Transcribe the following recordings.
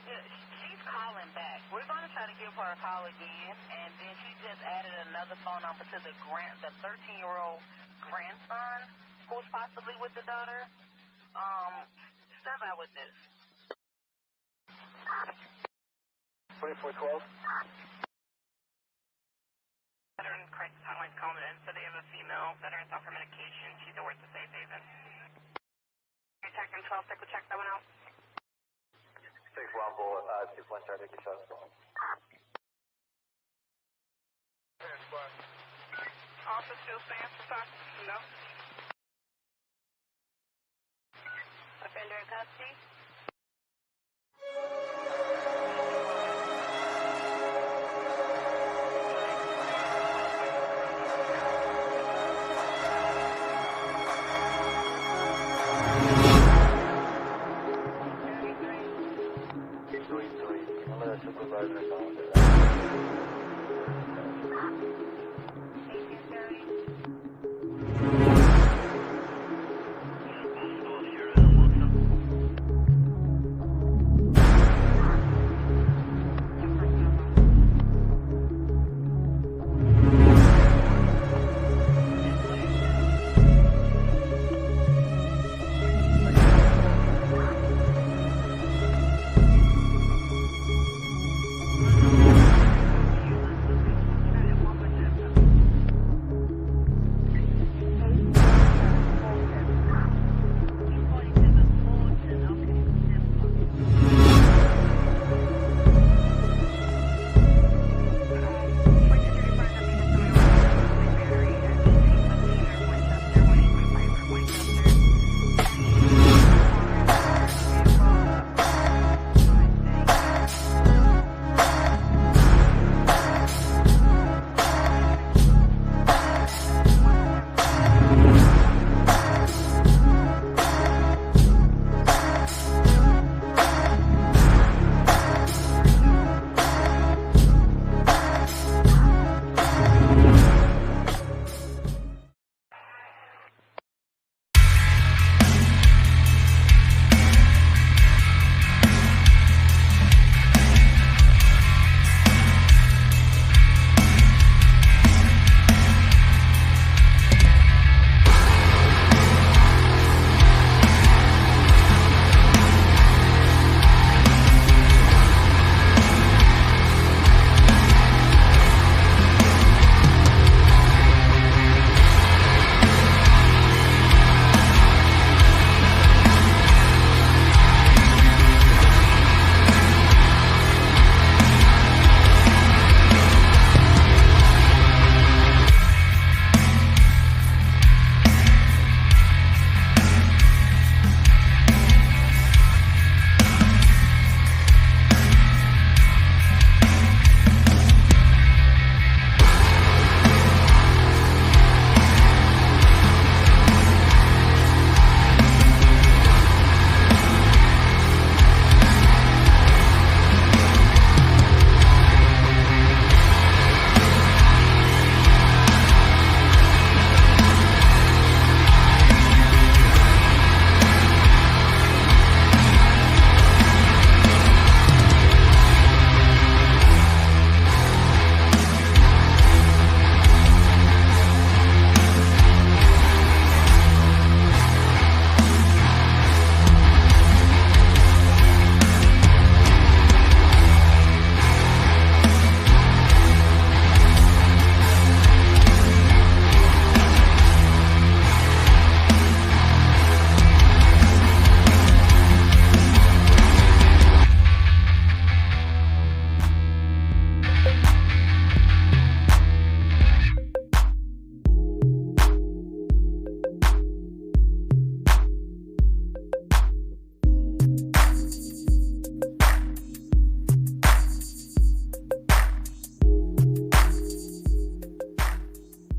She's calling back. We're going to try to give her a call again, and then she just added another phone number to the 13-year-old grandson who's possibly with the daughter. Step out with this. 2412. Veteran crisis hotline's calling in, so they have a female veteran off her medication. She's over at the safe haven. You're checking 12, we'll check that one out. 6 Rumble, 2 1 star, 57. Officer still stands for talk? No. Offender in custody?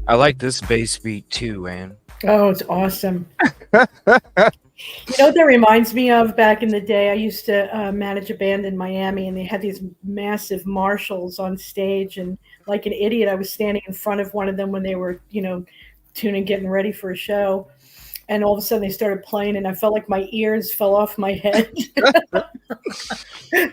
I like this bass beat too, man. Oh, it's awesome. You know what that reminds me of? Back in the day, I used to manage a band in Miami, and they had these massive Marshalls on stage. And like an idiot, I was standing in front of one of them when they were, tuning, getting ready for a show. And all of a sudden, they started playing, and I felt like my ears fell off my head.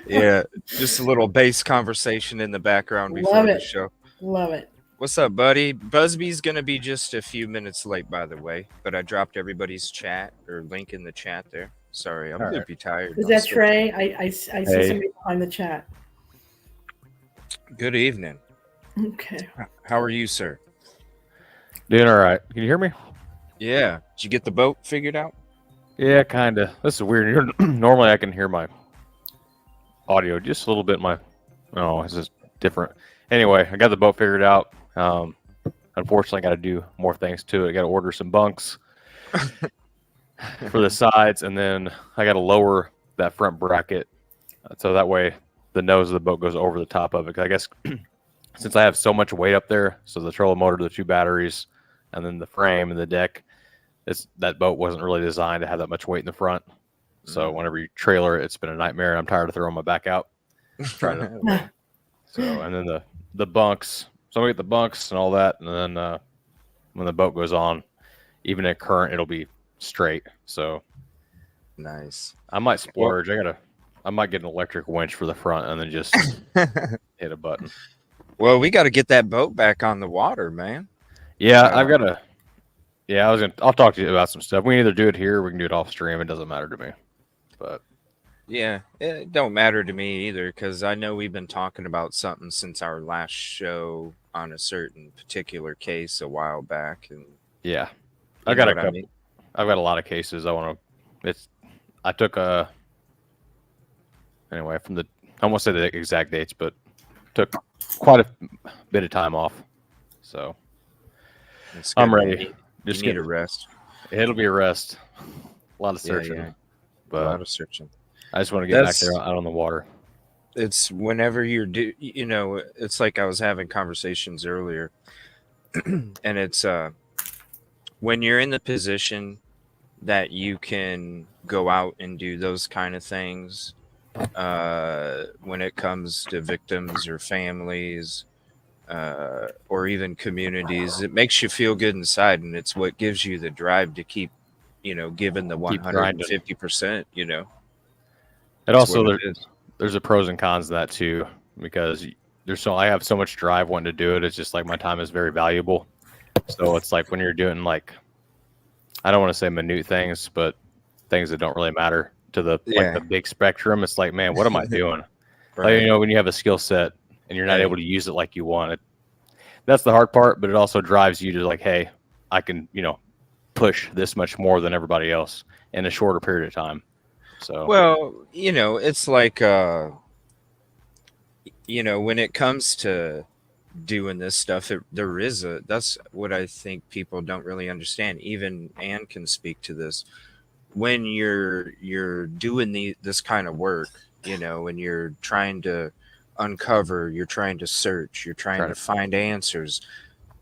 Yeah, just a little bass conversation in the background before Love the it. show. Love it. What's up, buddy? Busby's gonna be just a few minutes late, by the way, but I dropped everybody's chat or link in the chat there. Sorry, I'm All right. loopy tired. Is I'm that still- Trey? I see Hey. somebody behind the chat. Good evening. Okay. How are you, sir? Doing all right. Can you hear me? Yeah. Did you get the boat figured out? Yeah, kind of. This is weird. Normally, I can hear my audio just a little bit. Oh, it's just different. Anyway, I got the boat figured out. Unfortunately, I got to do more things to it. I got to order some bunks for the sides, and then I got to lower that front bracket so that way the nose of the boat goes over the top of it. 'Cause I guess since I have so much weight up there, so the trolling motor, the 2 batteries, and then the frame and the deck, that boat wasn't really designed to have that much weight in the front. So whenever you trailer it, it's been a nightmare. I'm tired of throwing my back out. Trying to, and then the bunks. So I get the bunks and all that, and then when the boat goes on, even at current, it'll be straight. So Nice. I might splurge. I might get an electric winch for the front and then just hit a button. Well, we got to get that boat back on the water, man. Yeah, I've got to. Yeah, I'll talk to you about some stuff. We can either do it here or we can do it off stream. It doesn't matter to me. But Yeah, it don't matter to me either because I know we've been talking about something since our last show on a certain particular case a while back, and yeah, you I've got know a what I couple. mean? I've got a lot of cases I want to. I took anyway from the. I won't say the exact dates, but took quite a bit of time off. So It's I'm good. ready. You need a rest. It'll be a rest. A lot of Yeah, searching, yeah. A but lot of searching. I just want to get back That's- there out on the water. It's whenever it's like I was having conversations earlier, and it's when you're in the position that you can go out and do those kind of things, when it comes to victims or families, or even communities, it makes you feel good inside, and it's what gives you the drive to keep, giving the Keep grinding. 150%. And That's also, what it is. there's a pros and cons to that too, because I have so much drive wanting to do it. It's just like my time is very valuable. So it's like when you're doing like, I don't want to say minute things, but things that don't really matter to like the big spectrum. It's like, man, what am I doing? Right. Like, when you have a skill set and you're not Right. able to use it like you want it, that's the hard part. But it also drives you to like, hey, I can, push this much more than everybody else in a shorter period of time. So Well, it's like when it comes to doing this stuff, that's what I think people don't really understand. Even Anne can speak to this. When you're doing this kind of work, and you're trying to uncover, you're trying to search, you're trying to find answers.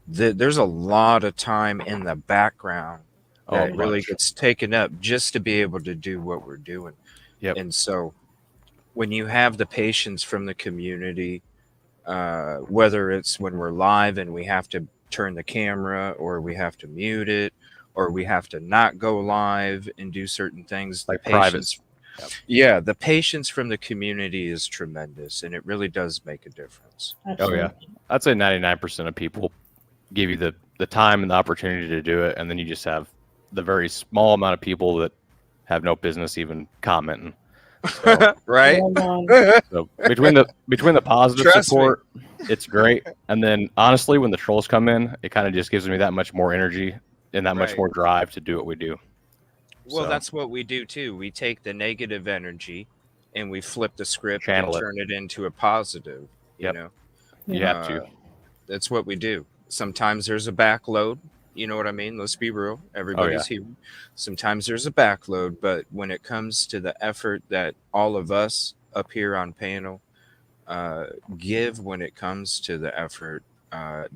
There's a lot of time in the background that really gets taken up just to be able to do what we're doing. Yep. And so when you have the patience from the community, whether it's when we're live and we have to turn the camera or we have to mute it or we have to not go live and do certain things, like the private. patience, yeah, the patience from the community is tremendous, and it really does make a difference. Absolutely. Oh yeah, I'd say 99% of people give you the time and the opportunity to do it, and then you just have the very small amount of people that have no business even commenting. So, Right? Well done. so between the positive Trust support, it's great, and then honestly, when the trolls come in, it kind of just gives me that much more energy and that much Right. more drive to do what we do. Well, So, that's what we do too. We take the negative energy and we flip the script Channel and it. turn it into a positive. Yep. You know, you have to. That's what we do. Sometimes there's a backload. You know what I mean? Let's be real. Everybody's human. Sometimes there's a backload, but when it comes to the effort that all of us up here on panel give when it comes to the effort,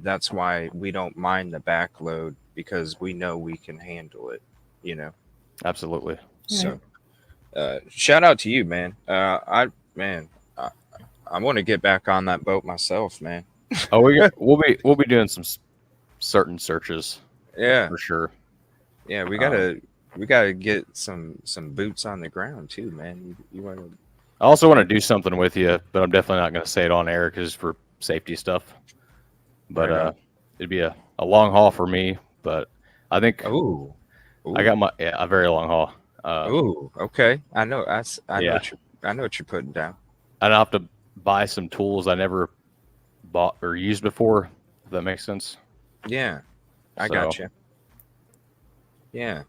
that's why we don't mind the backload, because we know we can handle it, Absolutely. So shout out to you, man. I want to get back on that boat myself, man. Oh, we'll be doing some certain searches. Yeah, For sure. yeah. We gotta get some boots on the ground too, man. You want to I also want to do something with you, but I'm definitely not going to say it on air because for safety stuff. But Right it'd be a long haul for me. But I think Ooh. I got a very long haul. Ooh. Okay. I know. I Yeah. know what you're putting down. I'd have to buy some tools I never bought or used before. If that makes sense. Yeah. I So- got you. Yeah.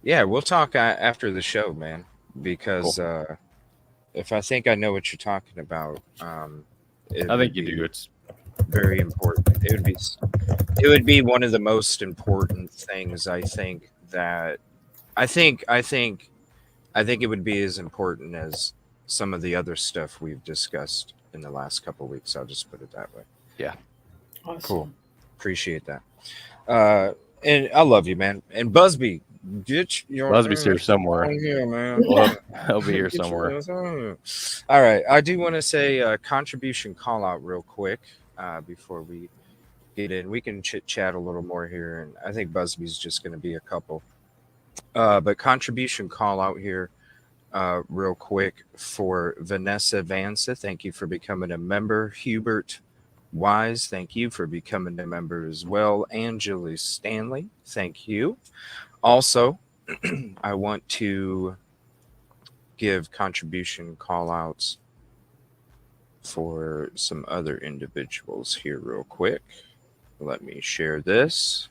Yeah. We'll talk after the show, man. Because if I think I know what you're talking about, I think you do. It's very important. It would be one of the most important things. I think it would be as important as some of the other stuff we've discussed in the last couple of weeks. I'll just put it that way. Yeah. Awesome. Cool. Appreciate that. And I love you, man. And Busby, get your Busby's here somewhere. Here, man. Well, he'll be here Get somewhere. All right. I do want to say contribution call out real quick before we get in. We can chit chat a little more here, and I think Busby's just going to be a couple. But contribution call out here real quick for Vanessa Vansa. Thank you for becoming a member. Hubert Wise, thank you for becoming a member as well. Angela Stanley, thank you. Also, I want to give contribution call outs for some other individuals here real quick. Let me share this.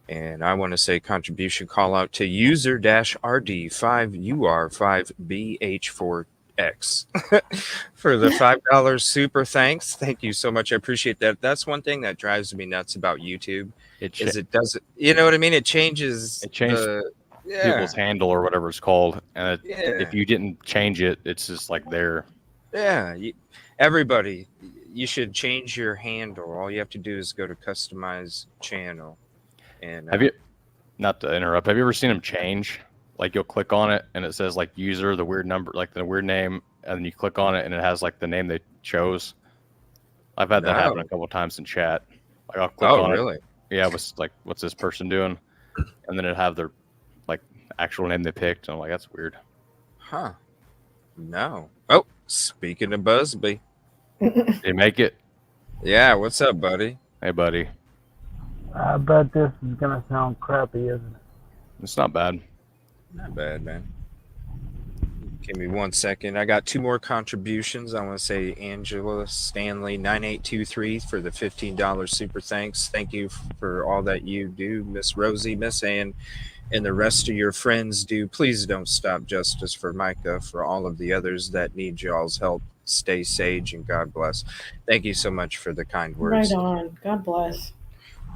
And I want to say contribution call out to user-RD5UR5BH4X for the $5 super thanks. Thank you so much. I appreciate that. That's one thing that drives me nuts about YouTube it doesn't, you know what I mean? It changes people's handle or whatever it's called. And if you didn't change it, it's just like there. Yeah. Everybody, you should change your handle. All you have to do is go to customize channel. And have you, not to interrupt, have you ever seen them change? Like you'll click on it and it says like user, the weird number, like the weird name, and then you click on it and it has like the name they chose. I've had that happen a couple of times in chat. Like I'll click on it. Yeah, it was like, what's this person doing? And then it'd have their like actual name they picked. And I'm like, that's weird. Huh. No. Oh, speaking of Busby. Did you make it? Yeah, what's up, buddy? Hey, buddy. I bet this is going to sound crappy, isn't it? It's not bad. Not bad, man. Give me 1 second. I got two more contributions. I want to say Angela Stanley 9823 for the $15 super thanks. Thank you for all that you do, Miss Rosie, Miss Ann, and the rest of your friends do. Please don't stop justice for Mica, for all of the others that need y'all's help. Stay sage and God bless. Thank you so much for the kind words. Right on. God bless.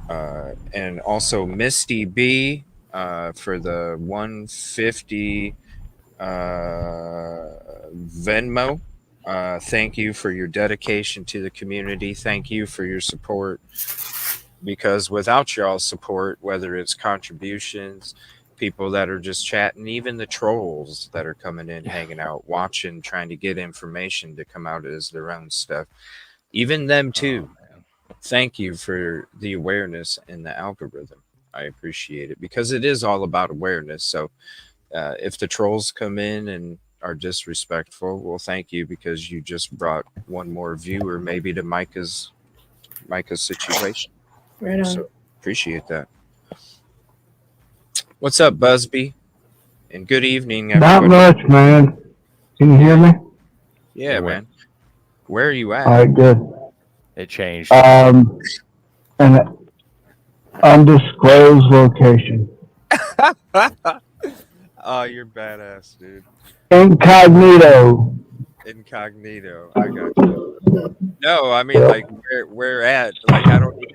And also Misty B for the 150 Venmo. Thank you for your dedication to the community. Thank you for your support, because without y'all's support, whether it's contributions, people that are just chatting, even the trolls that are coming in, hanging out, watching, trying to get information to come out as their own stuff, even them too. Thank you for the awareness and the algorithm. I appreciate it, because it is all about awareness. So if the trolls come in and are disrespectful, well, thank you, because you just brought one more viewer maybe to Mica's situation. Right on. So appreciate that. What's up, Busby? And good evening, everybody. Not much, man. Can you hear me? Yeah, man. Where are you at? All right, good. It changed. An undisclosed location. Oh, you're badass, dude. Incognito. Incognito. I got you. No, I mean, like, where at? Like, I don't need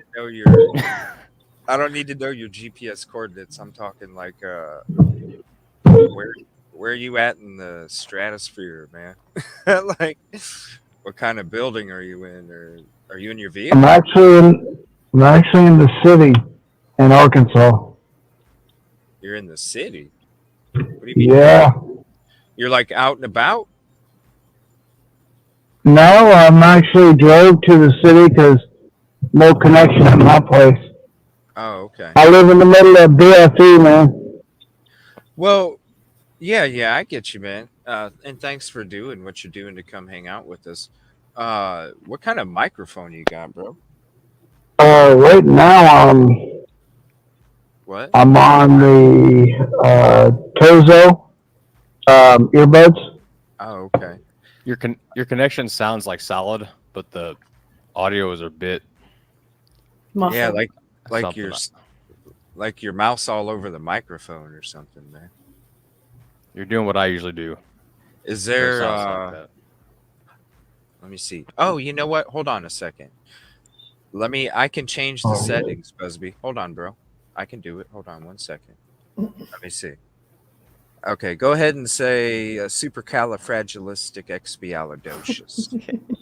to know your GPS coordinates. I'm talking like where are you at in the stratosphere, man? Like, what kind of building are you in, or are you in your vehicle? I'm actually in the city in Arkansas. You're in the city? What do you mean? Yeah. You're like out and about? No, I'm actually drove to the city because no connection at my place. Oh, okay. I live in the middle of BFE, man. Well, Yeah, I get you, man. And thanks for doing what you're doing to come hang out with us. What kind of microphone you got, bro? Right now, What? I'm on the Tozo earbuds. Oh, okay. Your connection sounds like solid, but the audio is a bit Yeah, Muffled. like something. your like your mouse all over the microphone or something, man. You're doing what I usually do. Is But it there sounds like that. let me see. Oh, you know what? Hold on a second. I can change the settings, Busby. Hold on, bro. I can do it. Hold on one second. Let me see. Okay, go ahead and say supercalifragilisticexpialidocious.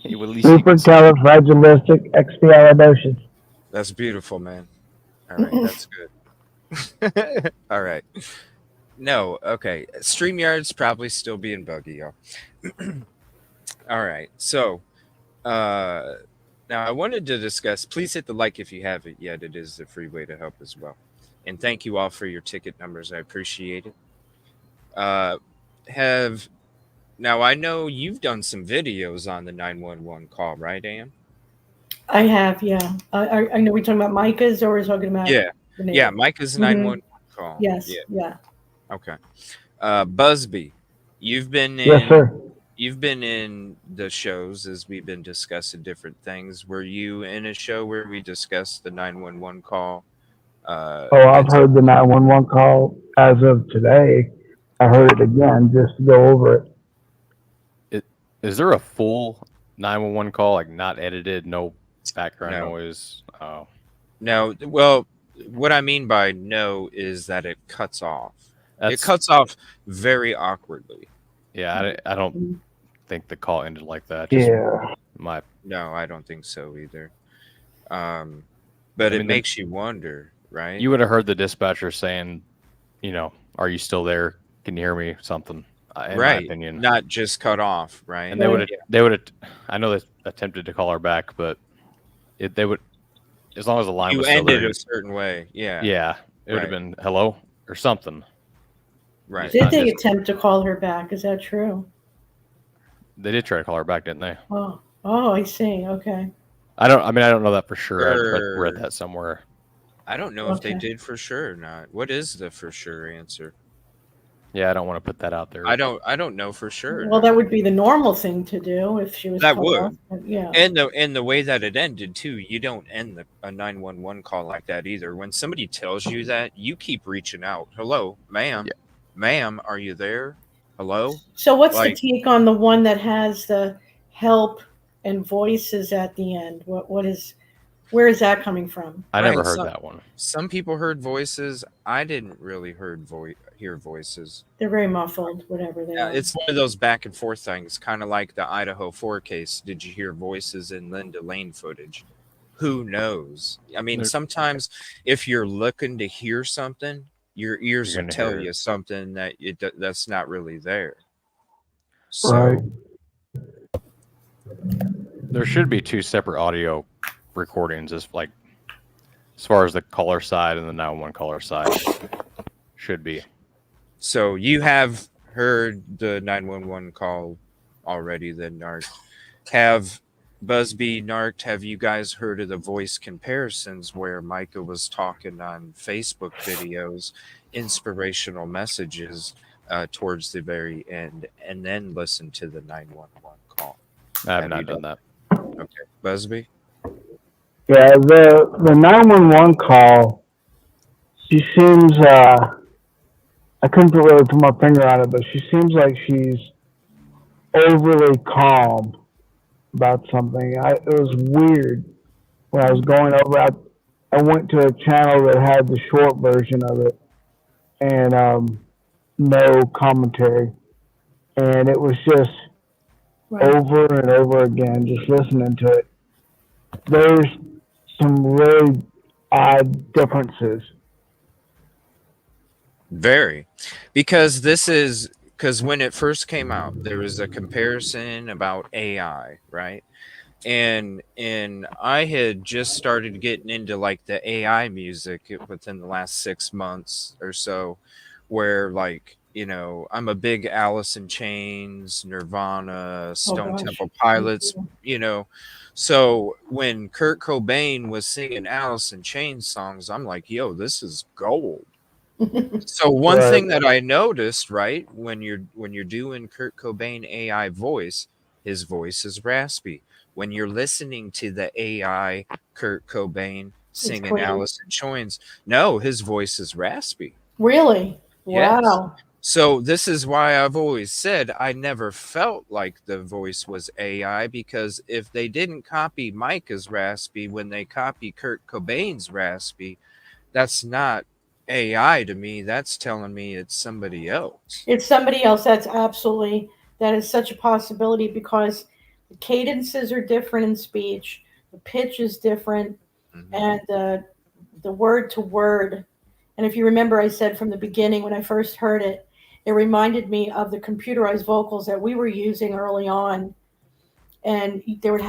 At least you can say Supercalifragilisticexpialidocious. That's beautiful, man. All right, that's good. All right. No, okay. StreamYard's probably still being buggy, y'all. All right. So, now I wanted to discuss, please hit the like if you haven't yet. It is a free way to help as well. And thank you all for your ticket numbers. I appreciate it. Now I know you've done some videos on the 911 call, right, Ann? I have, yeah. I know we're talking about Mica's, or we're talking about Yeah. the neighbor. Yeah, Micah's 911 call. Yes, Yeah. yeah. Okay. Busby, you've been in Yes, sir. you've been in the shows as we've been discussing different things. Were you in a show where we discussed the 911 call? I've heard the 911 call as of today. I heard it again just to go over it. Is there a full 911 call, like not edited, no background No. noise? Oh, No, well, what I mean by no is that it cuts off. It that's cuts off very awkwardly. yeah. I don't think the call ended like that. Just Yeah. my No, I don't think so either. But I it mean, makes you wonder, right? you would have heard the dispatcher saying, "Are you still there? Can you hear me?" Something. In my opinion, Not just cut off, right? and they would have. I know they attempted to call her back, but they would, as long as the line You was still ended there. a certain way, yeah. Yeah, it would have Right. been hello or something. Right. Did not they just- attempt to call her back? Is that true? They did try to call her back, didn't they? Oh, I see. Okay. I don't know that for sure. I Sure. read that somewhere. I don't know if they Okay. did for sure or not. What is the for sure answer? Yeah, I don't want to put that out there. I don't know for sure. Well, that would be the normal thing to do if she was That cut would. off. Yeah. And the way that it ended too, you don't end a 911 call like that either. When somebody tells you that, you keep reaching out. Hello, ma'am. Yeah. Ma'am, are you there? Hello? So what's Like- the take on the one that has the help and voices at the end? Where is that coming from? I never Right, heard so- that one. Some people heard voices. I didn't really hear voices. They're very muffled, whatever they Yeah, are. it's one of those back and forth things, kind of like the Idaho 4 case. Did you hear voices in Linda Lane footage? Who knows? I mean, sometimes if you're looking to hear something, your ears You're will gonna tell hear you it. something that's not really there. So, Right. There should be two separate audio recordings, as far as the caller side and the 911 caller side should be. so you have heard the 911 call already, then, Narc. Have Busby, Narc, have you guys heard of the voice comparisons where Mica was talking on Facebook videos, inspirational messages towards the very end, and then listen to the 911 call? I have Have not you done that. Okay, Busby? Yeah, the 911 call, she seems, I couldn't really put my finger on it, but she seems like she's overly calm about something. It was weird when I was going over. I went to a channel that had the short version of it and no commentary, and it was just Right. over and over again, just listening to it. There's some really odd differences. Very. Because when it first came out, there was a comparison about AI, right? And I had just started getting into like the AI music within the last 6 months or so, where like you know, I'm a big Alice in Chains, Nirvana, Oh Stone gosh. Temple Me Pilots, too. you know. So when Kurt Cobain was singing Alice in Chains songs, I'm like, yo, this is gold. So one Right. thing that I noticed, right, when you're doing Kurt Cobain AI voice, his voice is raspy. When you're listening to the AI Kurt Cobain It's singing clean. Alice in Chains, no, his voice is raspy. Really? Yes. Wow. So this is why I've always said I never felt like the voice was AI, because if they didn't copy Mica's raspy when they copy Kurt Cobain's raspy, that's not AI to me. That's telling me it's somebody else. It's somebody else. That is such a possibility because the cadences are different in speech, the pitch is different, Mhm. and the word to word. And if you remember, I said from the beginning when I first heard it, it reminded me of the computerized vocals that we were using early on. And there would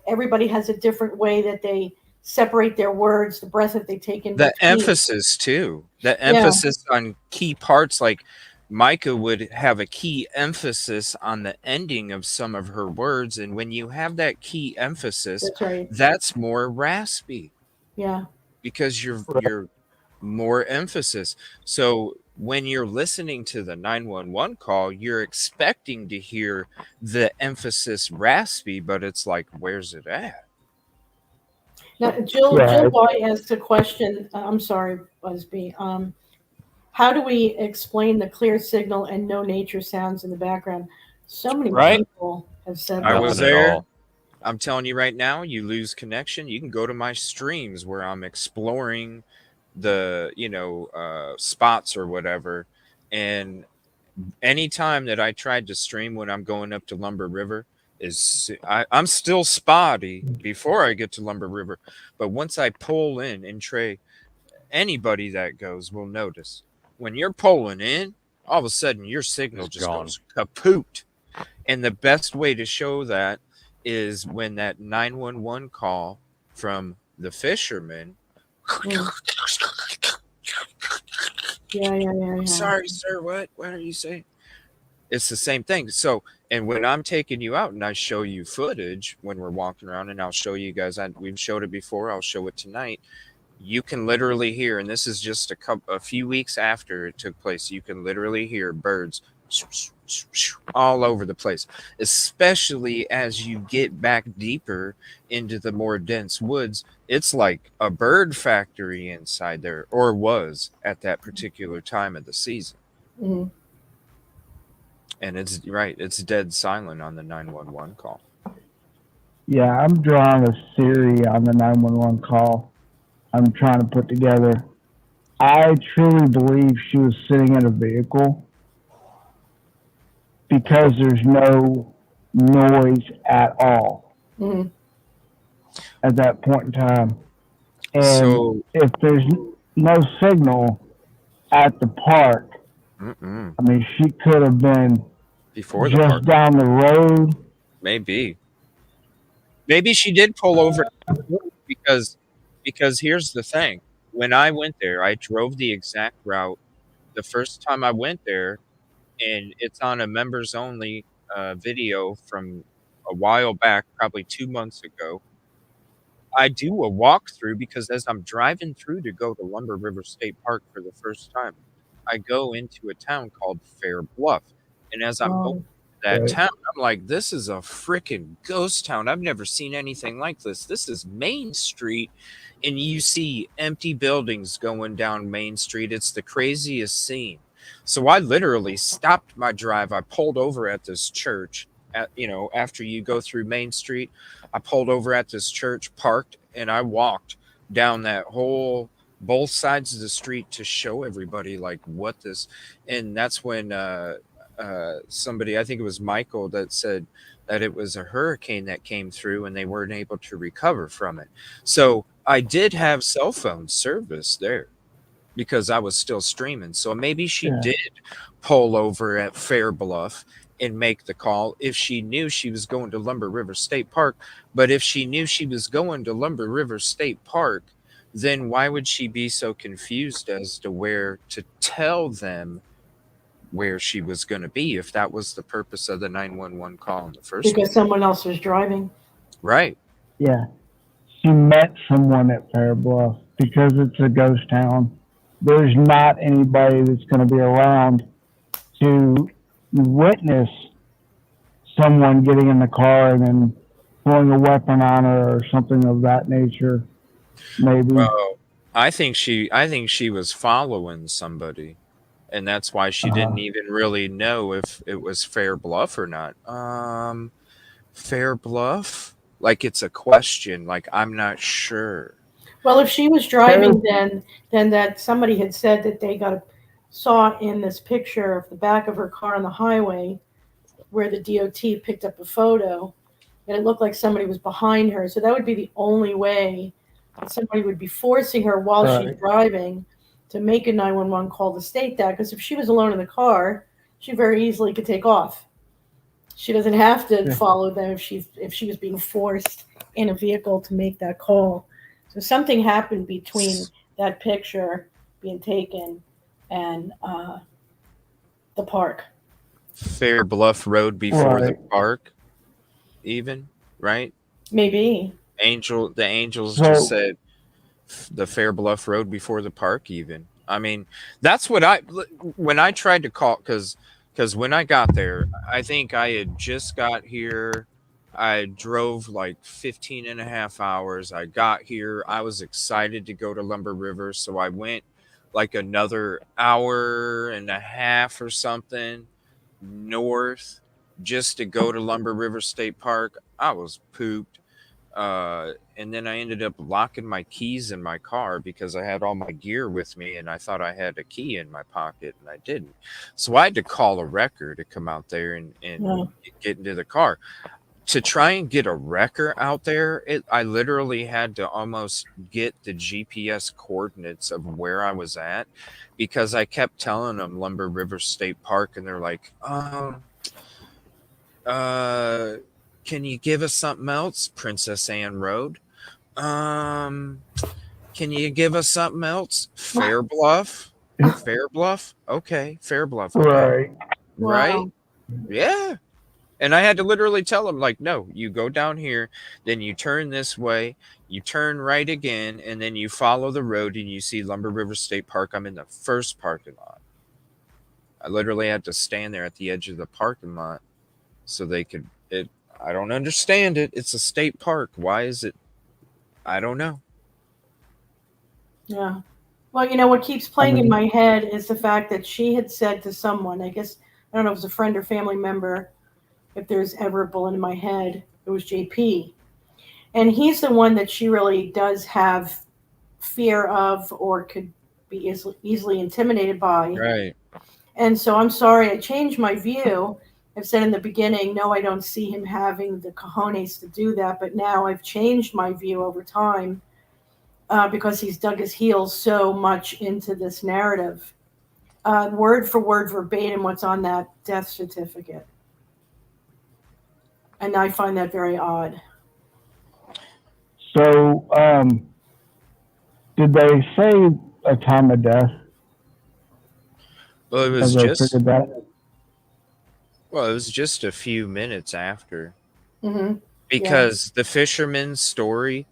everybody has a different way that they separate their words, the breath that they take in The between. emphasis too. The Yeah, emphasis on key parts, like Micah would have a key emphasis on the ending of some of her words, and when you have that key emphasis, that's right. that's more raspy Yeah. because you're more emphasis. So when you're listening to the 911 call, you're expecting to hear the emphasis raspy, but it's like, where's it at? Now, Jill Yeah. Y asked a question. I'm sorry, Busby. How do we explain the clear signal and no nature sounds in the background? So many Right? people have said I that. was Nothing at there. all. I'm telling you right now, you lose connection. You can go to my streams where I'm exploring the, spots or whatever. And anytime that I tried to stream when I'm going up to Lumber River, I'm still spotty before I get to Lumber River. But once I pull in, and Trey, anybody that goes will notice when you're pulling in, all of a sudden your signal It's just gone. goes kaput. And the best way to show that is when that 911 call from the fisherman. Mm. Yeah, yeah, yeah, yeah. Sorry, sir. What are you saying? It's the same thing. So, and when I'm taking you out and I show you footage when we're walking around, and I'll show you guys, we've showed it before, I'll show it tonight. You can literally hear, and this is just a few weeks after it took place, you can literally hear birds all over the place, especially as you get back deeper into the more dense woods. It's like a bird factory inside there, or was at that particular time of the season. Mm. And it's right, it's dead silent on the 911 call. Yeah, I'm drawing a theory on the 911 call I'm trying to put together. I truly believe she was sitting in a vehicle because there's no noise at all Mm. at that point in time. And So if there's no signal at the park, I mean, she could have been before the just park, down the road. maybe she did pull over because here's the thing. When I went there, I drove the exact route the first time I went there, and it's on a members only video from a while back, probably 2 months ago. I do a walkthrough because as I'm driving through to go to Lumber River State Park for the first time, I go into a town called Fair Bluff. And as I'm going Oh, to that Right. town, I'm like, this is a freaking ghost town. I've never seen anything like this. This is Main Street, and you see empty buildings going down Main Street. It's the craziest scene. So I literally stopped my drive. I pulled over at this church after you go through Main Street. I pulled over at this church, parked, and I walked down that whole both sides of the street to show everybody like what this. And that's when somebody, I think it was Michael, that said that it was a hurricane that came through and they weren't able to recover from it. So I did have cell phone service there because I was still streaming. So maybe she Yeah. did pull over at Fair Bluff and make the call if she knew she was going to Lumber River State Park. But if she knew she was going to Lumber River State Park, then why would she be so confused as to where to tell them where she was going to be if that was the purpose of the 911 call in the first Because place. someone else was driving. Right. Yeah. She met someone at Fair Bluff because it's a ghost town. There's not anybody that's going to be around to witness someone getting in the car and then pulling a weapon on her or something of that nature. Maybe. Well, I think she was following somebody, and that's why she didn't even really know if it was Fair Bluff or not. Fair Bluff? Like it's a question. Like I'm not sure. Well, if she was driving, then that somebody had said that they saw in this picture of the back of her car on the highway where the DOT picked up a photo, and it looked like somebody was behind her. So that would be the only way that somebody would be forcing her while she's driving to make a 911 call to state that. Because if she was alone in the car, she very easily could take off. She doesn't have to follow them if she was being forced in a vehicle to make that call. So something happened between that picture being taken and the park. Fair Bluff Road before the park, even, right? Maybe. The Angels just said the Fair Bluff Road before the park, even. I mean, that's what when I tried to call, because when I got there, I think I had just got here. I drove like 15 and a half hours. I got here. I was excited to go to Lumber River. So I went like another hour and a half or something north just to go to Lumber River State Park. I was pooped. And then I ended up locking my keys in my car because I had all my gear with me and I thought I had a key in my pocket and I didn't. So I had to call a wrecker to come out there and get into the car. To try and get a wrecker out there, I literally had to almost get the GPS coordinates of where I was at because I kept telling them Lumber River State Park and they're like, can you give us something else? Princess Anne Road. Can you give us something else? Fair Bluff. Fair Bluff. Okay. Fair Bluff. Okay. Right. Wow. Yeah. And I had to literally tell them, like, no, you go down here, then you turn this way, you turn right again, and then you follow the road and you see Lumber River State Park. I'm in the first parking lot. I literally had to stand there at the edge of the parking lot so they could. I don't understand it. It's a state park. Why is it? I don't know. Yeah. Well, what keeps playing in my head is the fact that she had said to someone, I guess, I don't know if it was a friend or family member, if there's ever a bullet in my head, it was JP. And he's the one that she really does have fear of or could be easily intimidated by. Right. And so I'm sorry, I changed my view. I've said in the beginning, no, I don't see him having the cojones to do that. But now I've changed my view over time because he's dug his heels so much into this narrative. Word for word, verbatim, what's on that death certificate. And I find that very odd. So, did they say a time of death? Well, it was just a few minutes after. Mm-hmm. Because the fisherman's story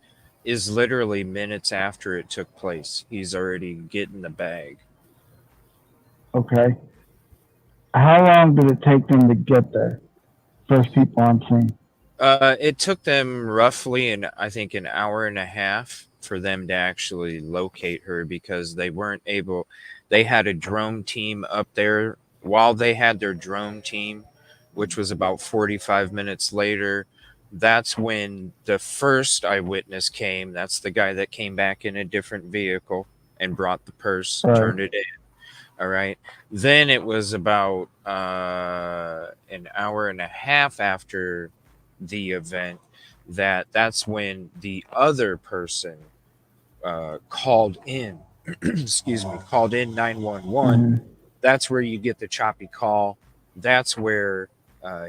is literally minutes after it took place. He's already getting the bag. Okay. How long did it take them to get there? First people on scene. It took them roughly an hour and a half for them to actually locate her because they weren't able. They had a drone team up there. While they had their drone team, which was about 45 minutes later, that's when the first eyewitness came. That's the guy that came back in a different vehicle and brought the purse, turned it in. All right. Then it was about an hour and a half after the event that's when the other person called in. Excuse me, called in 911. That's where you get the choppy call. That's where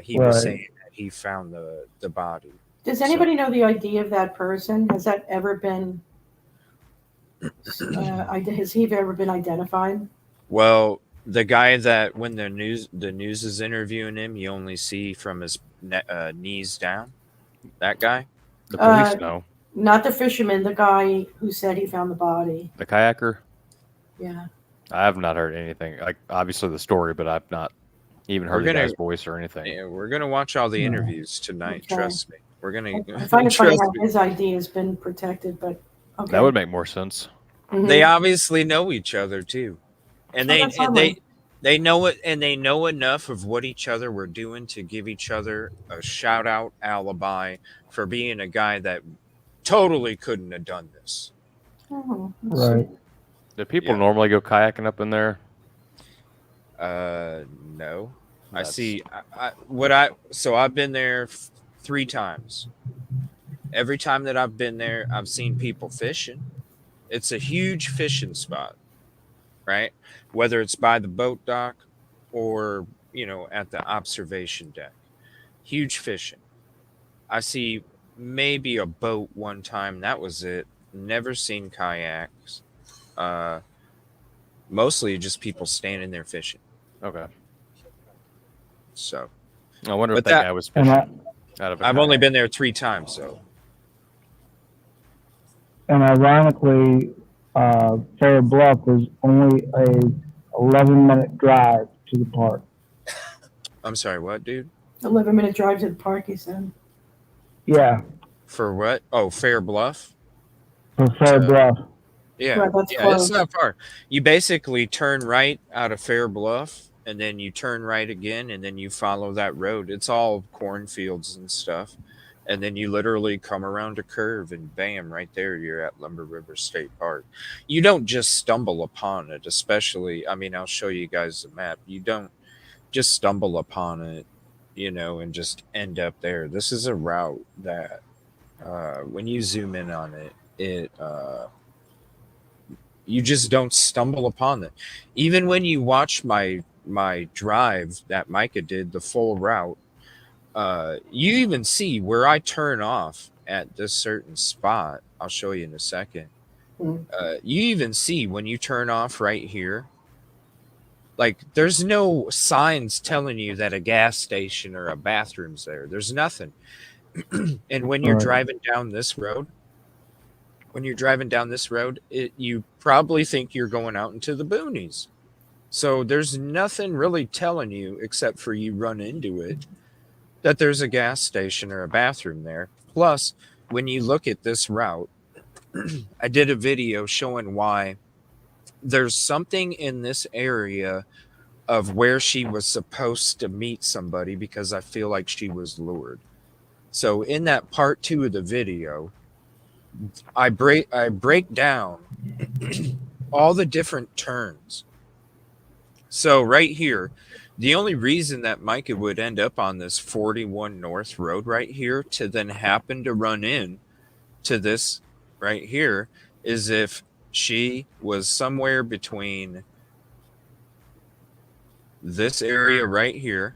he was saying that he found the body. Does anybody know the ID of that person? Has that ever been? Has he ever been identified? Well, The guy that when the news is interviewing him, you only see from his knees down. That guy. The police Uh, know. Not the fisherman, the guy who said he found the body. The kayaker. Yeah. I have not heard anything. Like obviously the story, but I've not even We're heard the gonna guy's voice or anything. Yeah, we're gonna watch all the interviews tonight. Okay. Trust me. We're gonna I find it funny trust how me. his ID has been protected, but okay. That would make more sense. Mhm. They obviously know each other too, and Oh, that's lovely. they know it, and they know enough of what each other were doing to give each other a shout out alibi for being a guy that totally couldn't have done this. Oh, Right. Do people Yeah. normally go kayaking up in there? No. That's- So I've been there 3 times. Every time that I've been there, I've seen people fishing. It's a huge fishing spot, right? Whether it's by the boat dock or, at the observation deck. Huge fishing. I see maybe a boat one time. That was it. Never seen kayaks. Mostly just people standing there fishing. Okay. So I wonder if But that that- guy was And fishing out of a I've only kayak. been there 3 times, so And ironically, Fair Bluff is only a 11-minute drive to the park. I'm sorry, what, dude? 11-minute drive to the park, he said. Yeah, For what? Oh, Fair Bluff? for Fair Bluff. Yeah, Right, that's yeah, close. it's not far. You basically turn right out of Fair Bluff, and then you turn right again, and then you follow that road. It's all cornfields and stuff, and then you literally come around a curve, and bam, right there, you're at Lumber River State Park. You don't just stumble upon it, especially. I mean, I'll show you guys the map. You don't just stumble upon it, and just end up there. This is a route that, when you zoom in on it, you just don't stumble upon it. Even when you watch my drive that Mica did, the full route, you even see where I turn off at this certain spot. I'll show you in a second. Mhm. You even see when you turn off right here, like there's no signs telling you that a gas station or a bathroom's there. There's nothing. And when you're Right. driving down this road, you probably think you're going out into the boonies. So there's nothing really telling you, except for you run into it, that there's a gas station or a bathroom there. Plus, when you look at this route, I did a video showing why there's something in this area of where she was supposed to meet somebody, because I feel like she was lured. So in that part 2 of the video, I break down all the different turns. So right here, the only reason that Mica would end up on this 41 North Road right here to then happen to run in to this right here is if she was somewhere between this area right here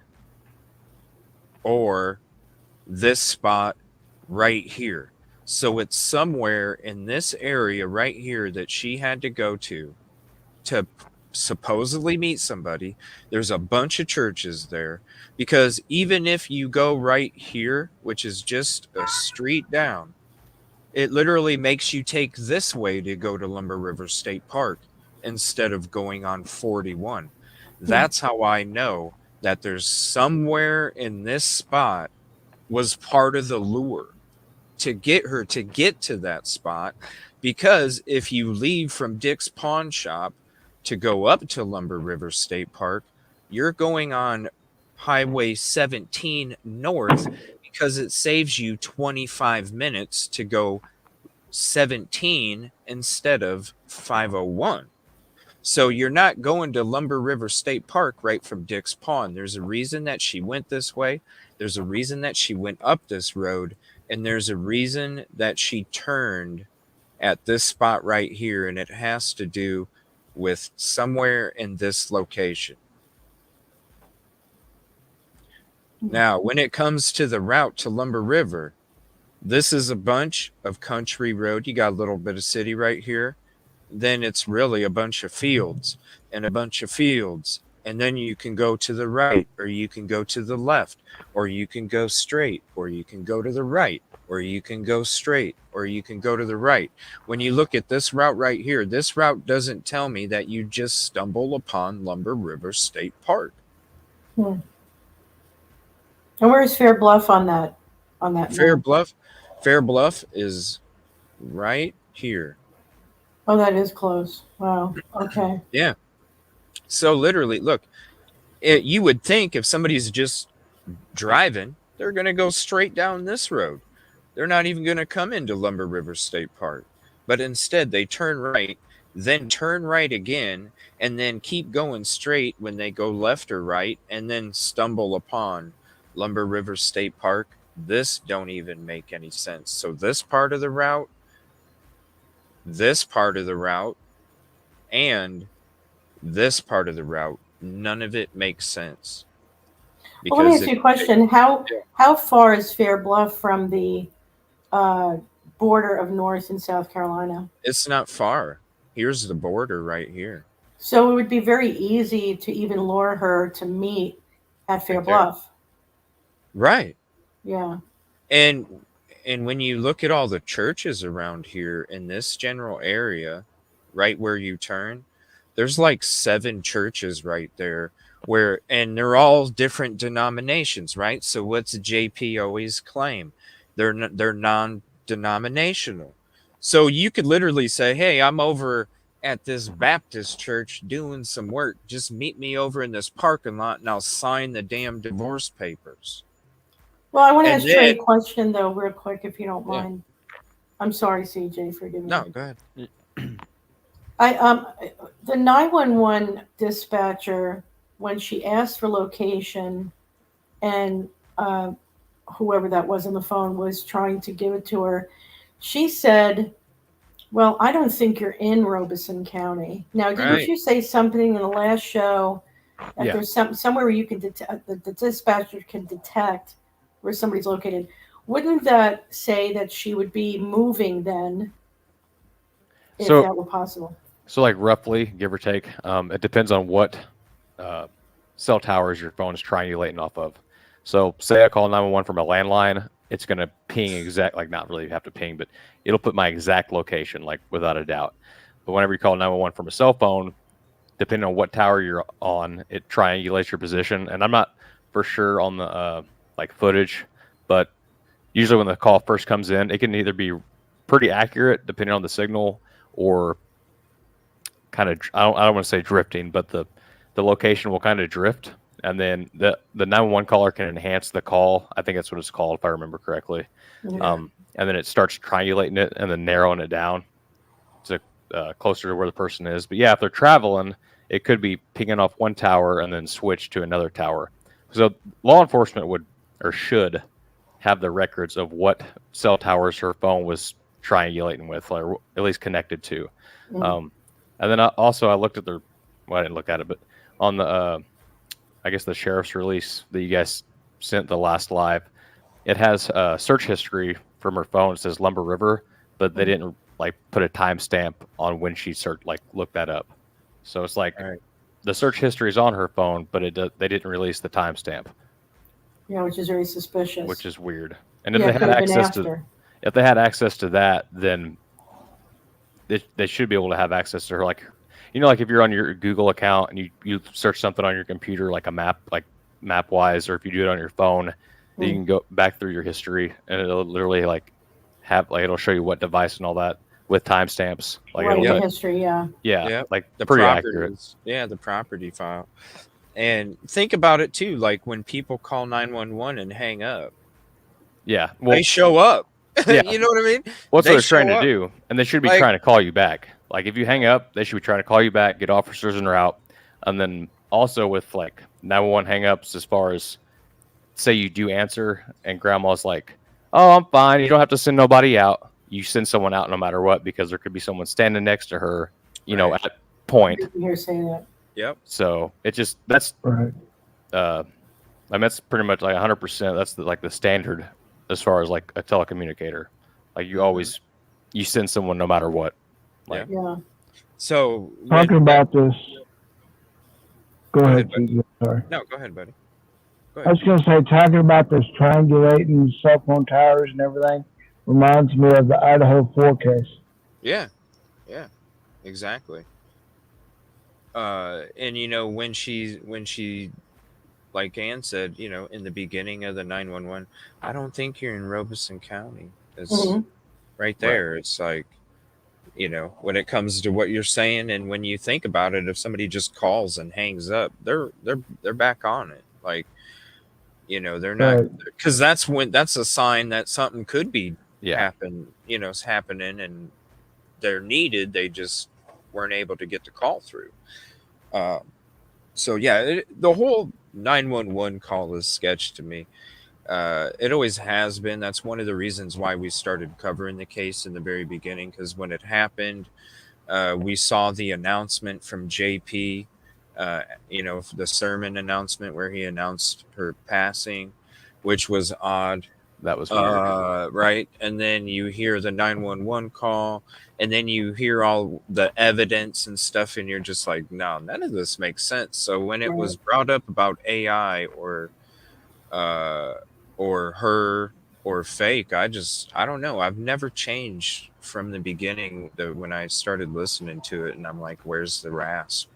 or this spot right here. So it's somewhere in this area right here that she had to go to supposedly meet somebody. There's a bunch of churches there, because even if you go right here, which is just a street down, it literally makes you take this way to go to Lumber River State Park instead of going on 41. That's how I know that there's somewhere in this spot was part of the lure to get her to get to that spot. Because if you leave from Dick's Pawn Shop to go up to Lumber River State Park, you're going on Highway 17 north, because it saves you 25 minutes to go 17 instead of 501. So you're not going to Lumber River State Park right from Dick's Pawn. There's a reason that she went this way. There's a reason that she went up this road. And there's a reason that she turned at this spot right here. And it has to do with somewhere in this location. Now, when it comes to the route to Lumber River, this is a bunch of country road. You got a little bit of city right here. then it's really a bunch of fields and a bunch of fields. And then you can go to the right, or you can go to the left, or you can go straight, or you can go to the right, or you can go straight, or you can go to the right. When you look at this route right here, this route doesn't tell me that you just stumble upon Lumber River State Park. And where's Fair Bluff on that? On that Fair map? Fair Bluff is right here. Oh, that is close. Wow. Okay. Yeah. So literally, look, you would think if somebody's just driving, they're going to go straight down this road. They're not even going to come into Lumber River State Park. But instead, they turn right, then turn right again, and then keep going straight when they go left or right, and then stumble upon Lumber River State Park. This don't even make any sense. So this part of the route, and this part of the route, none of it makes sense. Well, let me ask you a question. How far is Fair Bluff from the border of North and South Carolina? It's not far. Here's the border right here. So it would be very easy to even lure her to meet at Fair Bluff. Right. Yeah. And when you look at all the churches around here in this general area, right where you turn, there's like 7 churches right there and they're all different denominations, right? So what's JP always claim? They're non-denominational. So you could literally say, hey, I'm over at this Baptist church doing some work. Just meet me over in this parking lot and I'll sign the damn divorce papers. Well, I want to ask Trey a question, though, real quick, if you don't mind. I'm sorry, CJ, forgive me. No, go ahead. The 911 dispatcher, when she asked for location, and whoever that was on the phone was trying to give it to her, she said, well, I don't think you're in Robeson County. Now, didn't you say something in the last show that there's somewhere where you can detect, the dispatcher can detect where somebody's located? Wouldn't that say that she would be moving then, if that were possible? So, like, roughly, give or take, it depends on what cell towers your phone is triangulating off of. So, say I call 911 from a landline, it's going to ping not really have to ping, but it'll put my exact location, like, without a doubt. But whenever you call 911 from a cell phone, depending on what tower you're on, it triangulates your position. And I'm not for sure on the footage, but usually when the call first comes in, it can either be pretty accurate depending on the signal, or kind of, I don't want to say drifting, but the location will kind of drift, and then the 911 caller can enhance the call. I think that's what it's called, if I remember correctly. Yeah. And then it starts triangulating it and then narrowing it down to closer to where the person is. But yeah, if they're traveling, it could be pinging off one tower and then switch to another tower. So law enforcement should have the records of what cell towers her phone was triangulating with, or at least connected to. Mm-hmm. And then I looked at I didn't look at it, but on the, I guess the sheriff's release that you guys sent the last live, it has search history from her phone. It says Lumber River, but they didn't put a timestamp on when she looked that up. So it's the search history is on her phone, but they didn't release the timestamp. Yeah, which is very suspicious. Which is weird. And if they had access to that, then they should be able to have access to her. Like if you're on your Google account and you search something on your computer, like a map, like MapWise, or if you do it on your phone, then you can go back through your history and it'll literally it'll show you what device and all that with timestamps. The history, yeah, the pretty accurate. accurate. Yeah, the property file. And think about it too, like when people call 911 and hang up. Yeah, they show up. Yeah. You know what I mean? What's what they're trying to do, and they should be trying to call you back. Like if you hang up, they should be trying to call you back, get officers en route, and then also with 911 hang-ups, as far as say you do answer and grandma's like, "Oh, I'm fine. You don't have to send nobody out." You send someone out no matter what, because there could be someone standing next to her, at point. I hear saying that. Yep. So that's right. That's pretty much 100%. That's the standard as far as a telecommunicator. You always, you send someone no matter what. Yeah. So Talking about this. Go ahead, buddy. Gigi. Sorry. No, go ahead, buddy. Go I ahead. was going to say, talking about this triangulating cell phone towers and everything reminds me of the Idaho 4 case. Yeah, exactly. And when she like Ann said, in the beginning of the 911, I don't think you're in Robeson County. It's right there. It's like, when it comes to what you're saying, and when you think about it, if somebody just calls and hangs up, they're back on it. Like, they're not, because that's a sign that something could be it's happening, and they're needed. They just weren't able to get the call through. So yeah, the whole 911 call is sketch to me. It always has been. That's one of the reasons why we started covering the case in the very beginning, because when it happened, we saw the announcement from JP, the sermon announcement where he announced her passing, which was odd. That was weird. Right. And then you hear the 911 call, and then you hear all the evidence and stuff, and you're just like, no, none of this makes sense. So when it was brought up about AI or her or fake, I don't know. I've never changed from the beginning when I started listening to it, and I'm like, where's the rasp?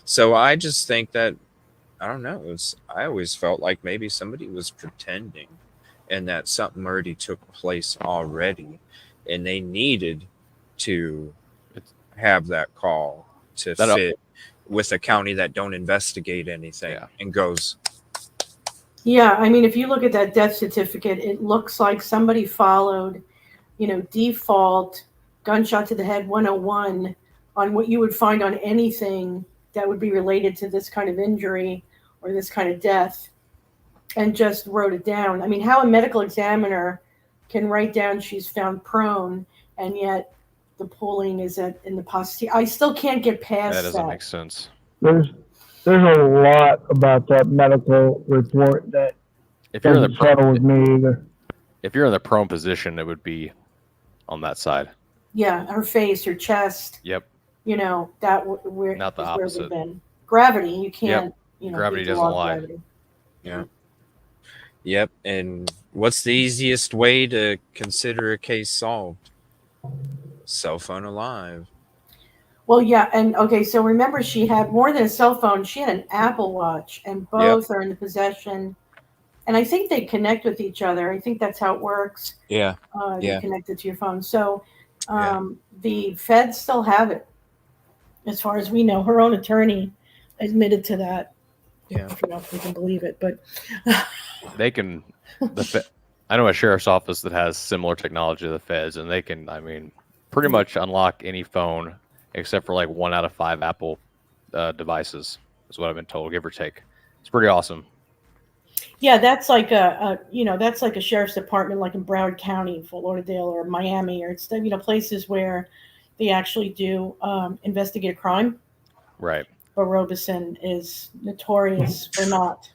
So I just think that, I don't know. I always felt like maybe somebody was pretending, and that something already took place already, and they needed to have that call to fit with a county that don't investigate anything and goes. Yeah, I mean, if you look at that death certificate, it looks like somebody followed, default gunshot to the head 101 on what you would find on anything that would be related to this kind of injury or this kind of death, and just wrote it down. I mean, how a medical examiner can write down she's found prone, and yet the pooling is in the posterior. I still can't get past that. That doesn't make sense. There's a lot about that medical report that doesn't settle with me either. If you're in the prone position, it would be on that side. Yeah, her face, her chest. Yep. Where not the opposite. opposite. Where been. Gravity, you can't. Yep. Gravity doesn't lie. Gravity. Yeah. Yep. And what's the easiest way to consider a case solved? Cell phone alive. Well, yeah, and okay, so remember, she had more than a cell phone. She had an Apple Watch, and both are in the possession. And I think they connect with each other. I think that's how it works. Yeah. They connect it to your phone. So the feds still have it, as far as we know. Her own attorney admitted to that. Yeah. If we can believe it, but they can. I know a sheriff's office that has similar technology to the feds, and they can, pretty much unlock any phone except for like 1 out of 5 Apple devices, is what I've been told, give or take. It's pretty awesome. Yeah, that's like that's like a sheriff's department, like in Broward County, Fort Lauderdale, or Miami, or it's places where they actually do investigate crime. Right. But Robeson is notorious for not.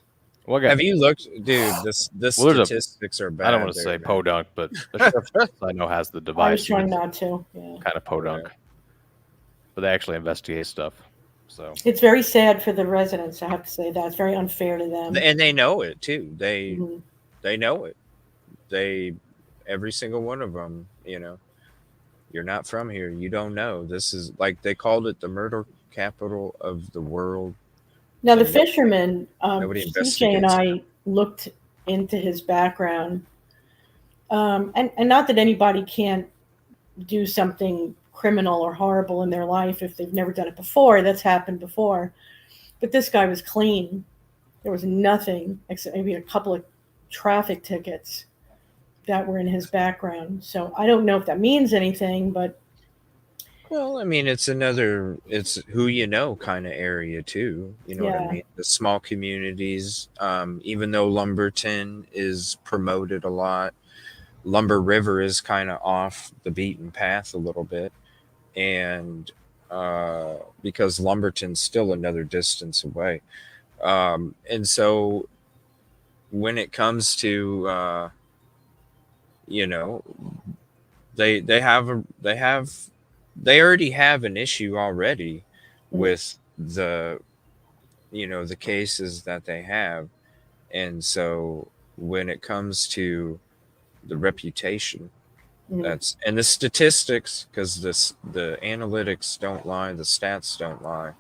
Well, have you looked, dude? The statistics are bad. I don't want to say podunk, but the sheriff's office I know has the device. I was trying not to. Yeah. Kind of podunk, but they actually investigate stuff. So it's very sad for the residents. I have to say that it's very unfair to them, and they know it too. They know it. Every single one of them. You're not from here. You don't know. This is like they called it the murder capital of the world. Now the Fisherman, CJ and I looked into his background, and not that anybody can't do something criminal or horrible in their life if they've never done it before. That's happened before, but this guy was clean. There was nothing except maybe a couple of traffic tickets that were in his background. So I don't know if that means anything, but well, it's who you know kind of area too. You know what I mean? The small communities, even though Lumberton is promoted a lot, Lumber River is kind of off the beaten path a little bit. And because Lumberton's still another distance away. And so when it comes to, they have they already have an issue already with the the cases that they have. And so when it comes to the reputation, and the statistics, because the analytics don't lie, the stats don't lie.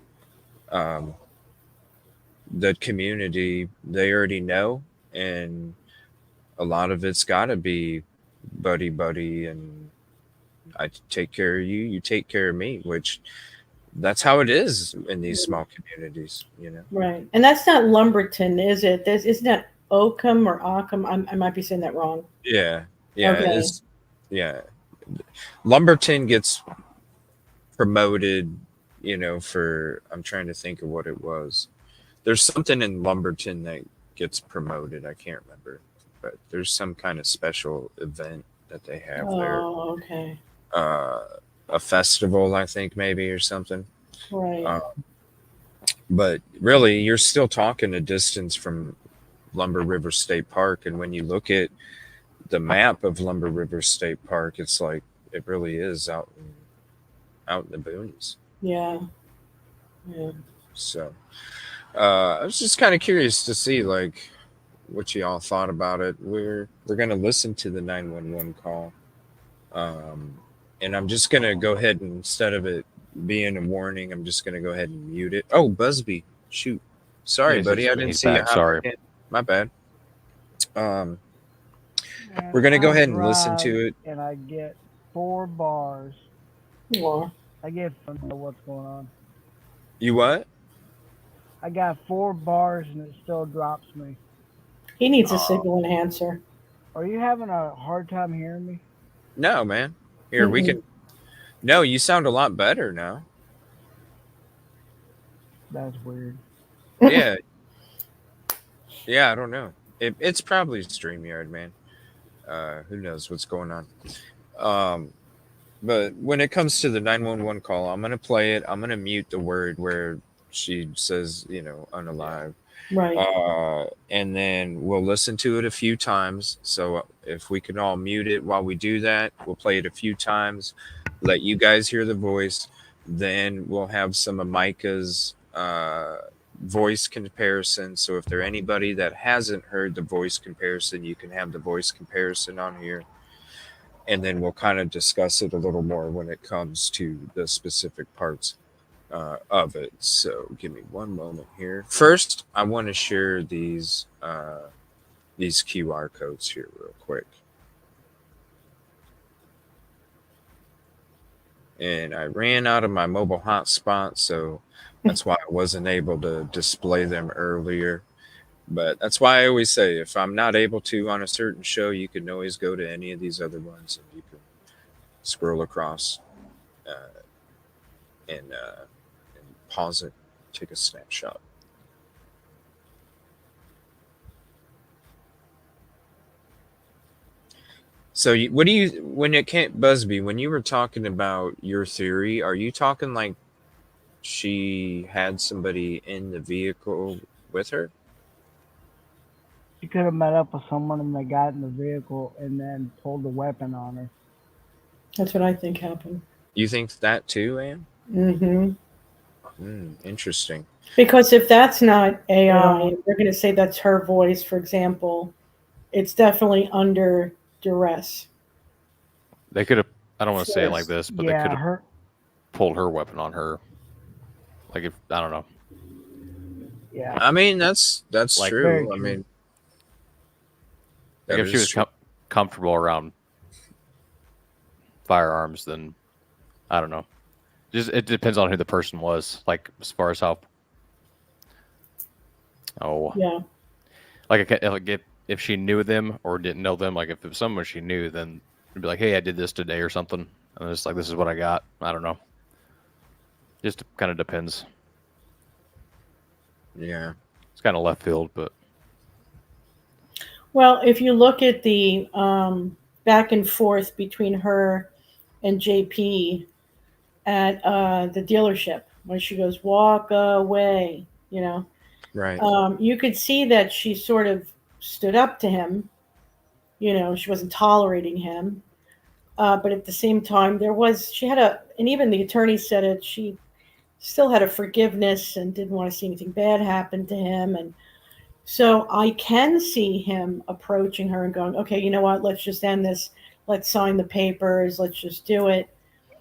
The community, they already know, and a lot of it's got to be buddy buddy, and I take care of you, you take care of me, which that's how it is in these small communities. Right. And that's not Lumberton, is it? Isn't that Oakham or Occam? I might be saying that wrong. Yeah, Okay. yeah. Lumberton gets promoted, for, I'm trying to think of what it was. There's something in Lumberton that gets promoted. I can't remember, but there's some kind of special event that they have there. Oh, okay. A festival, I think, maybe, or something. Right. But really, you're still talking a distance from Lumber River State Park. And when you look at the map of Lumber River State Park, it's like it really is out in the boonies. Yeah. So I was just kind of curious to see like what you all thought about it. We're gonna listen to the 911 call, and I'm just gonna go ahead and, instead of it being a warning, I'm just gonna go ahead and mute it. Oh, Busby, shoot, sorry, Yes, buddy, I didn't he's see you. back, sorry. My bad. We're gonna go ahead and listen to it. And I get 4 bars. Well, I get know what's going on. You what? I got 4 bars and it still drops me. he needs a signal enhancer. Are you having a hard time hearing me? No, man. Here we can. No, you sound a lot better now. That's weird. Yeah. Yeah, I don't know. It's probably StreamYard, man. Who knows what's going on? But when it comes to the 911 call, I'm gonna play it. I'm gonna mute the word where she says, unalive. Right. And then we'll listen to it a few times. So if we can all mute it while we do that, we'll play it a few times, let you guys hear the voice. Then we'll have some of Mica's voice comparison. So if there anybody that hasn't heard the voice comparison, you can have the voice comparison on here. And then we'll kind of discuss it a little more when it comes to the specific parts of it. So give me one moment here. First, I want to share these QR codes here real quick. And I ran out of my mobile hotspot, so that's why I wasn't able to display them earlier. But that's why I always say, if I'm not able to on a certain show, you can always go to any of these other ones and you can scroll across and pause it, take a snapshot. So when it can't, Busby, when you were talking about your theory, are you talking like she had somebody in the vehicle with her? She could have met up with someone and they got in the vehicle and then pulled the weapon on her. That's what I think happened. You think that too, Ann? Interesting. Because if that's not AI, they're going to say that's her voice, for example. It's definitely under duress. They could have, I don't want to say it like this, but they could have pulled her weapon on her. Like, if, I don't know. Yeah. I mean, that's like, true. I mean, like if she was comfortable around firearms, then I don't know. Just it depends on who the person was. Like as far as how. Oh. Yeah. Like if she knew them or didn't know them, like if it was someone she knew, then it'd be like, hey, I did this today or something, and it's like this is what I got. I don't know. Just kind of depends. Yeah. It's kind of left field, but. Well, if you look at the back and forth between her and JP at the dealership, when she goes, walk away, Right. You could see that she sort of stood up to him. She wasn't tolerating him. But at the same time, and even the attorney said it, she still had a forgiveness and didn't want to see anything bad happen to him. And so I can see him approaching her and going, okay, you know what? Let's just end this. Let's sign the papers. Let's just do it.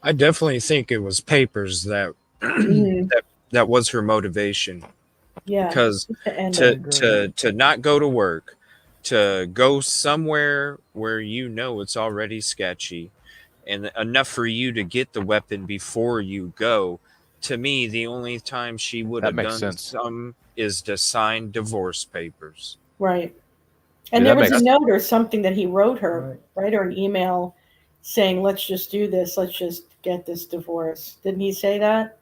I definitely think it was papers that Mhm. that was her motivation. Yeah. Because To end to it. to not go to work, to go somewhere where you know it's already sketchy, and enough for you to get the weapon before you go. To me, the only time she would That have makes done sense. some is to sign divorce papers. Right. And Dude, there that was a makes note or something that he wrote her, Right. right? Or an email saying, let's just do this. Let's just get this divorce. Didn't he say that?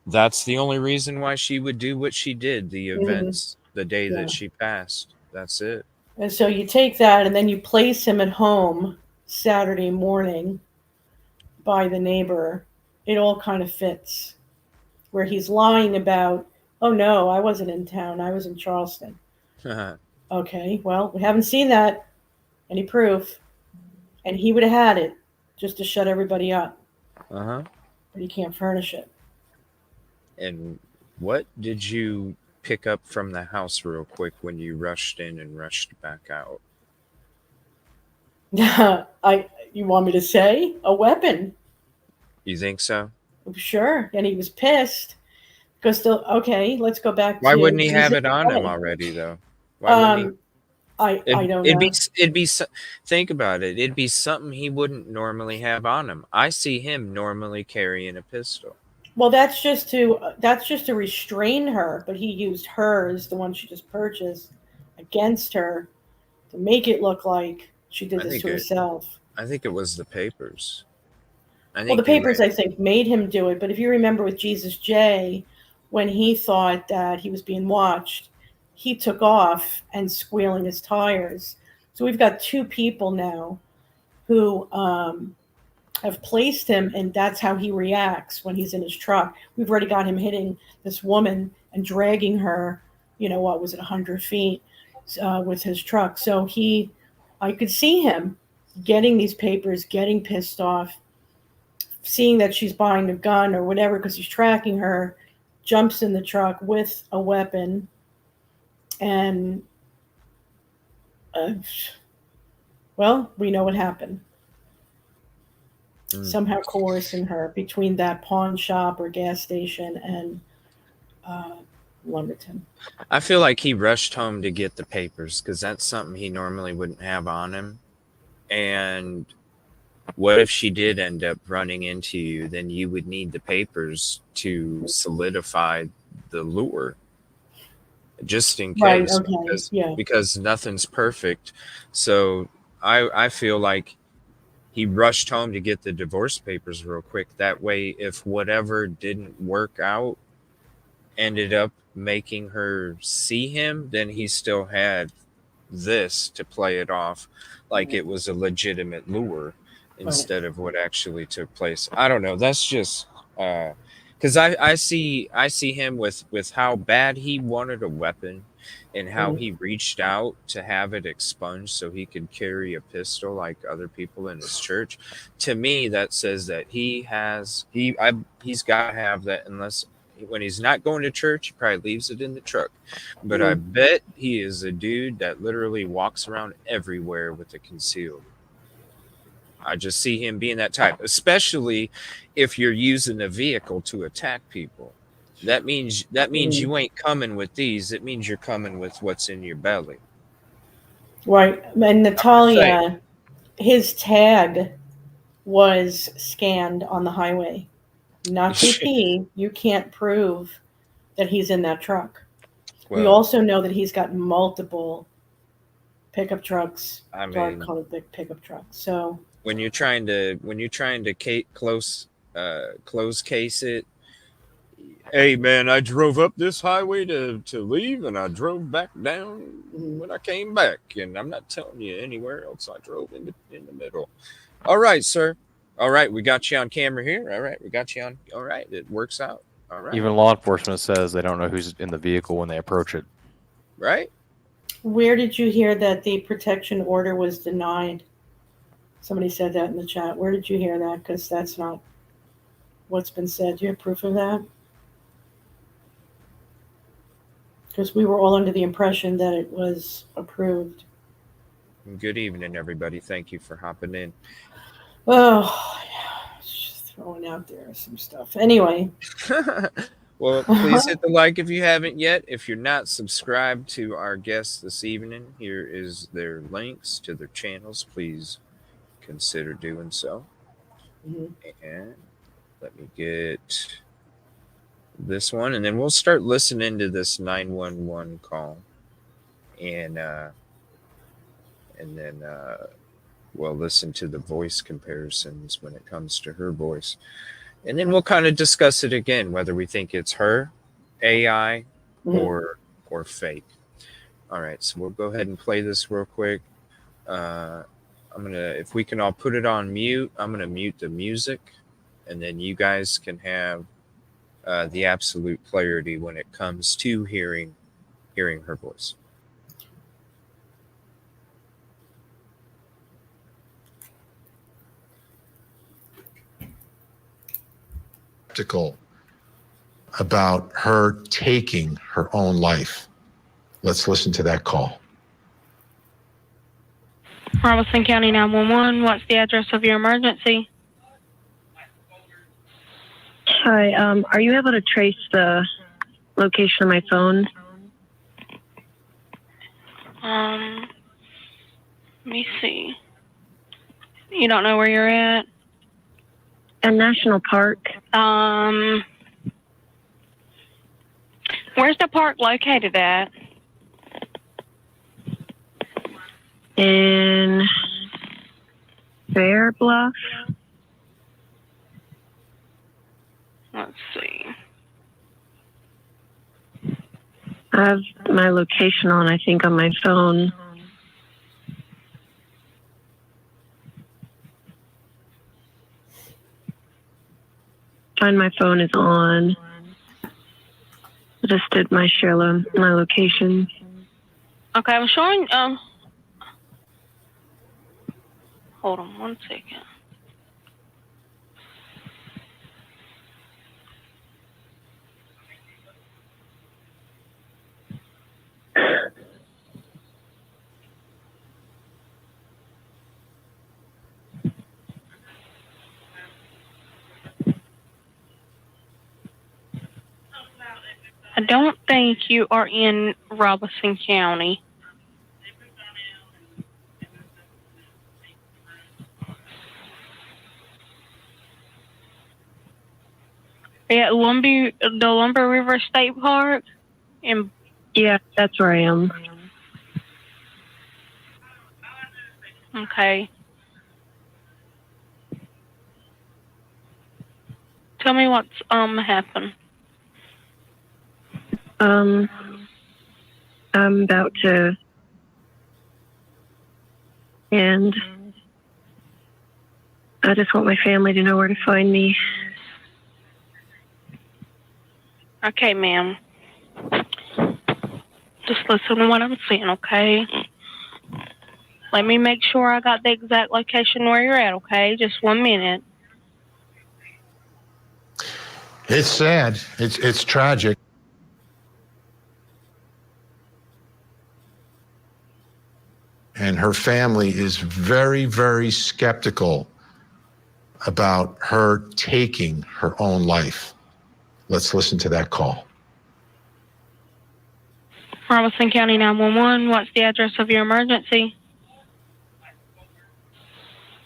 That's the only reason why she would do what she did. The Mhm. events, the day Yeah. that she passed. That's it. And so you take that and then you place him at home Saturday morning by the neighbor. It all kind of fits. Where he's lying about, oh no, I wasn't in town. I was in Charleston. Okay, well, we haven't seen that. Any proof? And he would have had it just to shut everybody up. Uh-huh. But he can't furnish it. And what did you pick up from the house real quick when you rushed in and rushed back out? You want me to say? A weapon. You think so? Sure. And he was pissed. Because okay, let's go back Why to wouldn't he have Jesus. it on him already, though? Why wouldn't he? I don't It'd know. be think about it. It'd be something he wouldn't normally have on him. I see him normally carrying a pistol. Well, that's just to restrain her, but he used hers, the one she just purchased, against her to make it look like she did I this think to herself. I think it was the papers. I Well, the think he papers, ran. I think, made him do it. But if you remember with Jesus J, when he thought that he was being watched, he took off and squealing his tires. So we've got two people now who have placed him, and that's how he reacts when he's in his truck. We've already got him hitting this woman and dragging her, what was it, 100 feet with his truck. So I could see him getting these papers, getting pissed off, seeing that she's buying a gun or whatever because he's tracking her, jumps in the truck with a weapon, and well, we know what happened. Somehow coercing her between that pawn shop or gas station and Lumberton. I feel like he rushed home to get the papers because that's something he normally wouldn't have on him. And what if she did end up running into you? Then you would need the papers to solidify the lure, just in Right, case, okay, yeah. because nothing's perfect. So I feel like he rushed home to get the divorce papers real quick. That way, if whatever didn't work out ended up making her see him, then he still had this to play it off like it was a legitimate lure instead of what actually took place. I don't know. That's just because I see him with how bad he wanted a weapon and how he reached out to have it expunged so he could carry a pistol like other people in his church. To me, that says that he's got to have that, unless when he's not going to church, he probably leaves it in the truck. But I bet he is a dude that literally walks around everywhere with it concealed. I just see him being that type, especially if you're using a vehicle to attack people. That means you ain't coming with these. It means you're coming with what's in your belly. Right. And Say, Natalia, his tag was scanned on the highway. Not BP. You can't prove that he's in that truck. We well, also know that he's got multiple pickup trucks, I dark mean, colored big pickup trucks. So when you're trying to close case it, hey man, I drove up this highway to leave, and I drove back down when I came back, and I'm not telling you anywhere else. I drove in the middle. All right, sir. All right, we got you on camera here. All right, we got you on. All right, it works out. All right. Even law enforcement says they don't know who's in the vehicle when they approach it. Right. where did you hear that the protection order was denied? Somebody said that in the chat. Where did you hear that? Because that's not what's been said. Do you have proof of that? Because we were all under the impression that it was approved. Good evening, everybody. Thank you for hopping in. Oh, yeah. Just throwing out there some stuff. Anyway. Well, please hit the like if you haven't yet. If you're not subscribed to our guests this evening, here is their links to their channels. Please consider doing so. Mhm. And let me get this one, and then we'll start listening to this 911 call, and then we'll listen to the voice comparisons when it comes to her voice, and then we'll kind of discuss it again, whether we think it's her, AI, or fake. All right, so we'll go ahead and play this real quick. I'm gonna, if we can all put it on mute, I'm gonna mute the music, and then you guys can have the absolute clarity when it comes to hearing her voice. About her taking her own life. Let's listen to that call. Robeson County 911, what's the address of your emergency? Hi, are you able to trace the location of my phone? Let me see. You don't know where you're at? A national park. Where's the park located at? In Fair Bluff. Let's see. I have my location on, I think, on my phone. Find my phone is on. I just did my my location. Okay, I'm showing, hold on one second. I don't think you are in Robeson County. Yeah, the Lumber River State Park. Yeah, that's where I am. Okay. Tell me what's happened. I'm about to end. I just want my family to know where to find me. Okay, ma'am. Just listen to what I'm saying, okay? Let me make sure I got the exact location where you're at, okay? Just 1 minute. It's sad. It's tragic. And her family is very, very skeptical about her taking her own life. Let's listen to that call. Robeson County 911, what's the address of your emergency?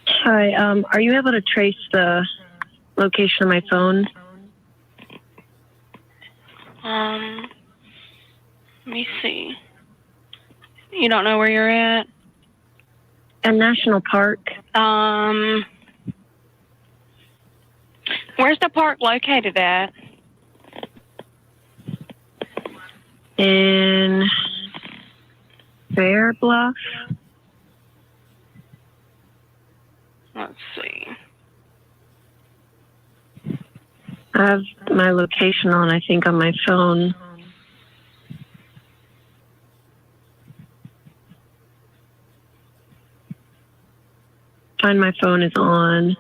Hi, are you able to trace the location of my phone? Let me see. You don't know where you're at? A national park. Where's the park located at? In Fair Bluff. Let's see. I have my location on, I think, on my phone. Find my phone is on.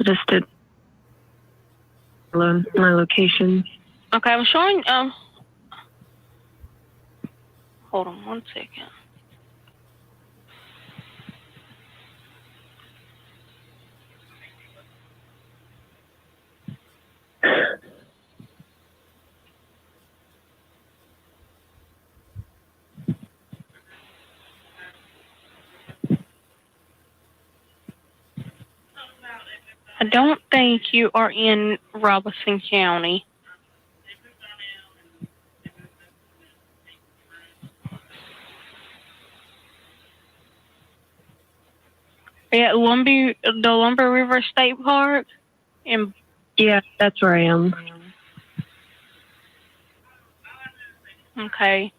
I just did my location. Okay, I'm showing. Hold on 1 second. I don't think you are in Robeson County. At the Lumber River State Park? Yeah, that's where I am. Okay.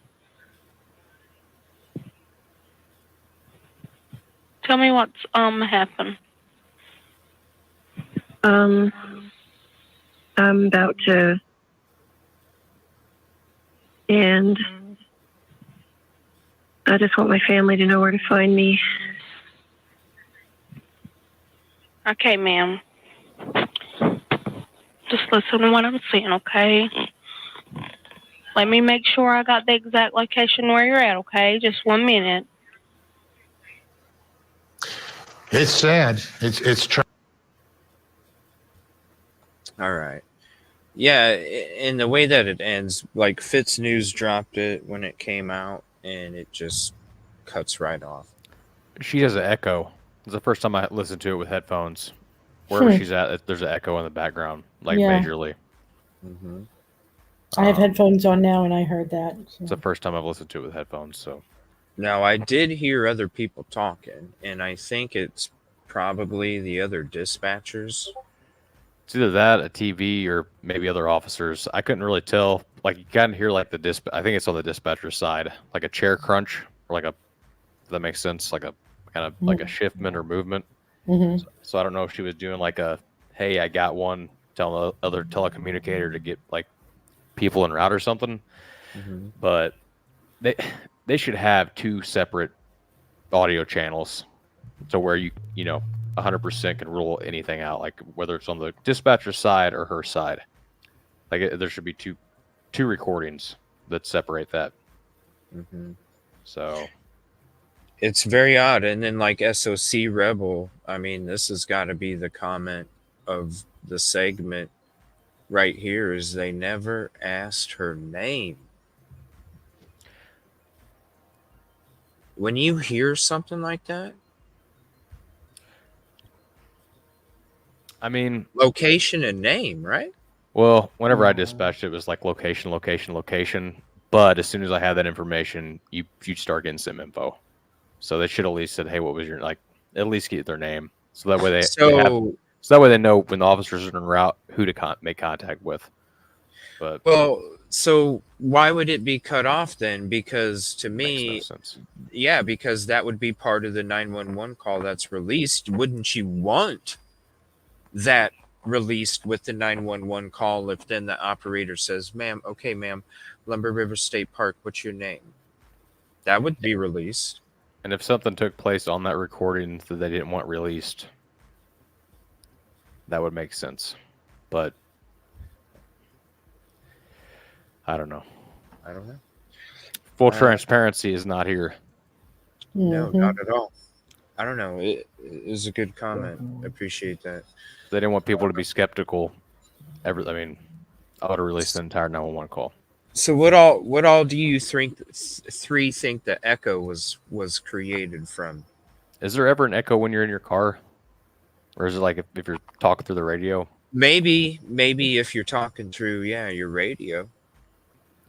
Tell me what's happened. I'm about to and I just want my family to know where to find me. Okay, ma'am. Just listen to what I'm saying, okay? Let me make sure I got the exact location where you're at, okay? Just 1 minute. It's sad. It's All right. Yeah, and the way that it ends, like Fitz News dropped it when it came out, and it just cuts right off. She has an echo. It's the first time I listened to it with headphones. Wherever she's at, there's an echo in the background, like majorly. Mm-hmm. I have headphones on now, and I heard that. So. It's the first time I've listened to it with headphones. So now I did hear other people talking, and I think it's probably the other dispatchers. it's either that, a TV, or maybe other officers. I couldn't really tell. Like you can hear like the I think it's on the dispatcher side, like a chair crunch, or like a. If that makes sense, like a kind of like a shiftment or movement. Mm-hmm. So I don't know if she was doing like a, hey, I got one, telling the other telecommunicator to get like people en route or something. Mm-hmm. But they should have 2 separate audio channels, to where you 100% can rule anything out, like whether it's on the dispatcher side or her side. Like there should be two recordings that separate that. Mm-hmm. So it's very odd. And then like SOC Rebel, I mean, this has got to be the comment of the segment right here, is they never asked her name. When you hear something like that, I mean, location and name, right? Well, whenever I dispatched, it was like location. But as soon as I had that information, you start getting some info. So they should at least said, "Hey, what was your At least get their name, so that way they know when the officers are en route who to make contact with." But so why would it be cut off then? Because to me, makes no sense. Yeah, because that would be part of the 911 call that's released. Wouldn't you want that released with the 911 call if then the operator says, ma'am, Lumber River State Park, what's your name? That would be released. And if something took place on that recording that they didn't want released, that would make sense. But I don't know. Full transparency is not here. No, not at all. I don't know. It is a good comment. I appreciate that. They didn't want people to be skeptical. I would have released the entire 911 call. So what all do you think the echo was created from? Is there ever an echo when you're in your car? Or is it like if you're talking through the radio? Maybe if you're talking through your radio.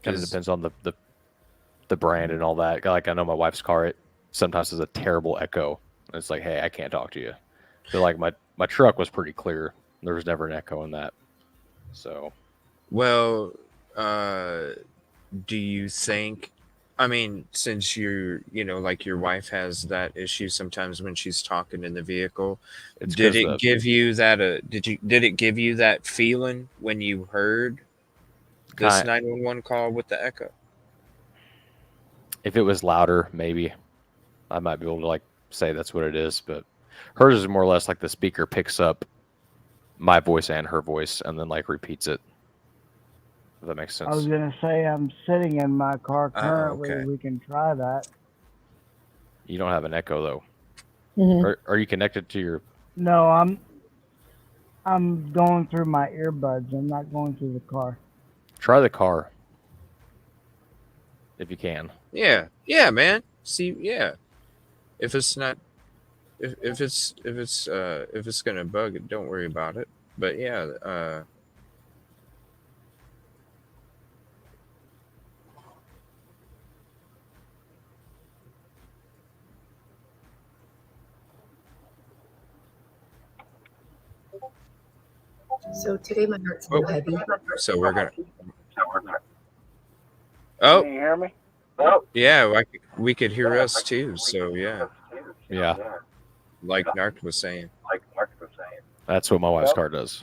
Kind of depends on the brand and all that. Like I know my wife's car, it sometimes has a terrible echo. And it's like, hey, I can't talk to you. But like my truck was pretty clear. There was never an echo in that. So, well, do you think? I mean, since you're, like your wife has that issue sometimes when she's talking in the vehicle, did it give you that feeling when you heard this 911 call with the echo? If it was louder, maybe I might be able to like say that's what it is, but hers is more or less like the speaker picks up my voice and her voice and then like repeats it. If that makes I was sense. gonna say I'm sitting in my car currently. okay. We can try that. You don't have an echo though. Mhm. Are you connected to your? No, I'm going through my earbuds. I'm not going through the car. Try the car. If you can. Yeah, man. See, yeah. If it's not, if it's gonna bug it, don't worry about it. But yeah, So today my heart's a little heavy. so we're gonna. Oh, Can you hear me? yeah, we could hear us too. So yeah, Yeah. like Narc was saying. That's what my wife's car does.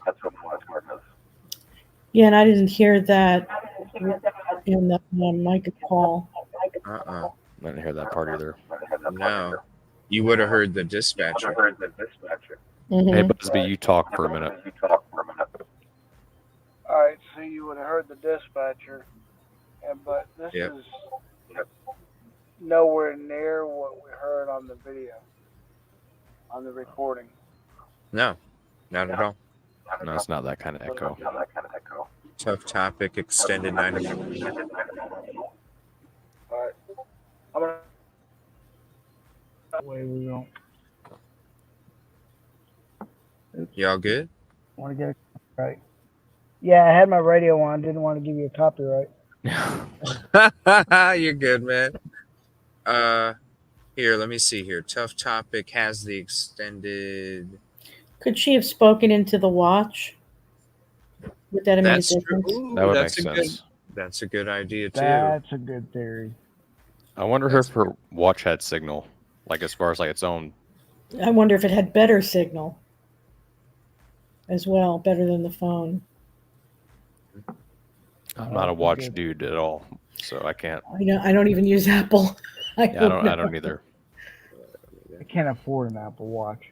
Yeah, and I didn't hear that in the Mica call. I didn't hear that part either. No, you would have heard the dispatcher. Mhm. Hey, Busby, you talk for a minute. All right, so you would have heard the dispatcher, but this Yep. is nowhere near what we heard on the video, on the recording. No, not at all. No, it's not that kind of echo. Tough topic, extended 90. All right, I'm gonna. That way we don't Y'all good? want to get it right. Yeah, I had my radio on. Didn't want to give you a copyright. You're good, man. Here, let me see here. Tough topic has the extended. Could she have spoken into the watch? Would that have made a That's true. difference? Ooh, That would that's make a good. sense. That's a good idea too. That's a good theory. I wonder if her watch had signal, like as far as like its own. I wonder if it had better signal as well, better than the phone. I'm not a watch dude at all, so I can't. I don't even use Apple. I don't either. I can't afford an Apple Watch.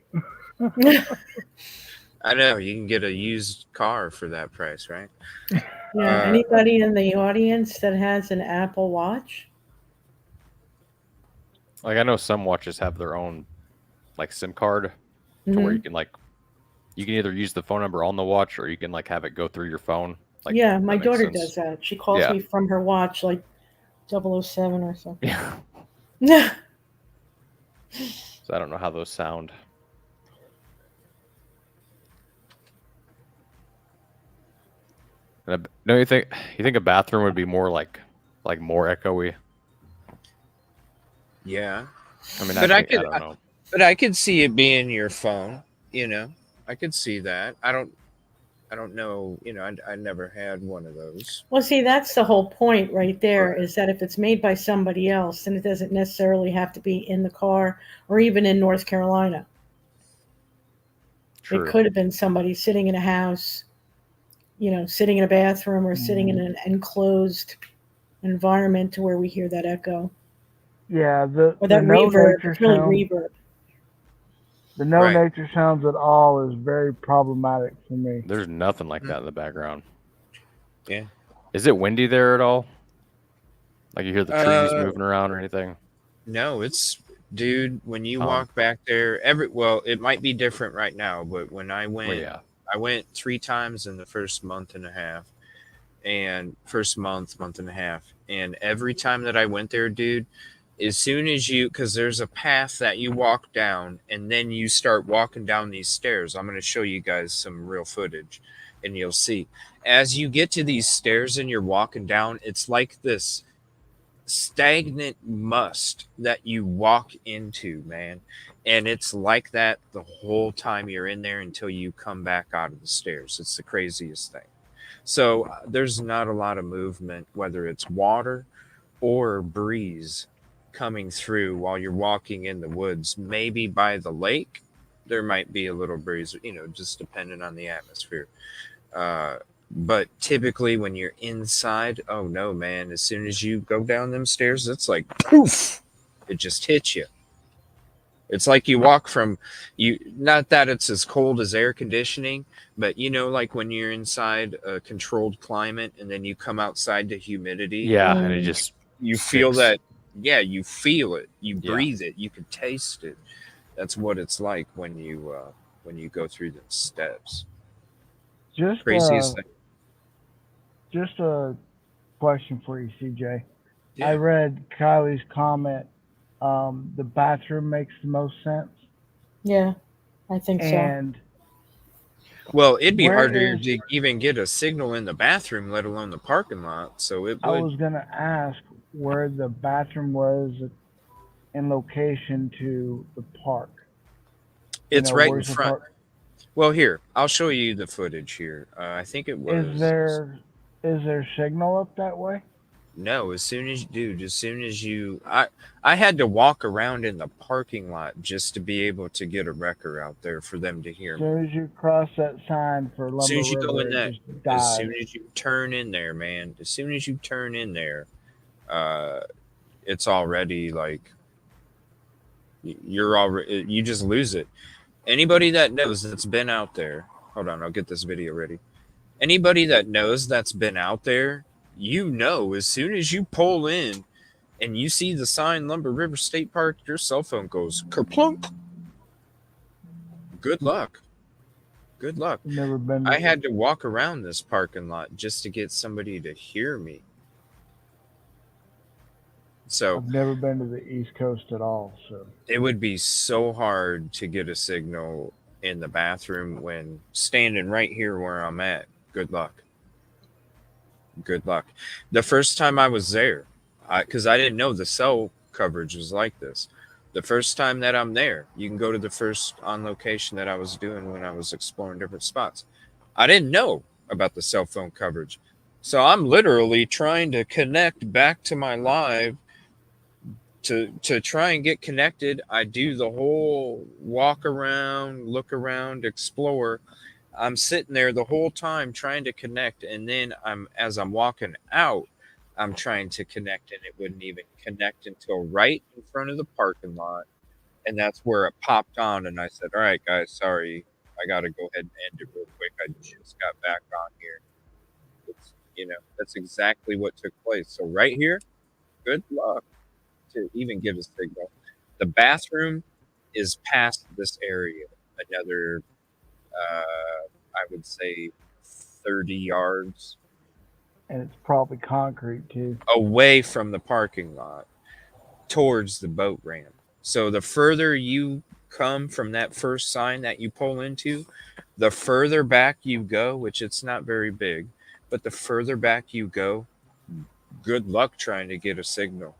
I know you can get a used car for that price, right? Yeah. Anybody in the audience that has an Apple Watch? Like I know some watches have their own like SIM card to where you can like you can either use the phone number on the watch or you can like have it go through your phone. Like, yeah, my that makes daughter sense. does that. She calls Yeah. me from her watch, like 007 or something. Yeah. So I don't know how those sound. And don't you think a bathroom would be more like more echoey? Yeah. I mean, But I I don't know. But I could see it being your phone. I could see that. I don't know. I never had one of those. Well, see, that's the whole point right there, is that if it's made by somebody else, then it doesn't necessarily have to be in the car or even in North Carolina. True. It could have been somebody sitting in a house, sitting in a bathroom or sitting in an enclosed environment to where we hear that echo. Yeah, Or the that no reverb, nature it's really sound. reverb. The no Right. nature sounds at all is very problematic for me. There's nothing like that in the background. Yeah. Is it windy there at all? Like you hear the trees moving around or anything? No, dude, when you walk back there, it might be different right now, but when I went, Well, yeah. I went 3 times in the first month and a half, and month and a half. And every time that I went there, dude, as soon as because there's a path that you walk down and then you start walking down these stairs. I'm going to show you guys some real footage and you'll see. As you get to these stairs and you're walking down, it's like this stagnant must that you walk into, man. And it's like that the whole time you're in there until you come back out of the stairs. It's the craziest thing. So there's not a lot of movement, whether it's water or breeze coming through while you're walking in the woods. Maybe by the lake, there might be a little breeze, just depending on the atmosphere. But typically when you're inside, oh no, man, as soon as you go down them stairs, it's like poof, it just hits you. It's like you walk from you. Not that it's as cold as air conditioning, but like when you're inside a controlled climate and then you come outside to humidity. Yeah, and it just You feel sticks. that. Yeah, you feel it. You Yeah. breathe it. You can taste it. That's what it's like when you go through the steps. Just Craziest thing. just a question for you, CJ. Yeah. I read Kylie's comment. The bathroom makes the most sense. Yeah, I think so. And Well, it'd be where harder is- to even get a signal in the bathroom, let alone the parking lot. So it I would. was gonna ask where the bathroom was in location to the park. It's right in where's the front. park? Well, here I'll show you the footage here. I think it was. Is there signal up that way? No, as soon as you, I had to walk around in the parking lot just to be able to get a wrecker out there for them to hear As me. soon as you cross that sign for Lumber As soon as you River, go in it that, just as dies. soon as you turn in there, man, as soon as you turn in there, it's already like you just lose it. Anybody that knows that's been out there, hold on, I'll get this video ready. Anybody that knows that's been out there, as soon as you pull in and you see the sign Lumber River State Park, your cell phone goes kerplunk. Good luck. Good luck. Never been. I had to walk around this parking lot just to get somebody to hear me. So I've never been to the East Coast at all. So it would be so hard to get a signal in the bathroom when standing right here where I'm at. Good luck. Good luck. The first time I was there, because I didn't know the cell coverage was like this. The first time that I'm there, you can go to the first on location that I was doing when I was exploring different spots. I didn't know about the cell phone coverage. So I'm literally trying to connect back to my live to try and get connected. I do the whole walk around, look around, explore. I'm sitting there the whole time trying to connect, and then as I'm walking out, I'm trying to connect, and it wouldn't even connect until right in front of the parking lot, and that's where it popped on. And I said, "All right, guys, sorry, I got to go ahead and end it real quick. I just got back on here." That's exactly what took place. So right here, good luck to even get a signal. The bathroom is past this area, another. I would say 30 yards. And it's probably concrete too. Away from the parking lot towards the boat ramp. So the further you come from that first sign that you pull into, the further back you go, which it's not very big, but the further back you go, good luck trying to get a signal.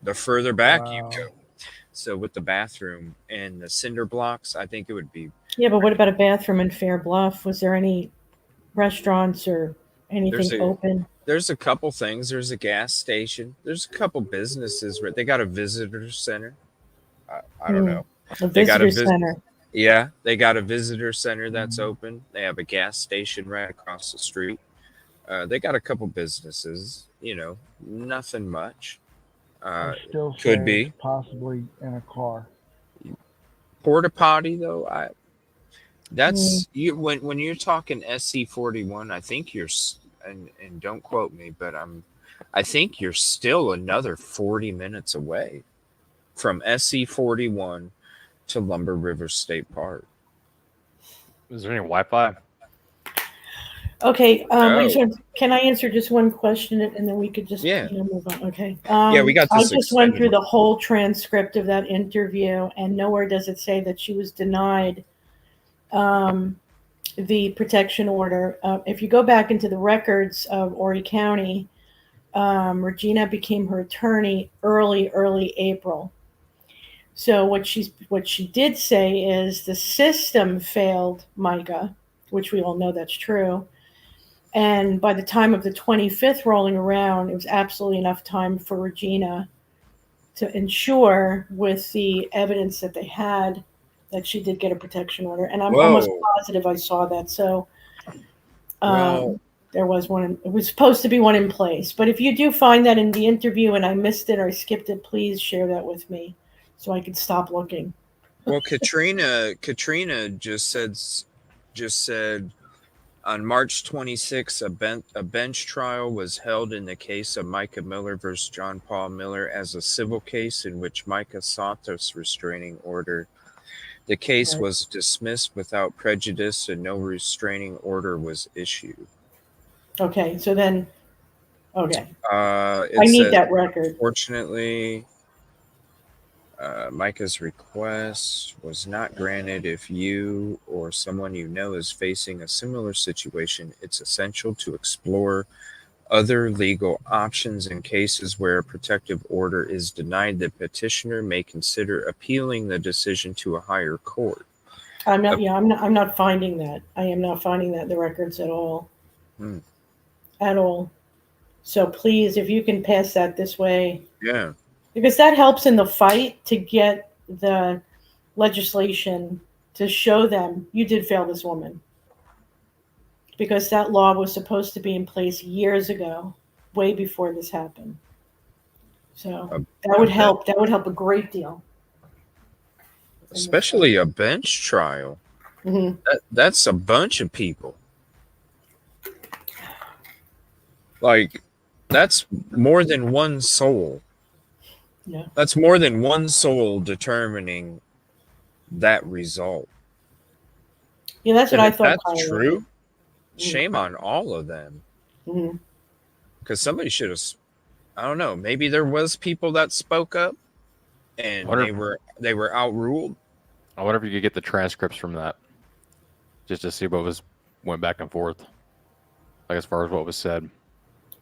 The further back you go. So with the bathroom and the cinder blocks, I think it would be. Yeah, but what about a bathroom in Fair Bluff? Was there any restaurants or anything open? There's a couple things. There's a gas station. There's a couple businesses. They got a visitor center. I don't know. A visitor center. Yeah, they got a visitor center that's open. They have a gas station right across the street. They got a couple businesses. Nothing much. Still could be possibly in a car. Porta potty though. That's you when you're talking SC41. I think you're and don't quote me, but I think you're still another 40 minutes away from SC41 to Lumber River State Park. Is there any Wi-Fi? Okay. No. Can I answer just one question and then we could just move on? Okay. Yeah, we got this. I just went through the whole transcript of that interview, and nowhere does it say that she was denied the protection order. If you go back into the records of Horry County, Regina became her attorney early April. So what she did say is the system failed Mica, which we all know that's true. And by the time of the 25th rolling around, it was absolutely enough time for Regina to ensure with the evidence that they had that she did get a protection order. And I'm almost positive I saw that. So there was one. It was supposed to be one in place. But if you do find that in the interview and I missed it or I skipped it, please share that with me so I could stop looking. Well, Katrina just said on March 26, a bench trial was held in the case of Mica Miller versus John Paul Miller as a civil case in which Mica sought this restraining order. The case Right. was dismissed without prejudice and no restraining order was issued. Okay, so then, okay. I need that record. Fortunately, Mica's request was not granted. If you or someone you know is facing a similar situation, it's essential to explore other legal options. In cases where a protective order is denied, the petitioner may consider appealing the decision to a higher court. I'm not finding that. I am not finding that in the records at all. At all. So please, if you can pass that this way. Yeah. Because that helps in the fight to get the legislation to show them you did fail this woman. Because that law was supposed to be in place years ago, way before this happened. So that would help. That would help a great deal. Especially a bench trial. Mm-hmm. That's a bunch of people. Like, that's more than one soul. Yeah. That's more than one soul determining that result. Yeah, that's what I thought. That's true. Shame on all of them. Because somebody should have. I don't know. Maybe there was people that spoke up, and they were outruled. I wonder if you could get the transcripts from that, just to see what went back and forth, like as far as what was said.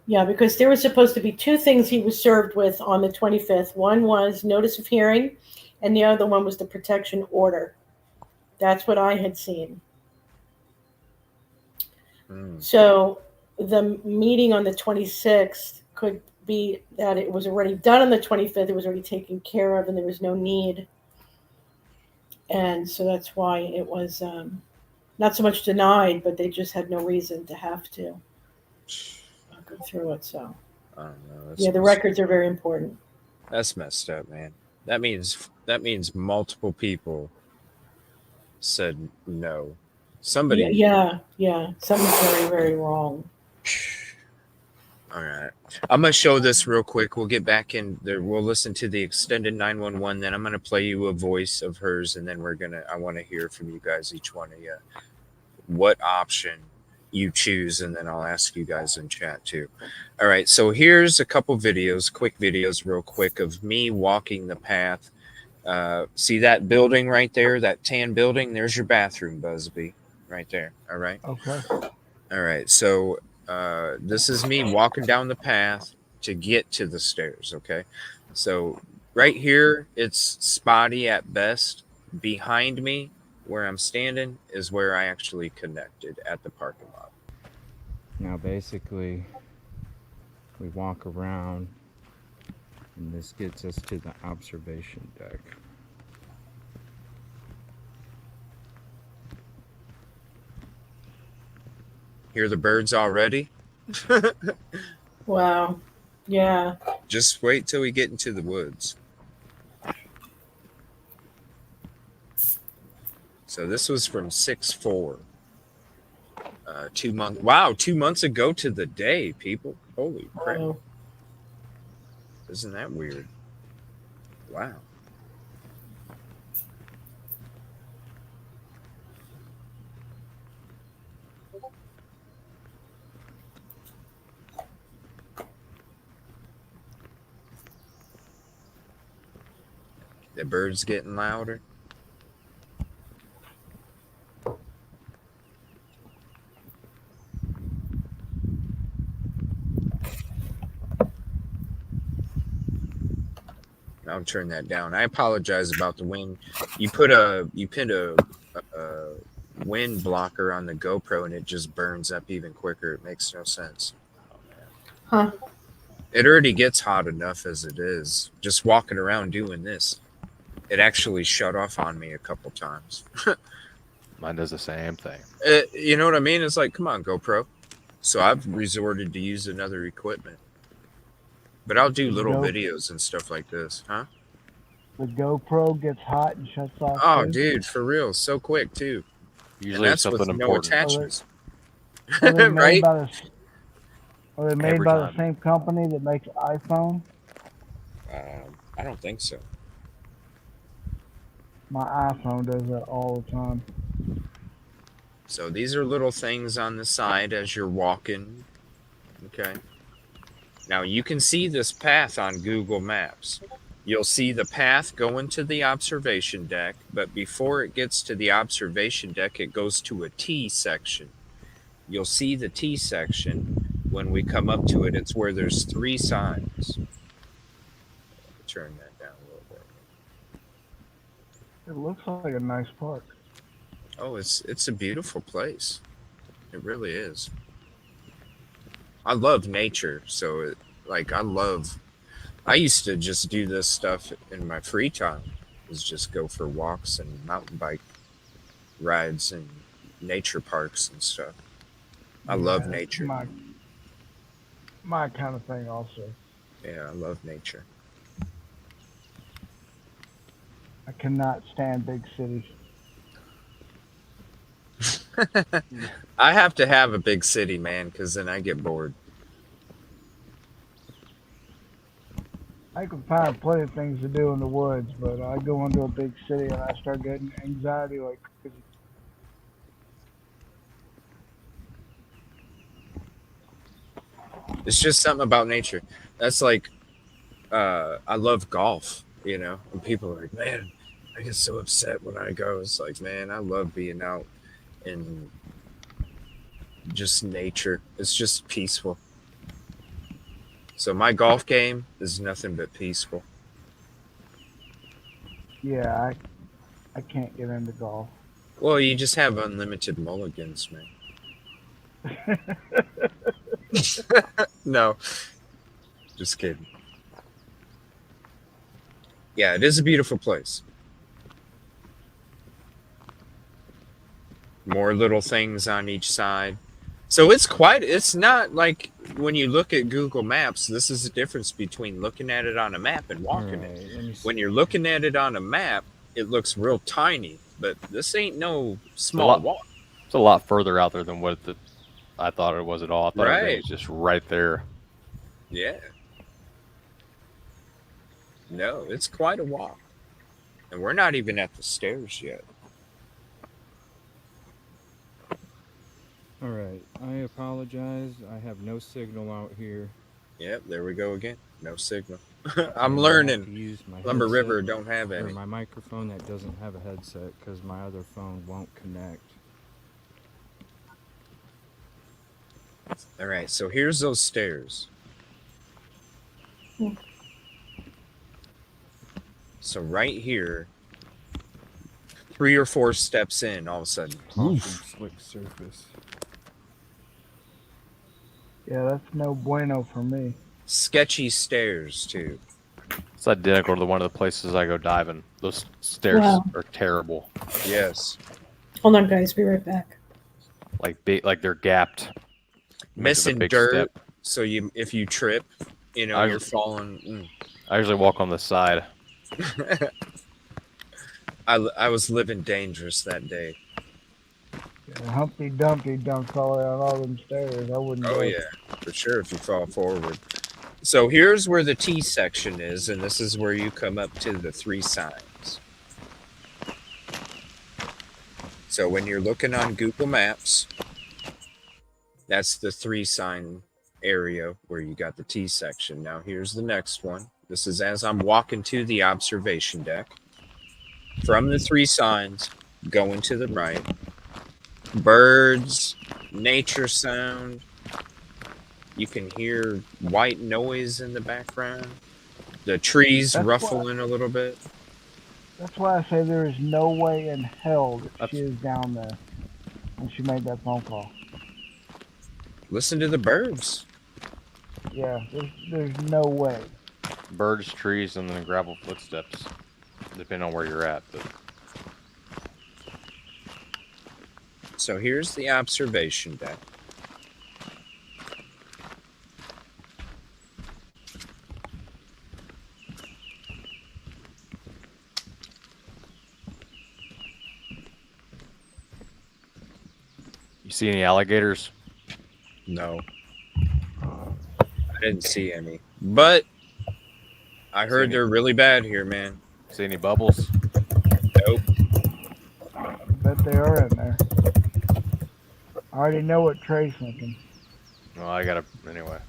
Yeah, because there were supposed to be two things he was served with on the 25th. One was notice of hearing, and the other one was the protection order. That's what I had seen. So the meeting on the 26th could be that it was already done on the 25th. It was already taken care of, and there was no need. And so that's why it was not so much denied, but they just had no reason to have to go through it. So I don't know. Yeah, the records are very important. That's messed up, man. That means multiple people said no. Somebody. Yeah. Something's very, very wrong. All right. I'm going to show this real quick. We'll get back in there. We'll listen to the extended 911. Then I'm going to play you a voice of hers. And then I want to hear from you guys, each one of you, what option you choose. And then I'll ask you guys in chat too. All right. So here's a couple videos, quick videos real quick of me walking the path. See that building right there, that tan building? There's your bathroom, Busby, right there. All right. Okay. All right. So this is me walking down the path to get to the stairs. Okay. So right here, it's spotty at best. Behind me, where I'm standing, is where I actually connected at the parking lot. Now, basically, we walk around, and this gets us to the observation deck. Hear the birds already? Wow. Yeah. Just wait till we get into the woods. So this was from 6/4. 2 months. Wow, 2 months ago to the day, people. Holy crap. Wow. Isn't that weird? Wow. The birds getting louder. I'll turn that down. I apologize about the wind. You pinned a wind blocker on the GoPro and it just burns up even quicker. It makes no sense. Huh. It already gets hot enough as it is. Just walking around doing this. It actually shut off on me a couple times. Mine does the same thing. You know what I mean? It's like, come on, GoPro. So I've resorted to use another equipment. But I'll do little videos and stuff like this, huh? The GoPro gets hot and shuts off. Oh, too. dude, for real, so quick too. Usually and that's with something no important. attachments. Are they made Right? by the Are they made Every by time. the same company that makes iPhone? I don't think so. My iPhone does that all the time. So these are little things on the side as you're walking. Okay. Now you can see this path on Google Maps. You'll see the path going to the observation deck, but before it gets to the observation deck, it goes to a T section. You'll see the T section when we come up to it. It's where there's 3 signs. Turn that down a little bit. It looks like a nice park. Oh, it's a beautiful place. It really is. I love nature, so I used to just do this stuff in my free time. Is just go for walks and mountain bike rides and nature parks and stuff. I love nature. My kind of thing also. Yeah, I love nature. I cannot stand big cities. I have to have a big city, man, because then I get bored. I can find plenty of things to do in the woods, but I go into a big city and I start getting anxiety like crazy. It's just something about nature. That's like, I love golf, you know, and people are like, man, I get so upset when I go. It's like, man, I love being out in just nature. It's just peaceful. So my golf game is nothing but peaceful. Yeah, I can't get into golf. Well, you just have unlimited mulligans, man. No, just kidding. Yeah, it is a beautiful place. More little things on each side. So it's not like when you look at Google Maps, this is the difference between looking at it on a map and walking it. When you're looking at it on a map, it looks real tiny, but this ain't no small walk. It's a lot further out there than what I thought it was at all. I thought everything was just right there. Yeah. No, it's quite a walk. And we're not even at the stairs yet. All right. I apologize. I have no signal out here. Yep, there we go again. No signal. I'm learning. Lumber River don't have any. My microphone that doesn't have a headset because my other phone won't connect. All right, so here's those stairs. So right here, 3 or 4 steps in, all of a sudden. Slick surface. Yeah, that's no bueno for me. Sketchy stairs, too. It's identical to one of the places I go diving. Those stairs are terrible. Yes. Hold on, guys. Be right back. Like they're gapped. Missing dirt. Step. So if you trip, you're falling. I usually walk on the side. I was living dangerous that day. Yeah, Humpty Dumpty dumps all on all them stairs. I wouldn't. Oh yeah, for sure. If you fall forward. So here's where the T section is, and this is where you come up to the 3 signs. So when you're looking on Google Maps, that's the 3 sign area where you got the T section. Now here's the next one. This is as I'm walking to the observation deck. From the 3 signs, going to the right. Birds, nature sound. You can hear white noise in the background. The trees ruffling a little bit. That's why I say there is no way in hell that she is down there when she made that phone call. Listen to the birds. Yeah, there's no way. Birds, trees, and then gravel footsteps, depending on where you're at. But so here's the observation deck. see any alligators? No, I didn't see any, but I heard they're really bad here, man. See any bubbles? Nope. I bet they are in there. I already know what Trey's thinking. Well, I gotta anyway.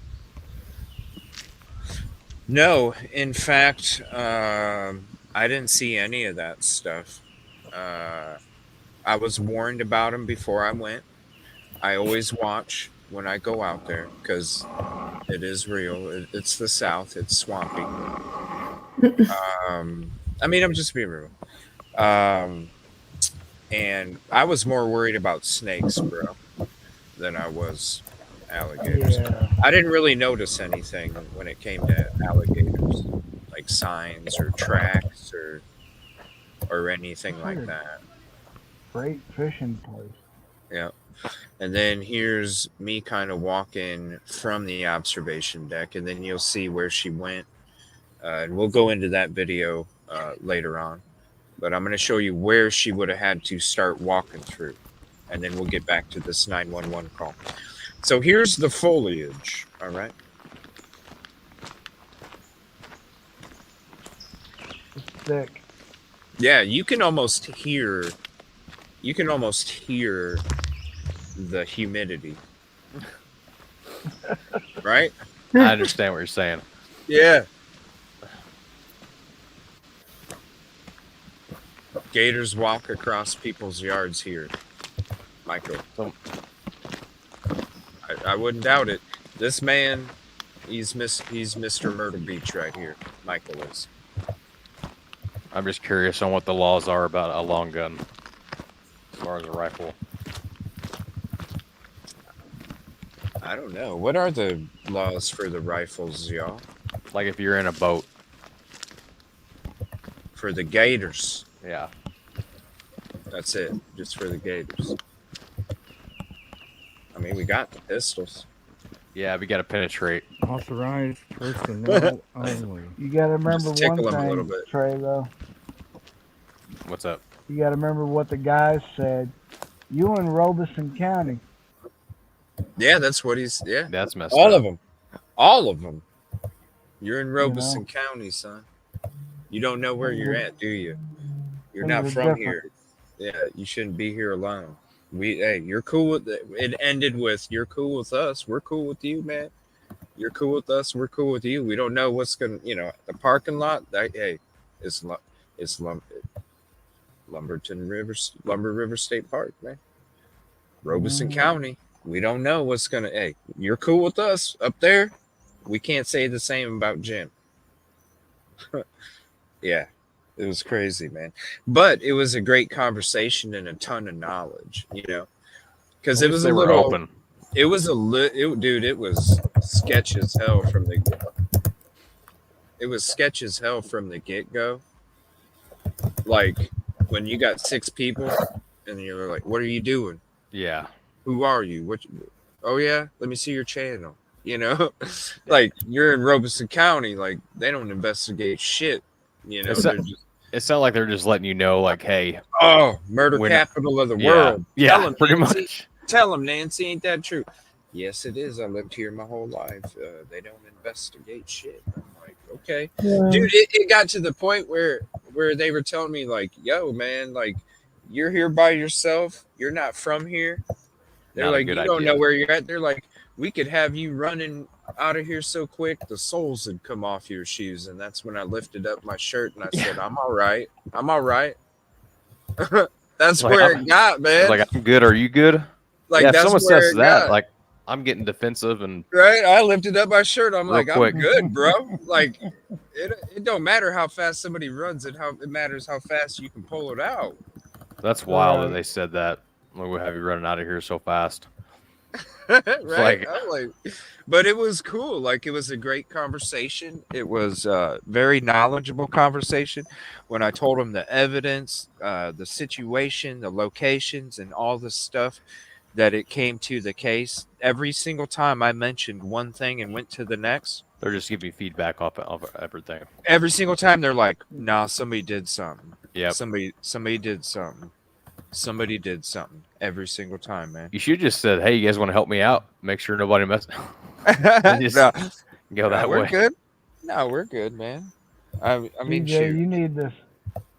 No, in fact, I didn't see any of that stuff. I was warned about them before I went. I always watch when I go out there because it is real. It's the South. It's swampy. I mean, I'm just being real. And I was more worried about snakes, bro, than I was alligators. Yeah. I didn't really notice anything when it came to alligators, like signs or tracks or anything like that. Great fishing place. Yeah. And then here's me kind of walking from the observation deck, and then you'll see where she went. And we'll go into that video later on. But I'm going to show you where she would have had to start walking through. And then we'll get back to this 911 call. So here's the foliage, all right? It's thick. Yeah, you can almost hear the humidity. Right? I understand what you're saying. Yeah. Gators walk across people's yards here, Michael. I wouldn't doubt it. This man, he's Mr. Myrtle Beach right here. Michael is. I'm just curious on what the laws are about a long gun as far as a rifle. I don't know. What are the laws for the rifles, y'all? Like if you're in a boat. For the gators. Yeah. That's it. Just for the gators. I mean, we got the pistols. Yeah, we got to penetrate. Authorized personnel only. You got to remember Just tickle one them a little thing, bit. Trey, though. What's up? You got to remember what the guys said. You in Robeson County. Yeah, that's what he's. Yeah, that's messed all up. of them. All of them. You're in Robeson County, son. You don't know where you're at, do you? You're not from here. Yeah, you shouldn't be here alone. Hey, you're cool with it. It ended with you're cool with us. We're cool with you, man. You're cool with us. We're cool with you. We don't know what's gonna, the parking lot. Hey, it's Lumber River State Park, man. Robeson County. We don't know what's gonna. Hey, you're cool with us up there. We can't say the same about Jim. Yeah, it was crazy, man. But it was a great conversation and a ton of knowledge, because it was a little open. It was dude. It was sketch as hell from the. It was sketch as hell from the get-go. Like when you got 6 people and you're like, "What are you doing?" Yeah. Who are you? Oh yeah, let me see your channel. Like you're in Robeson County, like they don't investigate shit. It sounds like they're just letting you know, like, hey, murder capital of the world. Yeah, pretty much. Tell them, Nancy, ain't that true? Yes, it is. I lived here my whole life. They don't investigate shit. I'm like, okay, dude. It got to the point where they were telling me, like, yo, man, like you're here by yourself. You're not from here. They're like, you don't know where you're at. They're like, we could have you running out of here so quick the soles would come off your shoes. And that's when I lifted up my shirt and I said, I'm all right. I'm all right. That's like, where it got, man. Like, I'm good. Are you good? Like, yeah, that's if someone where says it that, got. like, I'm getting defensive and right. I lifted up my shirt. I'm like, quick. I'm good, bro. Like, it don't matter how fast somebody runs it. It matters how fast you can pull it out. That's wild that they said that. Like, we'll have you running out of here so fast. Right. But it was cool. Like, it was a great conversation. It was a very knowledgeable conversation. When I told him the evidence, the situation, the locations, and all the stuff that it came to the case, every single time I mentioned one thing and went to the next, they're just giving feedback off everything. Every single time they're like, nah, somebody did something. Yeah. Somebody did something. Somebody did something every single time, man. You should just said, "Hey, you guys want to help me out? Make sure nobody messes." Just No, go that we're way. good. No, we're good, man. I mean, CJ, shoot. you need this.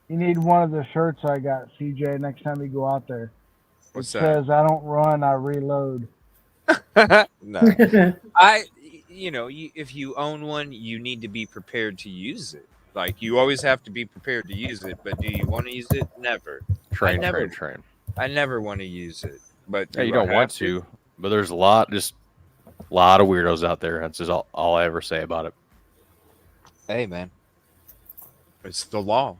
You need one of the shirts I got, CJ. Next time you go out there, What's it that? says, "I don't run, I reload." No, if you own one, you need to be prepared to use it. Like you always have to be prepared to use it. But do you want to use it? Never. Train. I never want to use it. But Yeah, do you I don't want have to, but there's a lot of weirdos out there. That's just all I ever say about it. Hey, man, it's the law.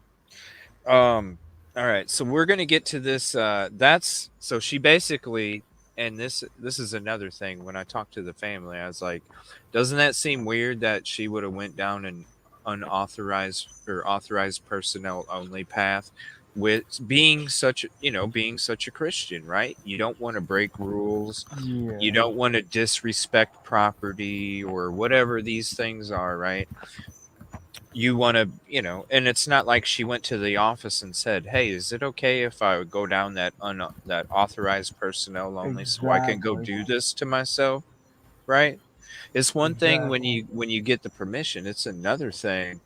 All right, so we're gonna get to this. That's so she basically, and this is another thing. When I talked to the family, I was like, doesn't that seem weird that she would have went down an unauthorized or authorized personnel only path with being such a Christian, right? You don't want to break rules. Yeah. You don't want to disrespect property or whatever these things are, right? You want to, and it's not like she went to the office and said, "Hey, is it okay if I would go down that authorized personnel only so I can go Exactly. do this to myself?" Right? It's one thing when Exactly. you get the permission. It's another thing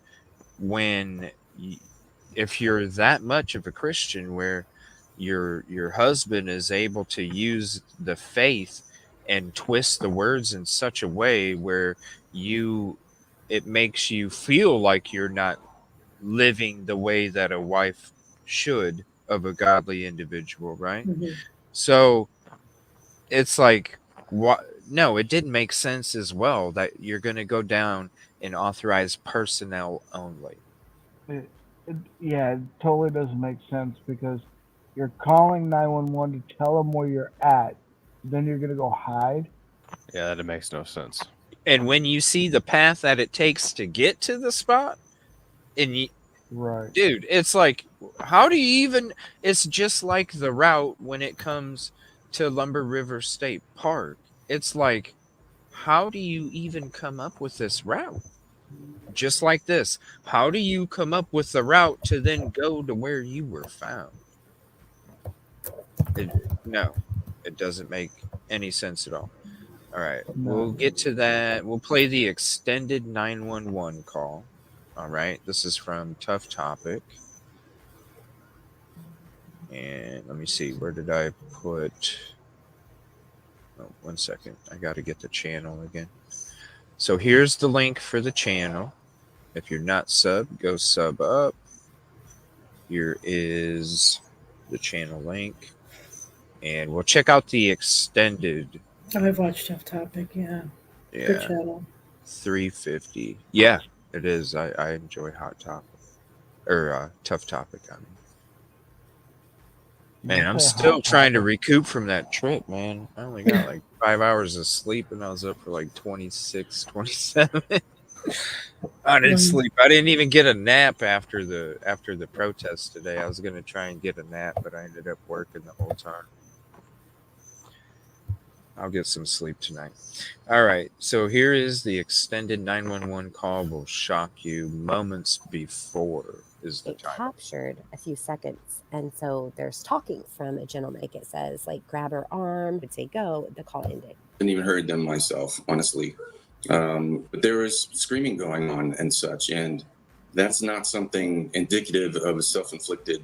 when if you're that much of a Christian where your husband is able to use the faith and twist the words in such a way where it makes you feel like you're not living the way that a wife should of a godly individual, right? Mhm. So it's like, what? No, it didn't make sense as well that you're going to go down and authorize personnel only. Yeah, it totally doesn't make sense because you're calling 911 to tell them where you're at. Then you're gonna go hide. Yeah, that makes no sense. And when you see the path that it takes to get to the spot, Right. dude, it's like, how do you even? It's just like the route when it comes to Lumber River State Park. It's like, how do you even come up with this route? Just like this, how do you come up with the route to then go to where you were found? No, it doesn't make any sense at all. All right, we'll get to that. We'll play the extended 911 call. All right, this is from Tough Topic. And let me see, where did I put? Oh, 1 second. I got to get the channel again. So here's the link for the channel. If you're not sub, go sub up. Here is the channel link. And we'll check out the extended. I've watched Tough Topic, yeah. Good channel. 350. Yeah, it is. I enjoy Hot Topic. Or Tough Topic, I mean. Man, I'm still trying to recoup from that trip, man. I only got like 5 hours of sleep and I was up for like 26, 27. I didn't sleep. I didn't even get a nap after the protest today. I was going to try and get a nap, but I ended up working the whole time. I'll get some sleep tonight. All right. So here is the extended 911 call. Will shock you. Moments before is the time. Captured a few seconds. And so there's talking from a gentleman. Like it says, like, grab her arm, would say go, the call ended. I hadn't even heard them myself, honestly. But there was screaming going on and such. And that's not something indicative of a self-inflicted,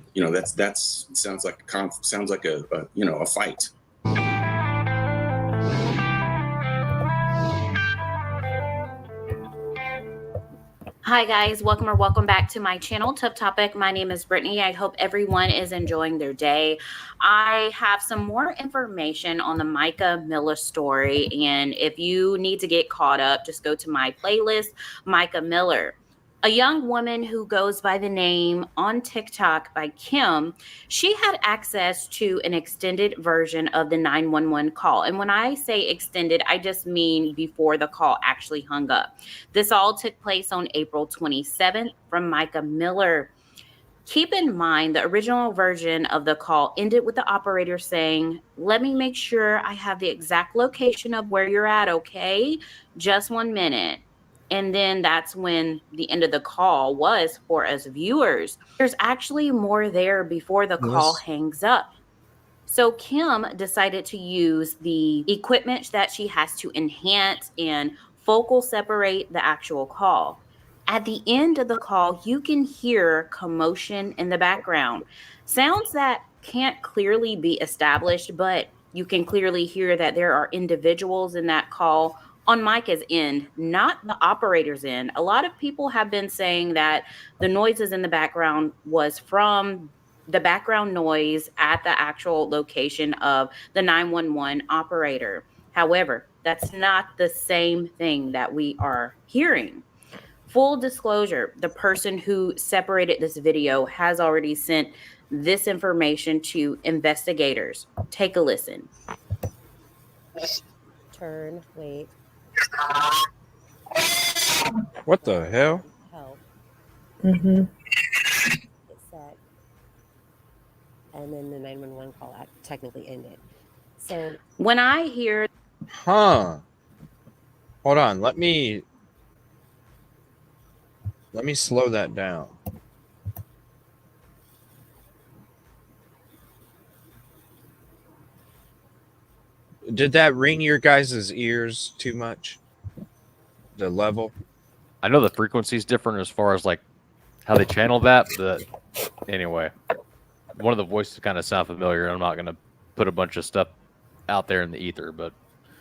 that's sounds like a fight. Hi guys, welcome back to my channel, Tough Topic. My name is Brittany. I hope everyone is enjoying their day. I have some more information on the Mica Miller story, and if you need to get caught up, just go to my playlist, Mica Miller. A young woman who goes by the name on TikTok by Kim, she had access to an extended version of the 911 call. And when I say extended, I just mean before the call actually hung up. This all took place on April 27th from Mica Miller. Keep in mind, the original version of the call ended with the operator saying, "Let me make sure I have the exact location of where you're at, okay? Just 1 minute." And then that's when the end of the call was for us viewers. There's actually more there before the call hangs up. So Kim decided to use the equipment that she has to enhance and focal separate the actual call. At the end of the call, you can hear commotion in the background. Sounds that can't clearly be established, but you can clearly hear that there are individuals in that call on Mica's end, not the operator's end. A lot of people have been saying that the noises in the background was from the background noise at the actual location of the 911 operator. However, that's not the same thing that we are hearing. Full disclosure, the person who separated this video has already sent this information to investigators. Take a listen. Turn, wait. What the hell? Help. Mm-hmm. Get set. And then the 911 call technically ended. So when I hear... Huh. Hold on. Let me slow that down. Did that ring your guys' ears too much? The level? I know the frequency is different as far as like how they channel that, but anyway, one of the voices kind of sound familiar. I'm not going to put a bunch of stuff out there in the ether, but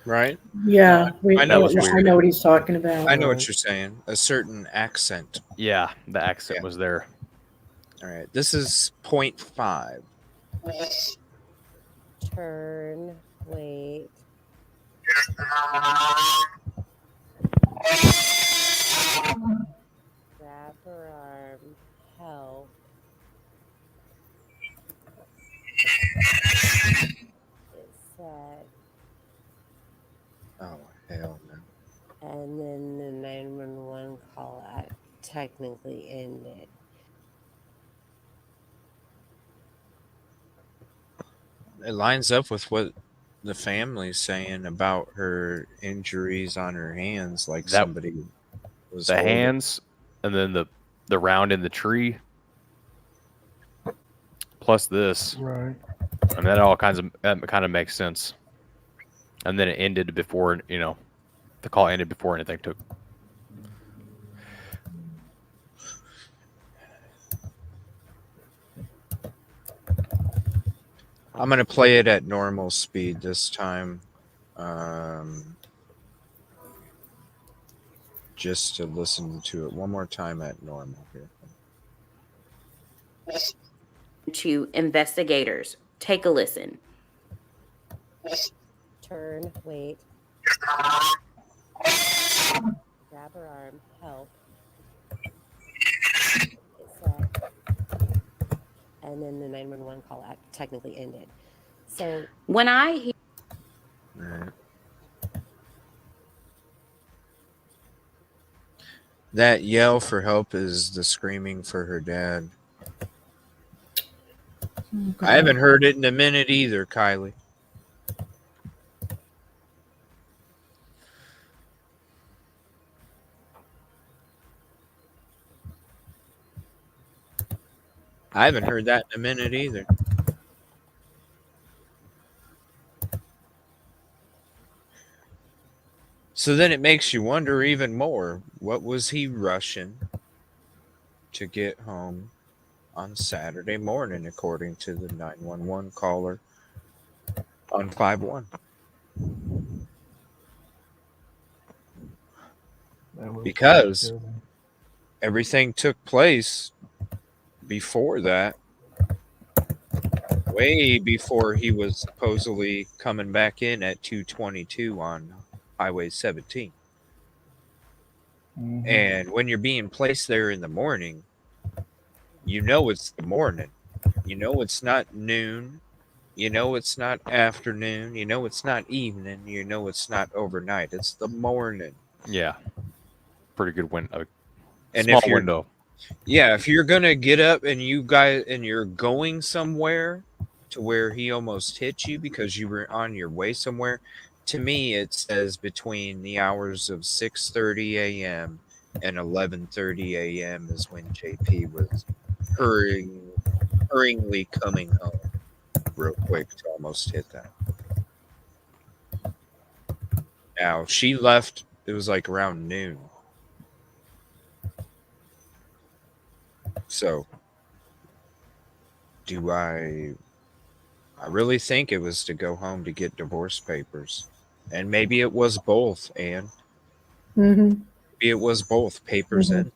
right? Yeah, I know I know what he's talking about. I know what you're saying. A certain accent. Yeah, the accent was there. All right. This is 0.5. Turn, wait. Grab her arm, help. It's set. Oh, hell no. And then the 911 call technically ended. It lines up with what the family's saying about her injuries on her hands, like somebody was the holding. hands, and then the round in the tree, plus this, right? And that kind of makes sense. And then it ended before, the call ended before anything took. I'm going to play it at normal speed this time. Just to listen to it one more time at normal here. To investigators. Take a listen. Turn, wait. Grab her arm, help. Get set. And then the 911 call technically ended. So when I hear... Right. That yell for help is the screaming for her dad. I haven't heard it in a minute either, Kylie. I haven't heard that in a minute either. So then it makes you wonder even more, what was he rushing to get home on Saturday morning, according to the 911 caller on 5-1? Because everything took place before that, way before he was supposedly coming back in at 222 on Highway 17. Mm-hmm. And when you're being placed there in the morning, you know it's the morning. You know it's not noon. You know it's not afternoon. You know it's not evening. You know it's not overnight. It's the morning. Yeah. Pretty good window. And small if you're, window. Yeah, if you're gonna get up and you're going somewhere to where he almost hit you because you were on your way somewhere, to me it says between the hours of 6:30 a.m. and 11:30 a.m. is when JP was hurriedly coming home. real quick to almost hit that. Now, she left, it was like around noon. So, I really think it was to go home to get divorce papers. And maybe it was both, Anne. Mm-hmm. Maybe it was both, papers Mhm. in.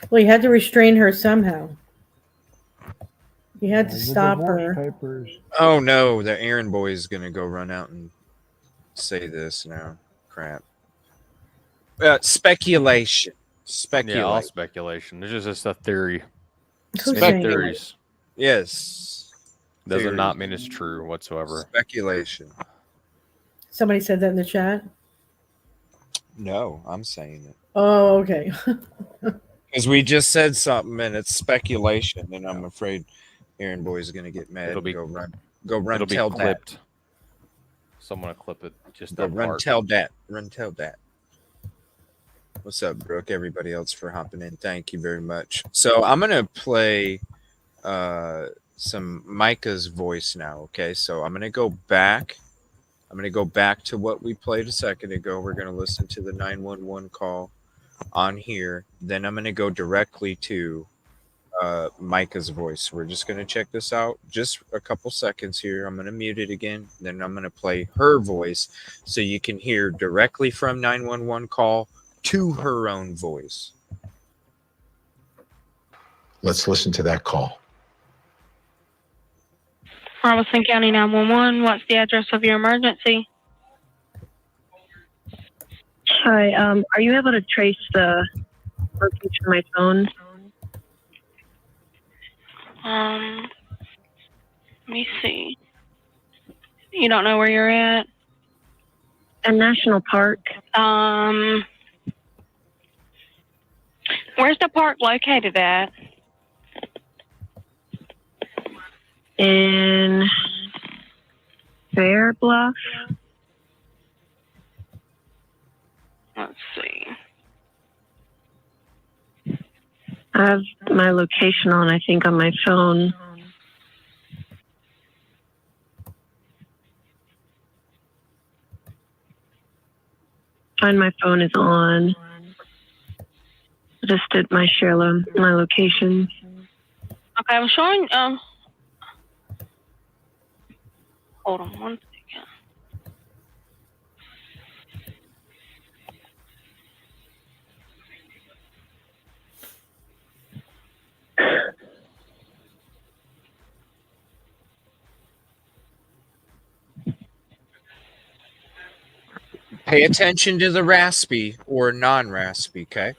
Well, you had to restrain her somehow. You had to The stop divorce her. papers. Oh no, the errand boy is going to go run out and say this now. Crap. Speculation. Yeah, all Speculate. speculation. There's just a theory. Who's Any saying that? theories Yes. doesn't Theories. not mean it's true whatsoever. Speculation. Somebody said that in the chat. No, I'm saying it. Oh, okay. Because we just said something and it's speculation, and I'm afraid Aaron Boy is going to get mad and go run It'll be tell clipped. that. Someone will clip it. Just Go that run part. tell that. Run tell that. What's up, Brooke? Everybody else for hopping in. Thank you very much. So I'm going to play some Mica's voice now, okay? So I'm going to go back. I'm going to go back to what we played a second ago. We're going to listen to the 911 call on here. Then I'm going to go directly to Mica's voice. We're just going to check this out. Just a couple seconds here. I'm going to mute it again. Then I'm going to play her voice so you can hear directly from 911 call to her own voice. Let's listen to that call. Robeson County 911, what's the address of your emergency? Hi, are you able to trace the location of my phone? Let me see. You don't know where you're at? A national park. Where's the park located at? In Fair Bluff. Let's see. I have my location on, I think, on my phone. Find my phone is on. I just did my my location. Okay, I'm showing, hold on one second. Pay attention to the raspy or non-raspy, okay?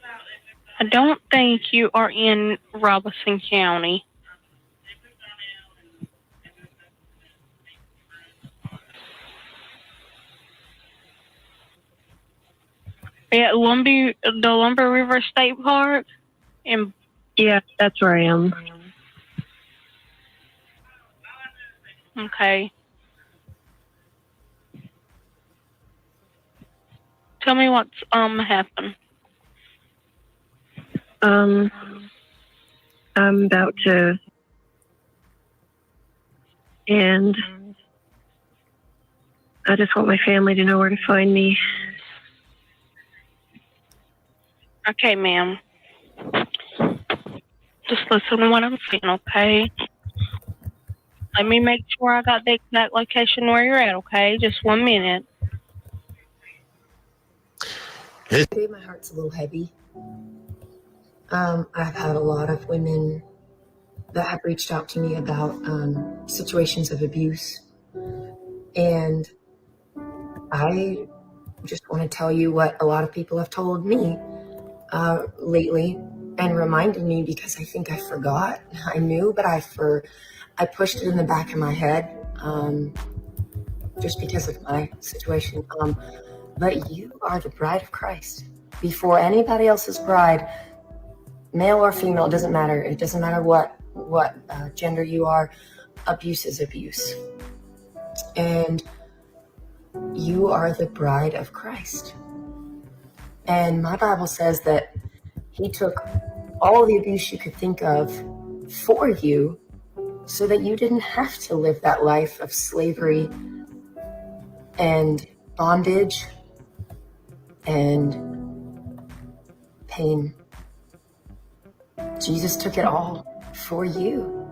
I don't think you are in Robeson County. At the Lumber River State Park? Yeah, that's where I am. Okay. Tell me what's happened. I'm about to and I just want my family to know where to find me. Okay, ma'am. Just listen to what I'm saying, okay? Let me make sure I got the exact location where you're at, okay? Just 1 minute. Today my heart's a little heavy. I've had a lot of women that have reached out to me about situations of abuse. And I just want to tell you what a lot of people have told me lately and reminded me, because I think I forgot. I knew, but I pushed it in the back of my head just because of my situation. But you are the bride of Christ. Before anybody else's bride, male or female, doesn't matter. It doesn't matter what gender you are. Abuse is abuse. And you are the bride of Christ. And my Bible says that he took all the abuse you could think of for you so that you didn't have to live that life of slavery and bondage and pain. Jesus took it all for you,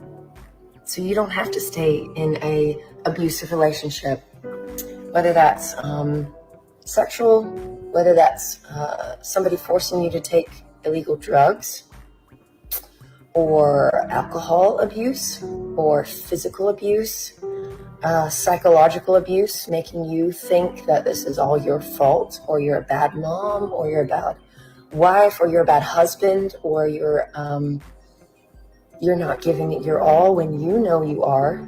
so you don't have to stay in a abusive relationship, whether that's sexual, whether that's somebody forcing you to take illegal drugs, or alcohol abuse, or physical abuse, psychological abuse, making you think that this is all your fault, or you're a bad mom, or you're a bad wife, or you're a bad husband, or you're not giving it your all when you know you are.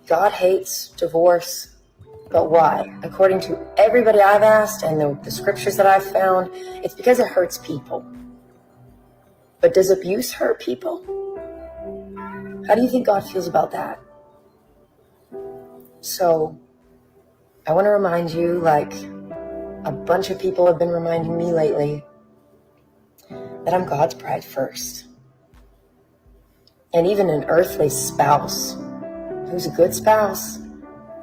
God hates divorce, but why? According to everybody I've asked and the scriptures that I've found, it's because it hurts people. But does abuse hurt people? How do you think God feels about that? So, I want to remind you, like a bunch of people have been reminding me lately, that I'm God's bride first. And even an earthly spouse, who's a good spouse,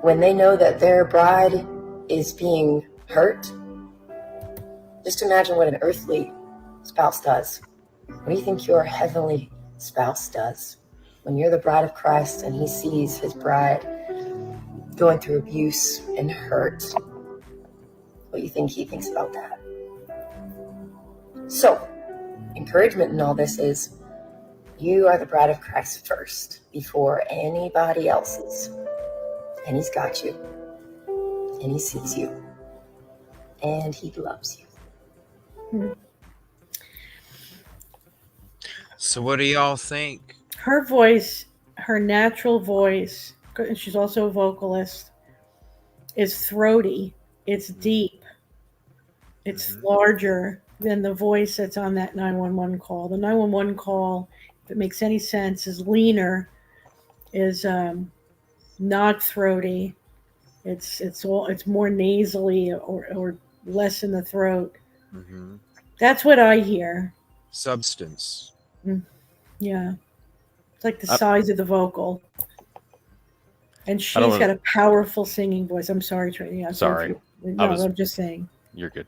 when they know that their bride is being hurt, just imagine what an earthly spouse does. What do you think your heavenly spouse does when you're the bride of Christ and he sees his bride going through abuse and hurt? What do you think he thinks about that? So, encouragement in all this is, you are the bride of Christ first, before anybody else's. And he's got you. And he sees you. And he loves you. So what do y'all think? Her voice, her natural voice, and she's also a vocalist, is throaty. It's deep. It's larger than the voice that's on that 911 call. The 911 call, if it makes any sense, is leaner, is not throaty. It's more nasally or less in the throat. Mm-hmm. That's what I hear. Substance. Yeah, it's like the size of the vocal. And she's got a powerful singing voice. I'm sorry, Tracy. Sorry. I'm just saying. You're good.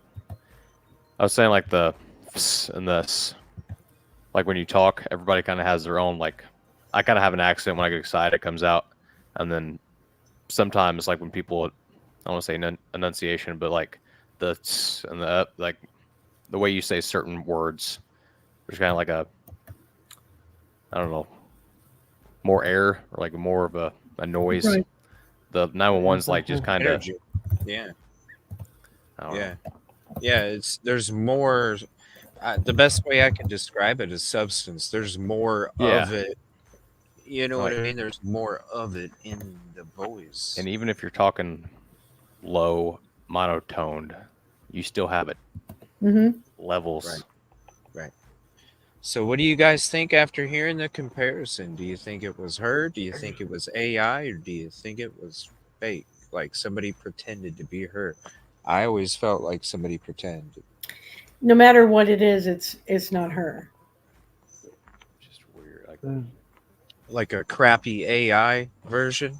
I was saying like the and this, like when you talk, everybody kind of has their own, like, I kind of have an accent when I get excited, it comes out. And then sometimes like when people, I don't want to say enunciation, but like the and the, like the way you say certain words, there's kind of like a, I don't know, more air or like more of a noise. Right. The 911's like just kind of, yeah. Yeah. Yeah, there's more. The best way I can describe it is substance. There's more of it. You know what I mean? There's more of it in the voice. And even if you're talking low, monotoned, you still have it. Levels. Right. So what do you guys think after hearing the comparison? Do you think it was her? Do you think it was AI? Or do you think it was fake? Like somebody pretended to be her? I always felt like somebody pretended. No matter what it is, it's not her. Just weird. Like a crappy AI version.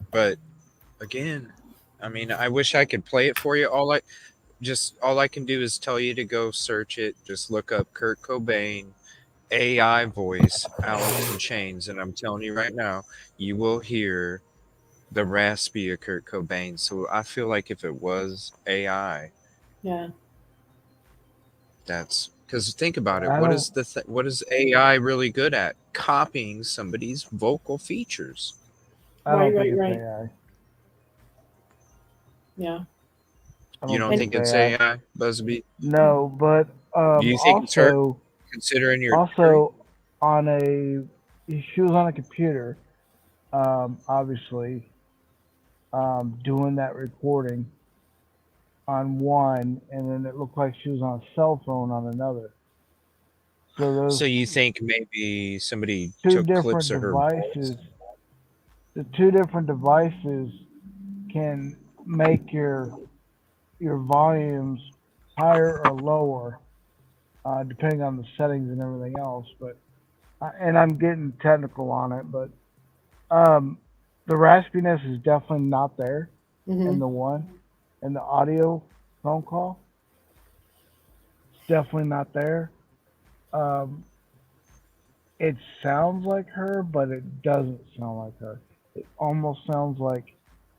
But again, I mean, I wish I could play it for you. All I can do is tell you to go search it. Just look up Kurt Cobain AI voice, Alice in Chains, and I'm telling you right now, you will hear the raspy of Kurt Cobain. So I feel like if it was AI, that's because think about it. What is AI really good at? Copying somebody's vocal features. I don't think it's AI. Yeah. You don't think it's AI, Busby? No, but do you think also, it's her? Considering your also she was on a computer, obviously, doing that recording on one, and then it looked like she was on a cell phone on another. So you think maybe somebody took clips of her devices? The two different devices can make your volumes higher or lower, depending on the settings and everything else. But and I'm getting technical on it, but the raspiness is definitely not there in the one, in the audio phone call. Definitely not there. Um, it sounds like her, but it doesn't sound like her. It almost sounds like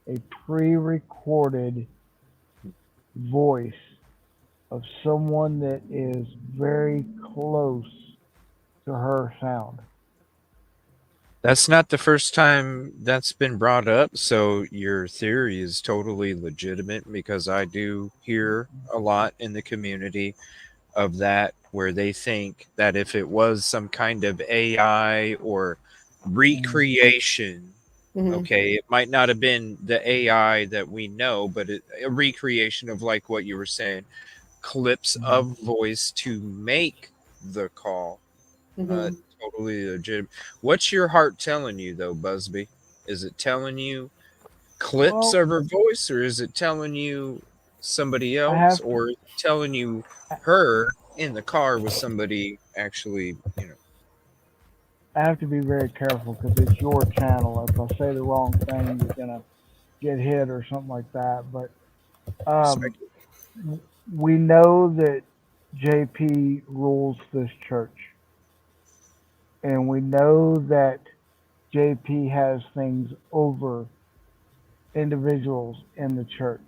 a pre-recorded voice of someone that is very close to her sound. That's not the first time that's been brought up, so your theory is totally legitimate because I do hear a lot in the community of that where they think that if it was some kind of AI or recreation, okay, it might not have been the AI that we know, but a recreation of like what you were saying, clips of voice to make the call. Totally legitimate. What's your heart telling you though, Busby? Is it telling you clips Well, of her voice, or is it telling you somebody I else, have to, or is it telling you her in the car with somebody actually, I have to be very careful because it's your channel. If I say the wrong thing, you're gonna get hit or something like that. But we know that JP rules this church, and we know that JP has things over individuals in the church.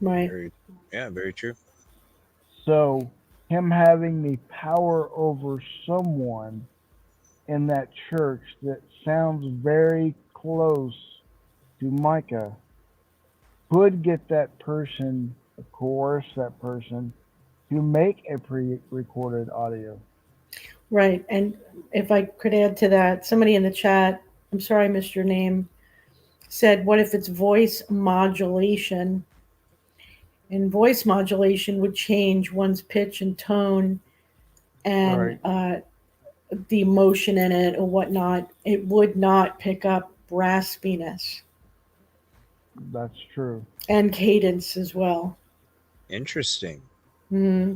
Right. very true. So him having the power over someone in that church that sounds very close to Mica could get that person, coerce that person to make a pre-recorded audio. Right. And if I could add to that, somebody in the chat, I'm sorry I missed your name, said, what if it's voice modulation? And voice modulation would change one's pitch and tone and the emotion in it or whatnot. It would not pick up raspiness That's true. and cadence as well. Interesting.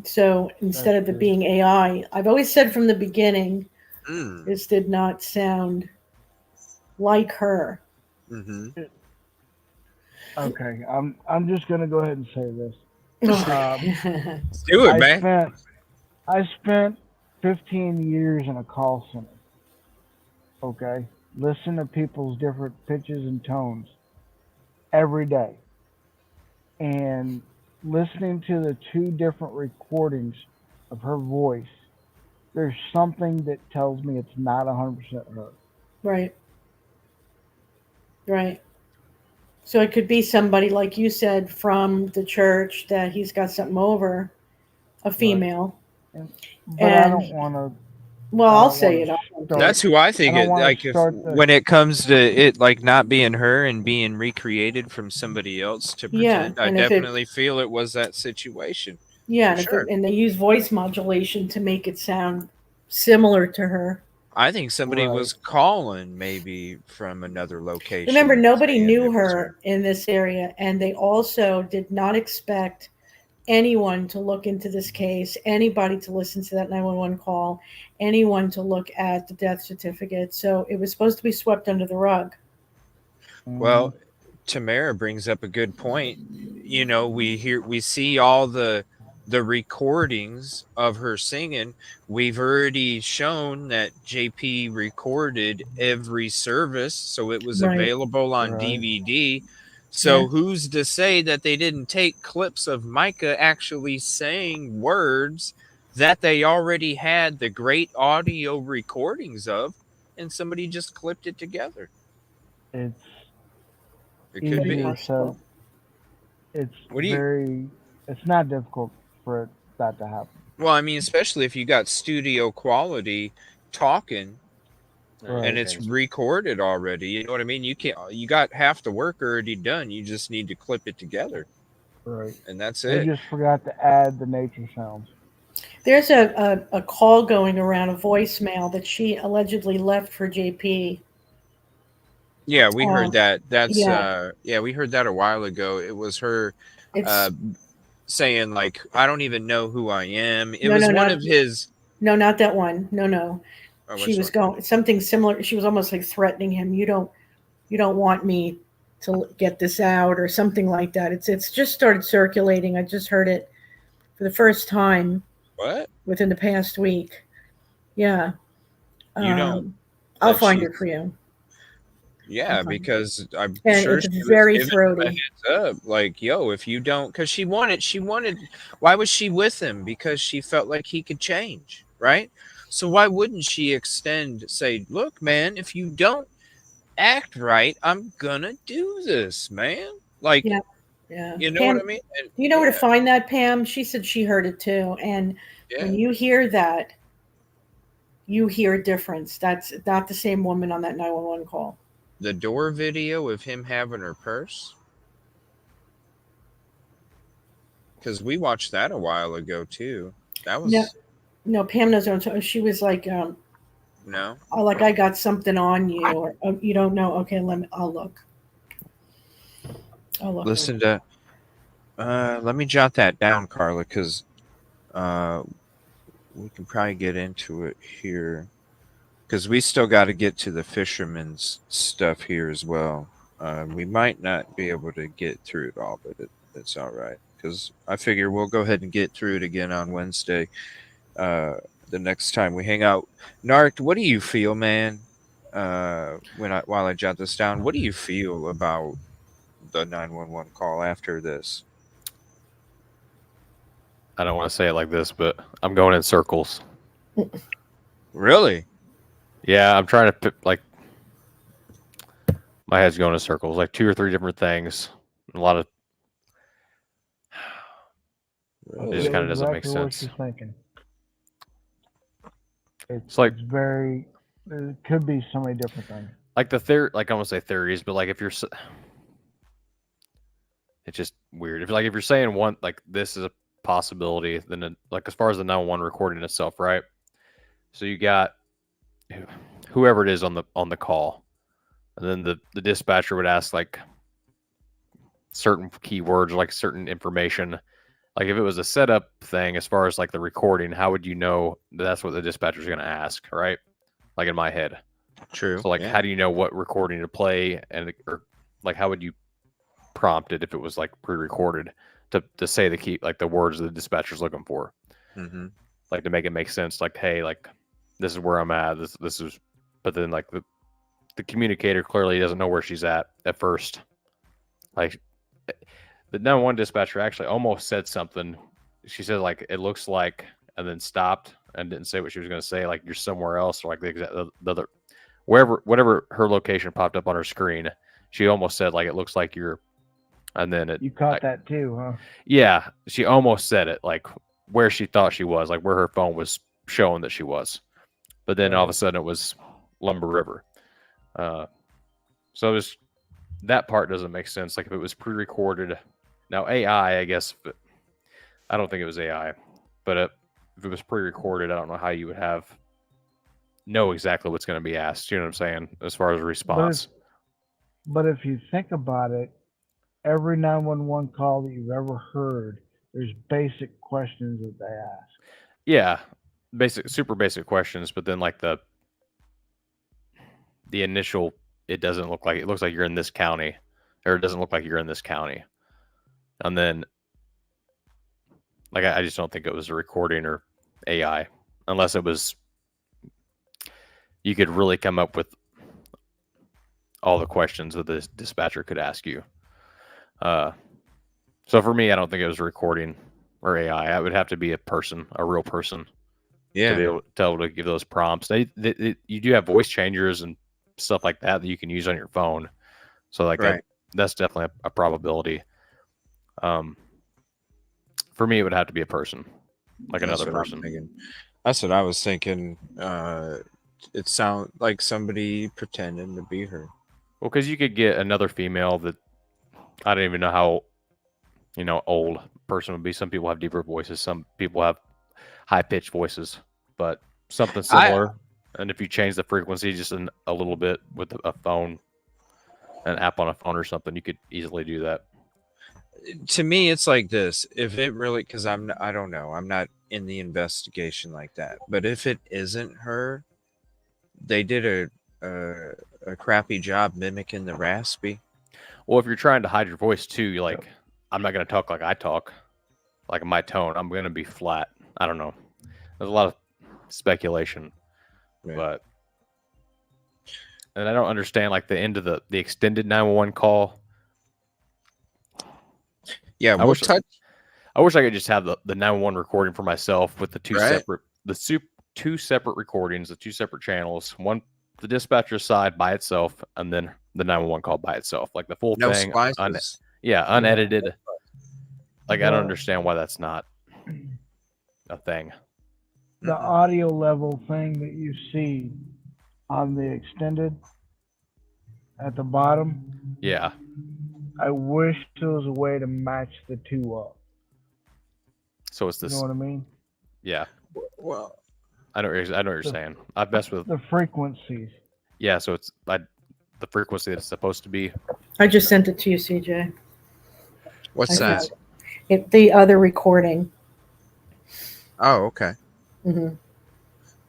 So instead of it being AI, I've always said from the beginning, this did not sound like her. Okay, I'm just gonna go ahead and say this. Let's do it, man. I spent 15 years in a call center. Okay, listen to people's different pitches and tones every day, and listening to the two different recordings of her voice, there's something that tells me it's not 100% her. Right. Right. So it could be somebody, like you said, from the church that he's got something over, a female. But I don't want to. Well, I'll say it. That's who I think it like. If when it comes to it, like not being her and being recreated from somebody else to pretend, I definitely feel it was that situation. Yeah, and they use voice modulation to make it sound similar to her. I think somebody was calling maybe from another location. Remember, nobody knew her in this area, and they also did not expect anyone to look into this case, anybody to listen to that 911 call, anyone to look at the death certificate. So it was supposed to be swept under the rug. Well, Tamara brings up a good point. You know, we see all the recordings of her singing. We've already shown that JP recorded every service, so it was available on DVD. So who's to say that they didn't take clips of Mica actually saying words that they already had the great audio recordings of, and somebody just clipped it together? It could easier be. said. It's not difficult for that to happen. Well, I mean, especially if you got studio quality talking and it's recorded already. You know what I mean? You got half the work already done. You just need to clip it together. Right. And that's They it. just forgot to add the nature sounds. There's a call going around, a voicemail that she allegedly left for JP. Yeah, we heard that. That's we heard that a while ago. It was her saying like, I don't even know who I am. It was one of his. No, not that one. No. Oh, she which was one? going something similar. She was almost like threatening him. You don't want me to get this out or something like that. It's just started circulating. I just heard it for the first time What? within the past week. Yeah. You don't I'll that find she's it for you. yeah, because I'm And sure it's she was very giving him a throaty. heads up, like, yo, if you don't, because she wanted, why was she with him? Because she felt like he could change, right? So why wouldn't she say, look, man, if you don't act right, I'm gonna do this, man. Like, Yeah. Yeah. you know what Pam, I mean? And do you know where to yeah, find that, Pam? She said she heard it too. And yeah. when you hear that, you hear a difference. That's not the same woman on that 911 call. The door video of him having her purse. Because we watched that a while ago too. That was No, Pam knows what I'm talking. She was like, no. oh, like I got something on you, or oh, you don't know. Okay, I'll look. Listen to let me jot that down, Carla, because we can probably get into it here, because we still got to get to the Fisherman's stuff here as well. We might not be able to get through it all, but it's all right, because I figure we'll go ahead and get through it again on Wednesday, the next time we hang out. Narc, what do you feel, man? While I jot this down, what do you feel about the 911 call after this? I don't want to say it like this, but I'm going in circles. Really? Yeah, I'm trying to like my head's going in circles, like 2 or 3 different things. A lot of it just kind of doesn't make exactly what sense. she's thinking. It's like it's very. It could be so many different things. Like like I won't say theories, but like if you're, it's just weird. If you're saying one, like this is a possibility, then like as far as the 911 recording itself, right? So you got whoever it is on the call, and then the dispatcher would ask like certain keywords, like certain information. Like if it was a setup thing, as far as like the recording, how would you know that's what the dispatcher is going to ask, right? Like in my head. True. So like, yeah. How do you know what recording to play, or like how would you prompt it if it was like pre-recorded to say the key, like the words the dispatcher's looking for, like to make it make sense. Like, hey, like this is where I'm at. This is, but then like the communicator clearly doesn't know where she's at first. Like the 911 dispatcher actually almost said something. She said like it looks like, and then stopped and didn't say what she was going to say. Like you're somewhere else, or like the other whatever her location popped up on her screen. She almost said like it looks like you're, and then You caught that too, huh? Yeah, she almost said it like where she thought she was, like where her phone was showing that she was, but then all of a sudden it was Lumber River. So there's that part doesn't make sense. Like if it was pre-recorded, now AI, I guess, but I don't think it was AI, but if it was pre-recorded, I don't know how you would know exactly what's going to be asked. You know what I'm saying? As far as a response. But if you think about it, every 911 call that you've ever heard, there's basic questions that they ask. Yeah, super basic questions, but then like the initial, it looks like you're in this county, or it doesn't look like you're in this county, and then like I just don't think it was a recording or AI, unless it was. You could really come up with all the questions that this dispatcher could ask you. So for me, I don't think it was a recording or AI. It would have to be a real person. Yeah. To be able to give those prompts. You do have voice changers and stuff like that you can use on your phone. So like right. That's definitely a probability. For me, it would have to be a person, like another person. That's what I was thinking. It sounds like somebody pretending to be her. Well, because you could get another female that I don't even know how, old person would be. Some people have deeper voices. Some people have high pitched voices, but something similar. And if you change the frequency just a little bit with a phone, an app on a phone or something, you could easily do that. To me, it's like this. If it really, because I don't know. I'm not in the investigation like that. But if it isn't her, they did a crappy job mimicking the raspy. Well, if you're trying to hide your voice too, you're like, I'm not going to talk like I talk, like my tone. I'm going to be flat. I don't know. There's a lot of speculation, but and I don't understand like the end of the extended 911 call. Yeah, I wish I could just have the 911 recording for myself with the two separate recordings, the two separate channels, one the dispatcher side by itself, and then the 911 call by itself, like the full thing. Unedited. Like I don't understand why that's not a thing. The audio level thing that you see on the extended at the bottom. Yeah. I wish there was a way to match the two up. So it's this. You know what I mean? Yeah. Well, I know what you're saying. I best with the frequencies. Yeah, so it's the frequency that it's supposed to be. I just sent it to you, CJ. What's that? The other recording. Oh, okay.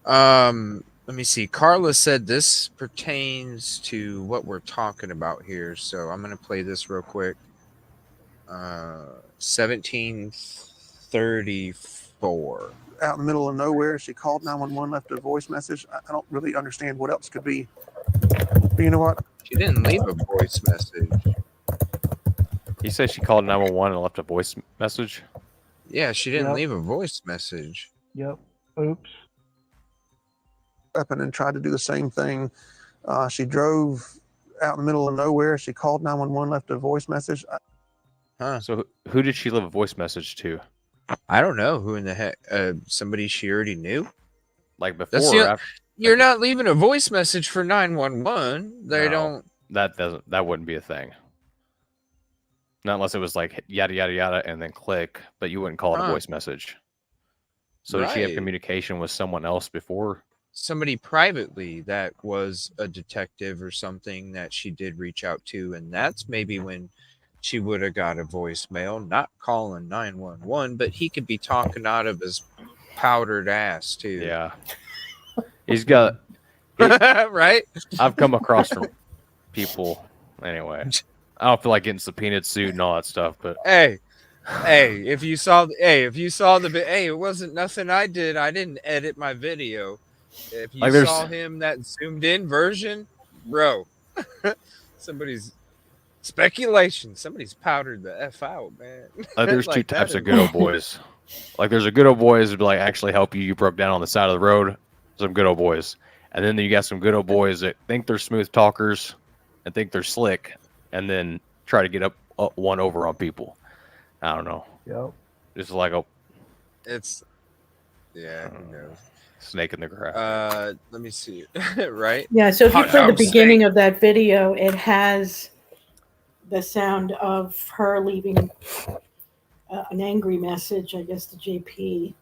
Let me see. Carla said this pertains to what we're talking about here, so I'm going to play this real quick. 1734. Out in the middle of nowhere, she called 911, left a voice message. I don't really understand what else could be. But you know what? She didn't leave a voice message. He said she called 911 and left a voice message. Yeah, she didn't leave a voice message. Yep. Oops. Up and then tried to do the same thing. She drove out in the middle of nowhere. She called 911, left a voice message. So who did she leave a voice message to? I don't know who in the heck. Somebody she already knew. Like before or after? You're not leaving a voice message for 911. They don't. That wouldn't be a thing. Not unless it was like yada yada yada and then click, but you wouldn't call it a voice message. So did she have communication with someone else before? Somebody privately that was a detective or something that she did reach out to, and that's maybe when she would have got a voicemail, not calling 911, but he could be talking out of his powdered ass too. Yeah. He's got right. I've come across from people anyway. I don't feel like getting subpoenaed, sued, and all that stuff. But hey, if you saw the it wasn't nothing I did. I didn't edit my video. If you saw him that zoomed in version, bro, somebody's speculation. Somebody's powdered the F out, man. There's two types of good old boys. Like there's a good old boys that like actually help you. You broke down on the side of the road. Some good old boys, and then you got some good old boys that think they're smooth talkers and think they're slick, and then try to get up one over on people. I don't know. Yep. It's like who knows? Snake in the grass. Let me see. Right? Yeah, so if you play the beginning of that video, it has the sound of her leaving an angry message, I guess, to JP.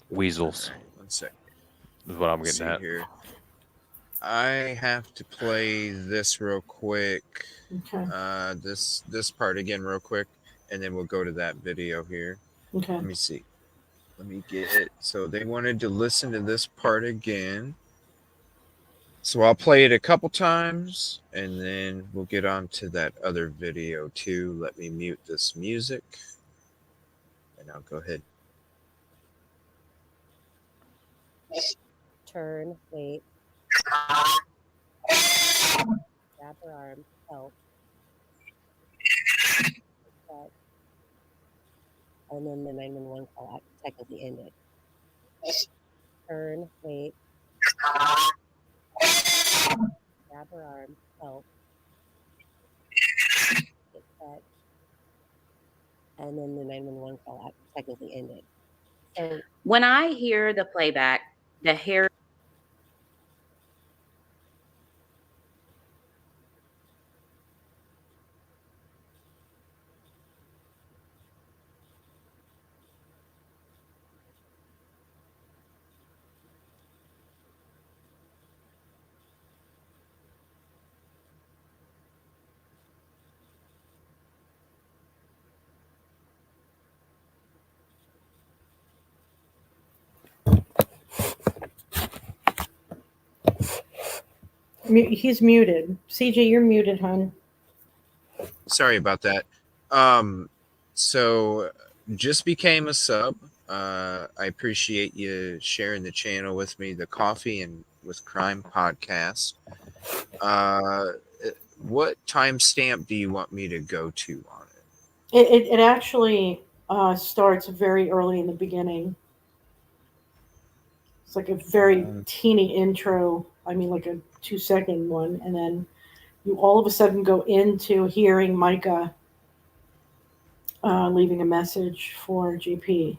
Weasels. 1 second. Is what I'm getting at. Here. I have to play this real quick. Okay. This part again real quick, and then we'll go to that video here. Okay. Let me see. Let me get it. So they wanted to listen to this part again. So I'll play it a couple times, and then we'll get on to that other video too. Let me mute this music, and I'll go ahead. Turn, wait. Grab her arm, help. And then the 911 call technically ended. Turn, wait. Grab her arm, help. Get set. And then the 911 call technically ended. So when I hear the playback, the hair. He's muted. CJ, you're muted, hon. Sorry about that. So just became a sub. I appreciate you sharing the channel with me, the Coffee and with Crime podcast. What timestamp do you want me to go to on it? It actually starts very early in the beginning. It's like a very teeny intro. I mean, like a 2-second one, and then you all of a sudden go into hearing Mica leaving a message for GP.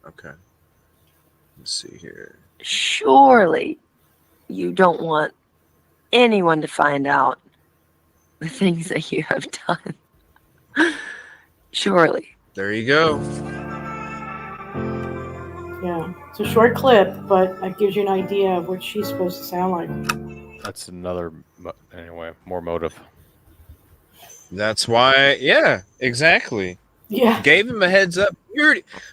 Okay. Let's see here. Surely you don't want anyone to find out the things that you have done. Surely. There you go. Yeah, it's a short clip, but it gives you an idea of what she's supposed to sound like. That's another, anyway, more motive. That's why, yeah, exactly. Yeah. Gave him a heads up.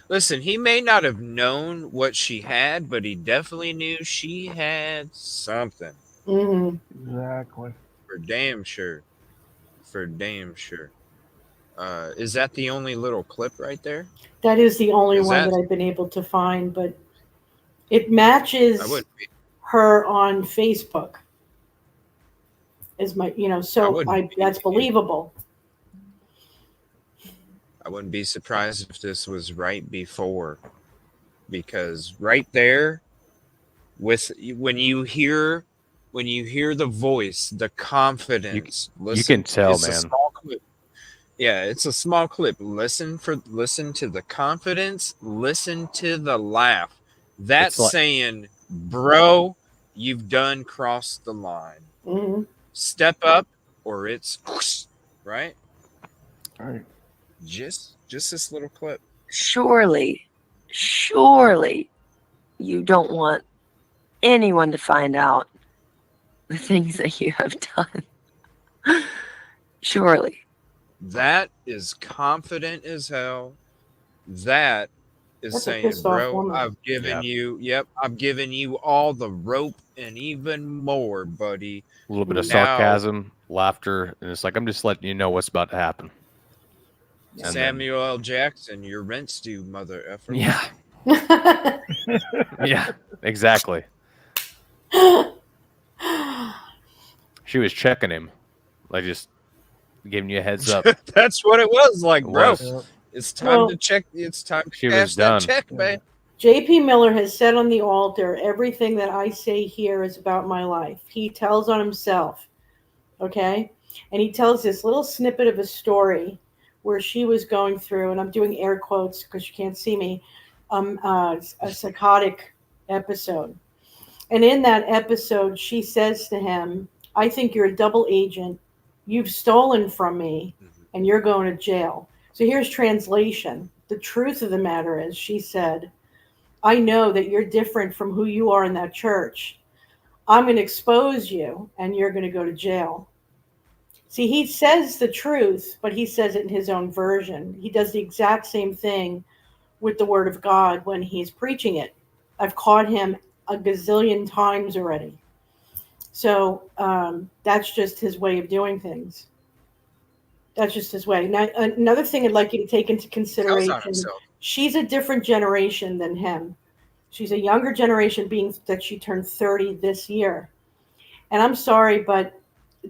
Listen, he may not have known what she had, but he definitely knew she had something. Mm-hmm. Exactly. For damn sure. For damn sure. Is that the only little clip right there? That is the only one that I've been able to find, but it matches her on Facebook. Is my, so that's believable. I wouldn't be surprised if this was right before, because right there, with when you hear the voice, the confidence, you can tell, man. Yeah, it's a small clip. Listen to the confidence. Listen to the laugh. That's saying, bro, you've done crossed the line. Mm-hmm. Step up, or it's right. All right. Just this little clip. Surely you don't want anyone to find out the things that you have done. Surely. That is confident as hell. That is That's saying, bro, woman. I've given I've given you all the rope and even more, buddy. A little bit of sarcasm, laughter, and it's like, I'm just letting you know what's about to happen. And Samuel L. Jackson, your rent's due, mother effer. Yeah. Yeah, exactly. She was checking him, like just giving you a heads up. That's what it was like, bro. It's time to check. It's time to She cash was done. that check, man. JP Miller has said on the altar, everything that I say here is about my life. He tells on himself, okay? And he tells this little snippet of a story where she was going through, and I'm doing air quotes because you can't see me, a psychotic episode. And in that episode, she says to him, I think you're a double agent. You've stolen from me, and you're going to jail. So here's translation. The truth of the matter is, she said, I know that you're different from who you are in that church. I'm going to expose you, and you're going to go to jail. See, he says the truth, but he says it in his own version. He does the exact same thing with the word of God when he's preaching it. I've caught him a gazillion times already. So that's just his way of doing things. That's just his way. Now, another thing I'd like you to take into consideration, she's a different generation than him. She's a younger generation, being that she turned 30 this year. And I'm sorry, but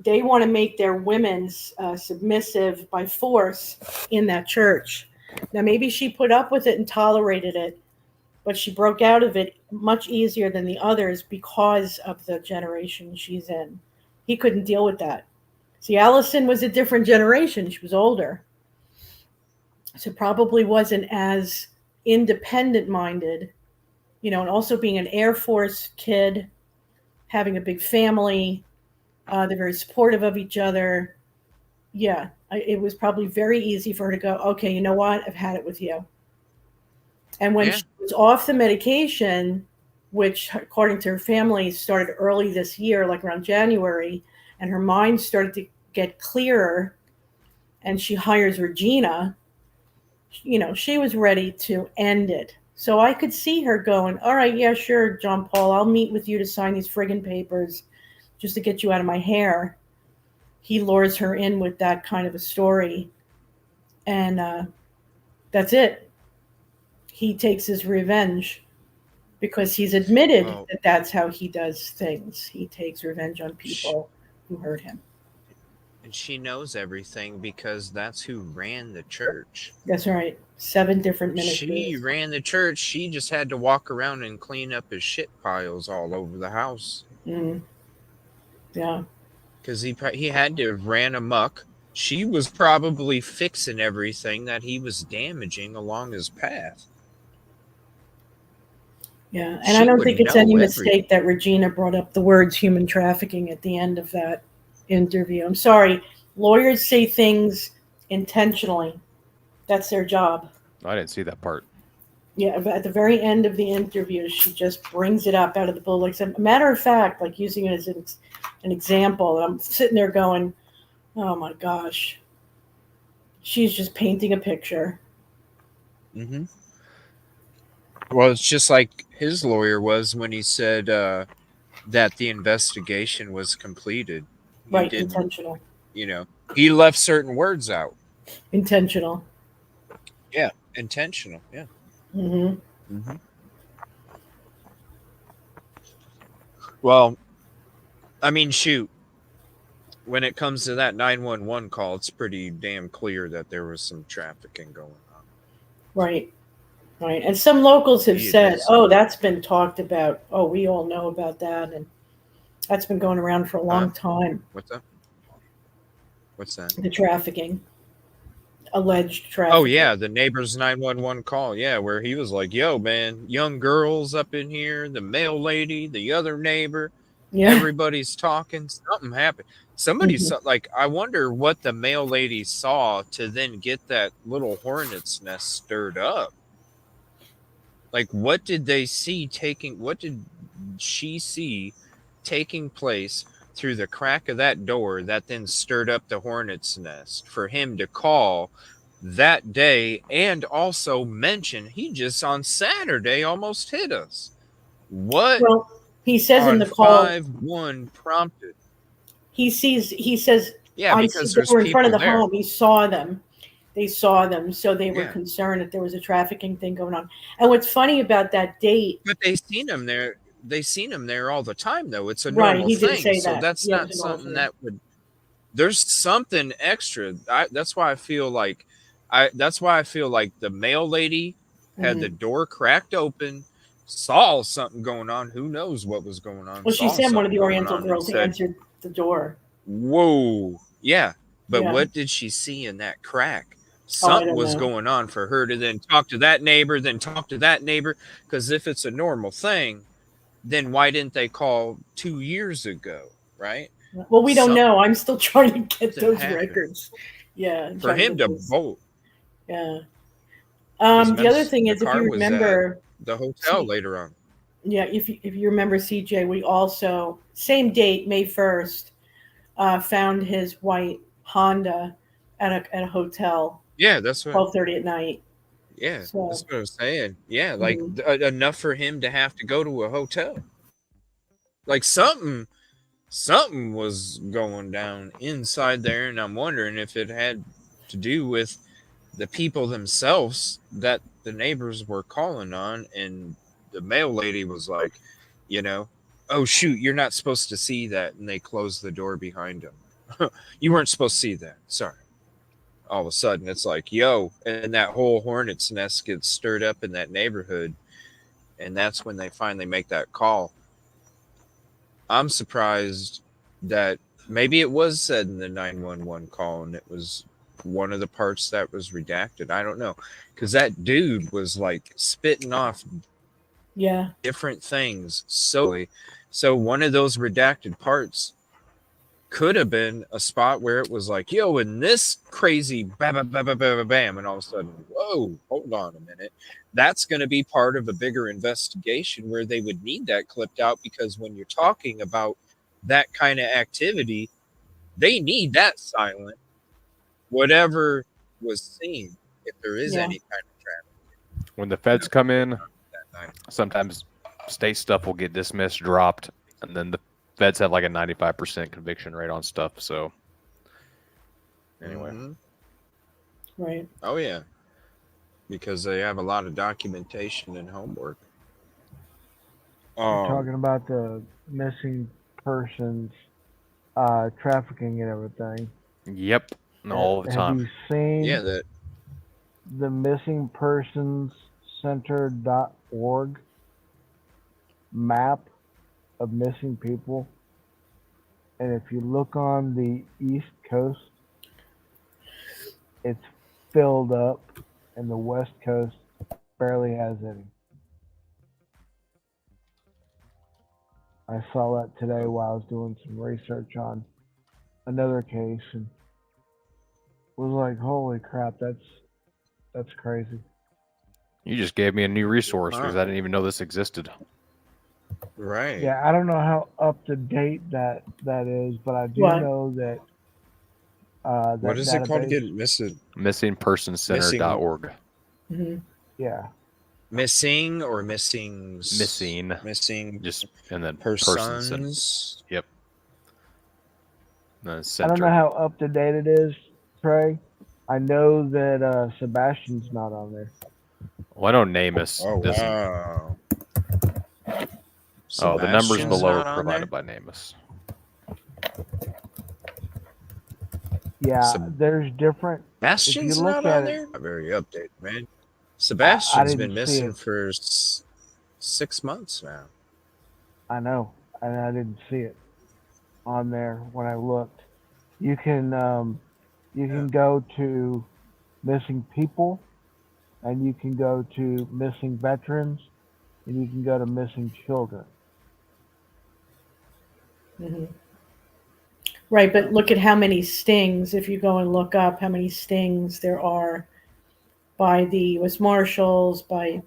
they want to make their women submissive by force in that church. Now, maybe she put up with it and tolerated it, but she broke out of it much easier than the others because of the generation she's in. He couldn't deal with that. See, Allison was a different generation. She was older. So probably wasn't as independent-minded, and also being an Air Force kid, having a big family, they're very supportive of each other. Yeah, it was probably very easy for her to go, okay, you know what? I've had it with you. And when she was off the medication, which according to her family started early this year, like around January, and her mind started to get clearer, and she hires Regina, she was ready to end it. So I could see her going, all right, yeah, sure, John Paul, I'll meet with you to sign these friggin' papers. just to get you out of my hair. He lures her in with that kind of a story. And that's it. He takes his revenge because he's admitted that that's how he does things. He takes revenge on people who hurt him. And she knows everything because that's who ran the church. That's right. 7 different ministries. She ran the church. She just had to walk around and clean up his shit piles all over the house. Mm. Yeah. Because he had to have ran amok. She was probably fixing everything that he was damaging along his path. Yeah, and I don't think it's any mistake that Regina brought up the words human trafficking at the end of that interview. I'm sorry. Lawyers say things intentionally. That's their job. I didn't see that part. Yeah, at the very end of the interview, she just brings it up out of the blue. Like, a matter of fact, like using it as an example. And I'm sitting there going, oh my gosh. She's just painting a picture. Mm-hmm. Well, it's just like his lawyer was when he said that the investigation was completed. Right, intentional. You know, he left certain words out. Intentional. Yeah, intentional. Yeah. Mm-hmm. Mm-hmm. Well, I mean, shoot. When it comes to that 911 call, it's pretty damn clear that there was some trafficking going on. Right. Right. And some locals have said, oh, that's been talked about. Oh, we all know about that. And that's been going around for a long time. What's that? What's that? The trafficking. Alleged trafficking. Oh, yeah. The neighbor's 911 call. Yeah. Where he was like, yo, man, young girls up in here, the mail lady, the other neighbor. Yeah. Everybody's talking. Something happened. Somebody saw, like, I wonder what the mail lady saw to then get that little hornet's nest stirred up. Like, what did they see what did she see taking place through the crack of that door that then stirred up the hornet's nest for him to call that day and also mention he just on Saturday almost hit us? What? Well, he says in the call 5-1 prompted. He says, yeah, because they were in front of the there. home. He saw them. They saw them, so they were concerned that there was a trafficking thing going on. And what's funny about that date? But they seen him there. They seen him there all the time, though. It's a normal he thing. Did say so that. that's not something that would. There's something extra. That's why I feel like, the mail lady had the door cracked open, saw something going on. Who knows what was going on? Well, she said one of the Oriental girls answered the door. Whoa, yeah. But what did she see in that crack? Something was going on for her to then talk to that neighbor, then talk to that neighbor. Because if it's a normal thing, then why didn't they call 2 years ago, right? Well, we don't know. I'm still trying to get those records. Yeah. For him to vote. Yeah. The other thing is, if you remember, the hotel later on. Yeah, if you remember, CJ, we also, same date, May 1st, found his white Honda at a hotel. Yeah, that's what. 12:30 at night. Yeah, that's what I was saying. Yeah, like enough for him to have to go to a hotel. Like something was going down inside there, and I'm wondering if it had to do with the people themselves that the neighbors were calling on, and the mail lady was like, oh shoot, you're not supposed to see that, and they closed the door behind him. You weren't supposed to see that. Sorry. All of a sudden, it's like, yo, and that whole hornet's nest gets stirred up in that neighborhood, and that's when they finally make that call. I'm surprised that maybe it was said in the 911 call, and it was one of the parts that was redacted. I don't know, because that dude was like spitting off different things. So one of those redacted parts could have been a spot where it was like, yo, and this crazy bam, and all of a sudden, whoa, hold on a minute. That's going to be part of a bigger investigation where they would need that clipped out, because when you're talking about that kind of activity, they need that silent, whatever was seen, if there is any kind of traffic. When the feds come in, sometimes state stuff will get dismissed, dropped, and then the feds have like a 95% conviction rate on stuff. So anyway. Right. Oh yeah, because they have a lot of documentation and homework. You're talking about the missing persons, trafficking and everything. Yep, all the time. Have you seen Yeah, that the missing persons center.org map of missing people? And if you look on the East Coast, it's filled up, and the West Coast barely has any. I saw that today while I was doing some research on another case, and was like, "Holy crap, that's crazy." You just gave me a new resource because I didn't even know this existed. Right. Yeah, I don't know how up to date that is, but I do know that that what is it called database- again? Missingpersonscenter.org. Mm-hmm. Yeah. Missing or missings? Missing. Just and then persons. persons. Yep. The I don't center. know how up to date it is, Trey. I know that Sebastian's not on there. Well, I know Namus doesn't. Wow. Oh, the numbers Sebastian's below not are on provided there? by Namus. Yeah, there's different. Sebastian's if you look not at on it, there? Not very updated, man. Sebastian's been didn't see missing it. for 6 months now. I know, and I didn't see it on there when I looked. You can go to missing people, and you can go to missing veterans, and you can go to missing children. Mm-hmm. Right, but look at how many stings, if you go and look up how many stings there are by the U.S. Marshals, by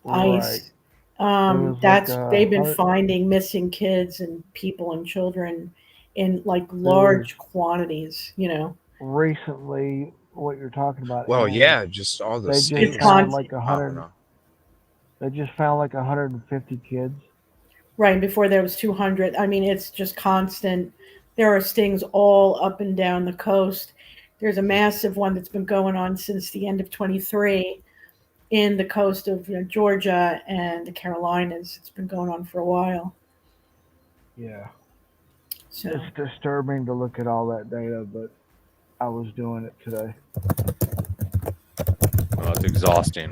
ICE. was That's like they've been 100 finding missing kids and people and children in like large quantities, Recently, what you're talking about. Well, is yeah, just all the they stings just found like popping 100. off. They just found like 150 kids. Right, before there was 200. I mean, it's just constant. There are stings all up and down the coast. There's a massive one that's been going on since the end of 23 in the coast of Georgia and the Carolinas. It's been going on for a while. Yeah. So it's disturbing to look at all that data, but I was doing it today. Well, it's exhausting.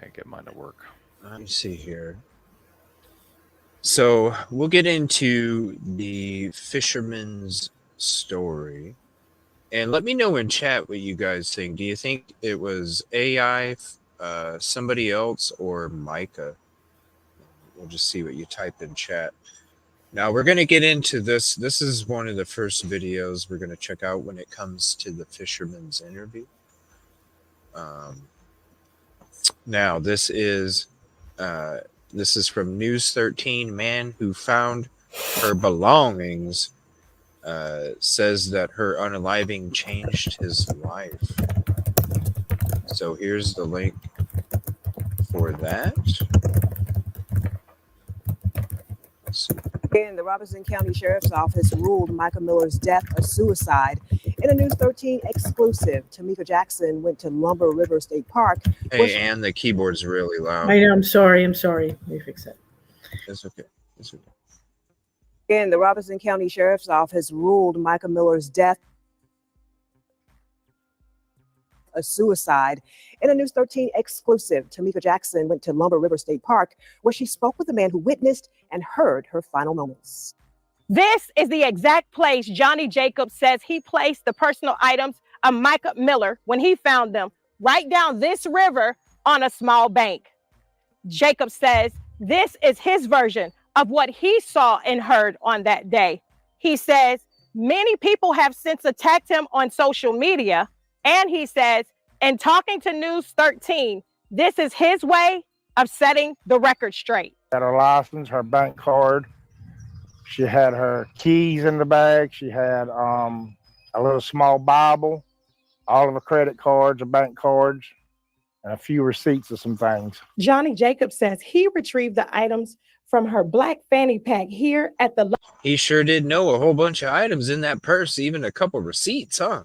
Can't get mine to work. Let me see here. So we'll get into the fisherman's story. And let me know in chat what you guys think. Do you think it was AI, somebody else, or Mica? We'll just see what you type in chat. Now we're going to get into this. This is one of the first videos we're going to check out when it comes to the fisherman's interview. Now this is from News 13. Man who found her belongings says that her unaliving changed his life. So here's the link for that. And the Robertson County Sheriff's Office ruled Mica Miller's death a suicide. In a News 13 exclusive, Tamika Jackson went to Lumber River State Park. Hey, and the keyboard's really loud. I know. I'm sorry. Let me fix that. It's okay. It's okay. And the Robertson County Sheriff's Office ruled Mica Miller's death a suicide. In a News 13 exclusive, Tamika Jackson went to Lumber River State Park, where she spoke with the man who witnessed and heard her final moments. This is the exact place Johnny Jacobs says he placed the personal items of Mica Miller when he found them right down this river on a small bank. Jacobs says this is his version of what he saw and heard on that day. He says many people have since attacked him on social media, and he says, in talking to News 13, this is his way of setting the record straight. Had her license, her bank card. She had her keys in the bag. She had a little small Bible, all of her credit cards, her bank cards. and a few receipts of some things. Johnny Jacob says he retrieved the items from her black fanny pack here at the He sure did know a whole bunch of items in that purse, even a couple receipts, huh?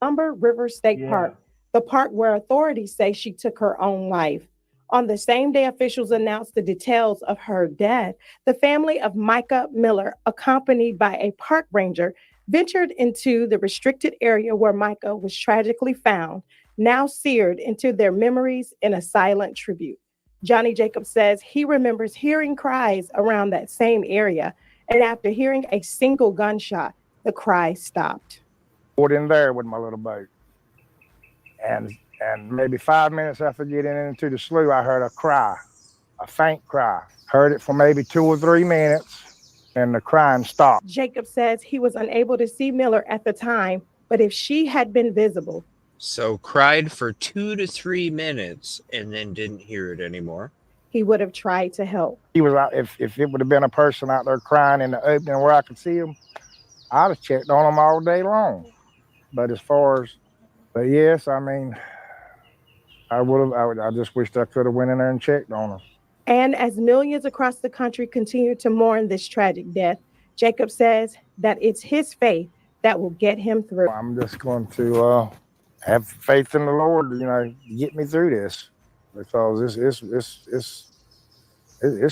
Lumber River State Park, the park where authorities say she took her own life. On the same day officials announced the details of her death, the family of Mica Miller, accompanied by a park ranger, ventured into the restricted area where Mica was tragically found, now seared into their memories in a silent tribute. Johnny Jacob says he remembers hearing cries around that same area, and after hearing a single gunshot, the cry stopped. Put in there with my little boat. And maybe 5 minutes after getting into the slough, I heard a cry, a faint cry. Heard it for maybe 2 or 3 minutes, and the crying stopped. Jacob says he was unable to see Miller at the time, but if she had been visible. So cried for 2 to 3 minutes and then didn't hear it anymore. He would have tried to help. He was out, if it would have been a person out there crying in the opening where I could see him, I'd have checked on him all day long. But yes, I mean, I just wished I could have went in there and checked on him. And as millions across the country continue to mourn this tragic death, Jacob says that it's his faith that will get him through. I'm just going to have faith in the Lord, get me through this, because it's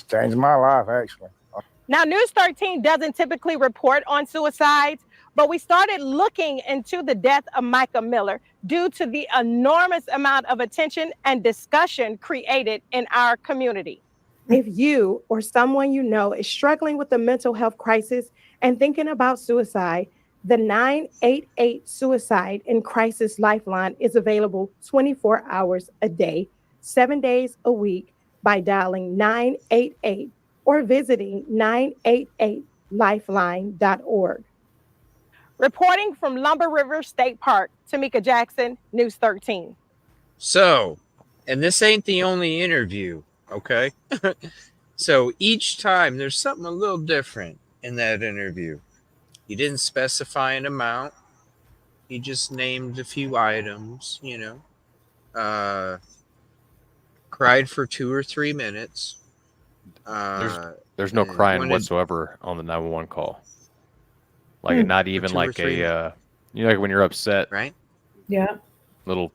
changed my life, actually. Now, News 13 doesn't typically report on suicides, but we started looking into the death of Mica Miller due to the enormous amount of attention and discussion created in our community. If you or someone you know is struggling with a mental health crisis and thinking about suicide, the 988 Suicide and Crisis Lifeline is available 24 hours a day, 7 days a week by dialing 988 or visiting 988lifeline.org. Reporting from Lumber River State Park, Tamika Jackson, News 13. So, and this ain't the only interview, okay? So each time there's something a little different in that interview. He didn't specify an amount. He just named a few items, cried for 2 or 3 minutes. There's no crying whatsoever on the 911 call. Like not even like like when you're upset, right? Yeah. Little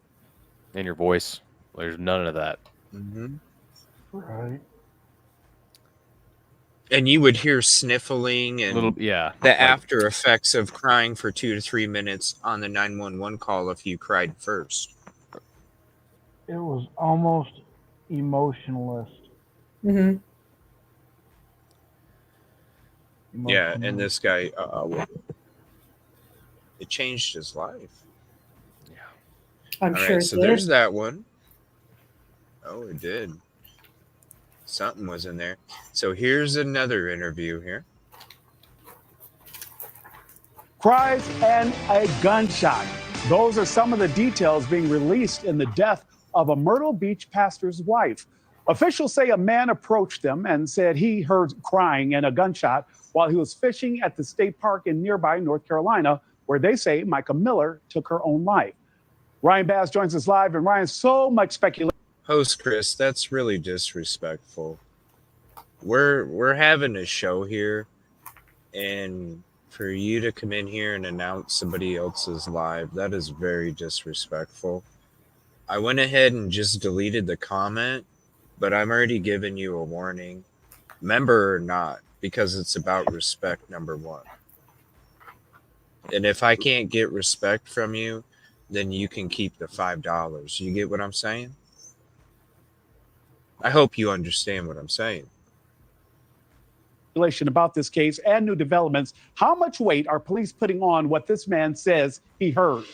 in your voice. There's none of that. Mm-hmm. Right. And you would hear sniffling and the after effects of crying for 2 to 3 minutes on the 911 call if you cried first. It was almost emotionalist. Mm-hmm. Yeah, and this guy, it changed his life. I'm All right, sure. so there's that one. Oh, it did. Something was in there. So here's another interview here. Cries and a gunshot. Those are some of the details being released in the death of a Myrtle Beach pastor's wife. Officials say a man approached them and said he heard crying and a gunshot while he was fishing at the state park in nearby North Carolina, where they say Mica Miller took her own life. Ryan Bass joins us live. And Ryan, so much speculation. Host Chris, that's really disrespectful. We're having a show here, and for you to come in here and announce somebody else's live, that is very disrespectful. I went ahead and just deleted the comment, but I'm already giving you a warning, member or not, because it's about respect, number one. And if I can't get respect from you, then you can keep the $5. You get what I'm saying? I hope you understand what I'm saying. About this case and new developments. How much weight are police putting on what this man says he heard?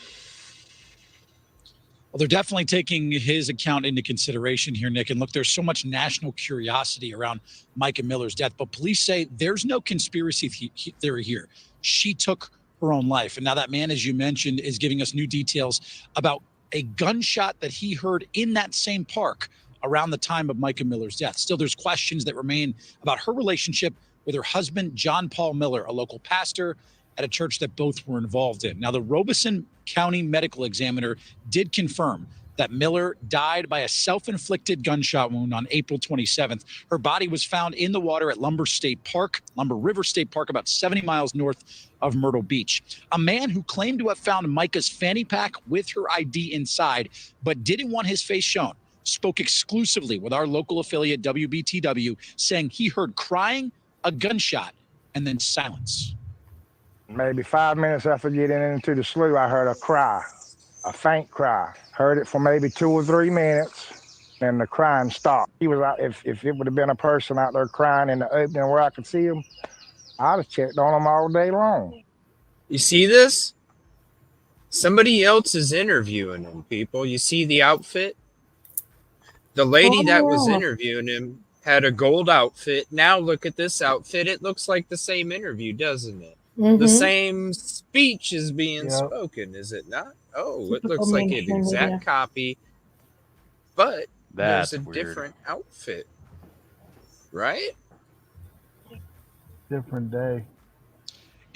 Well, they're definitely taking his account into consideration here, Nick. And look, there's so much national curiosity around Mica Miller's death, but police say there's no conspiracy theory here. She took her own life. And now that man, as you mentioned, is giving us new details about a gunshot that he heard in that same park around the time of Mica Miller's death. Still, there's questions that remain about her relationship with her husband, John Paul Miller, a local pastor at a church that both were involved in. Now, the Robeson County Medical Examiner did confirm that Miller died by a self-inflicted gunshot wound on April 27th. Her body was found in the water at Lumber River State Park, about 70 miles north of Myrtle Beach. A man who claimed to have found Mica's fanny pack with her ID inside, but didn't want his face shown, spoke exclusively with our local affiliate WBTW, saying he heard crying, a gunshot, and then silence. Maybe 5 minutes after getting into the slough, I heard a cry, a faint cry. Heard it for maybe 2 or 3 minutes, and the crying stopped. He was out. If it would have been a person out there crying in the opening where I could see him, I'd have checked on him all day long. You see this? Somebody else is interviewing him, people. You see the outfit? The lady that was interviewing him had a gold outfit. Now look at this outfit. It looks like the same interview, doesn't it? The same speech is being spoken, is it not? Oh, it looks like an exact copy, but there's a different outfit, right? Different day.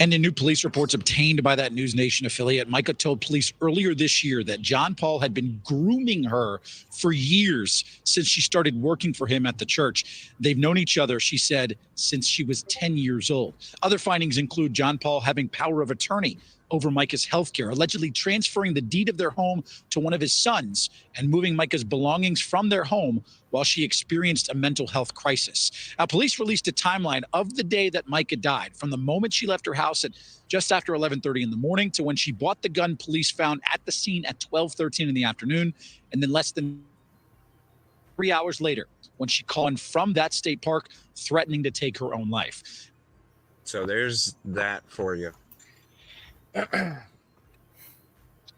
And in new police reports obtained by that News Nation affiliate, Mica told police earlier this year that John Paul had been grooming her for years since she started working for him at the church. They've known each other, she said, since she was 10 years old. Other findings include John Paul having power of attorney over Mica's healthcare, allegedly transferring the deed of their home to one of his sons and moving Mica's belongings from their home while she experienced a mental health crisis. Now, police released a timeline of the day that Mica died, from the moment she left her house at just after 11:30 in the morning to when she bought the gun police found at the scene at 12:13 in the afternoon, and then less than 3 hours later when she called in from that state park threatening to take her own life. So there's that for you.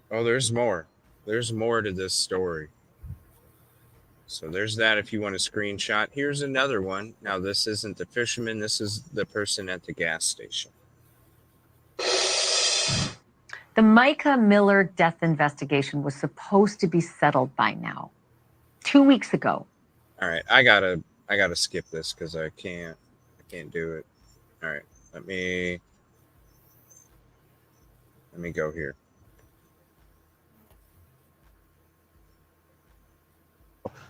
Oh, there's more. There's more to this story. So there's that if you want a screenshot. Here's another one. Now, this isn't the fisherman. This is the person at the gas station. The Mica Miller death investigation was supposed to be settled by now. 2 weeks ago. All right, I gotta skip this because I can't do it. All right, let me go here.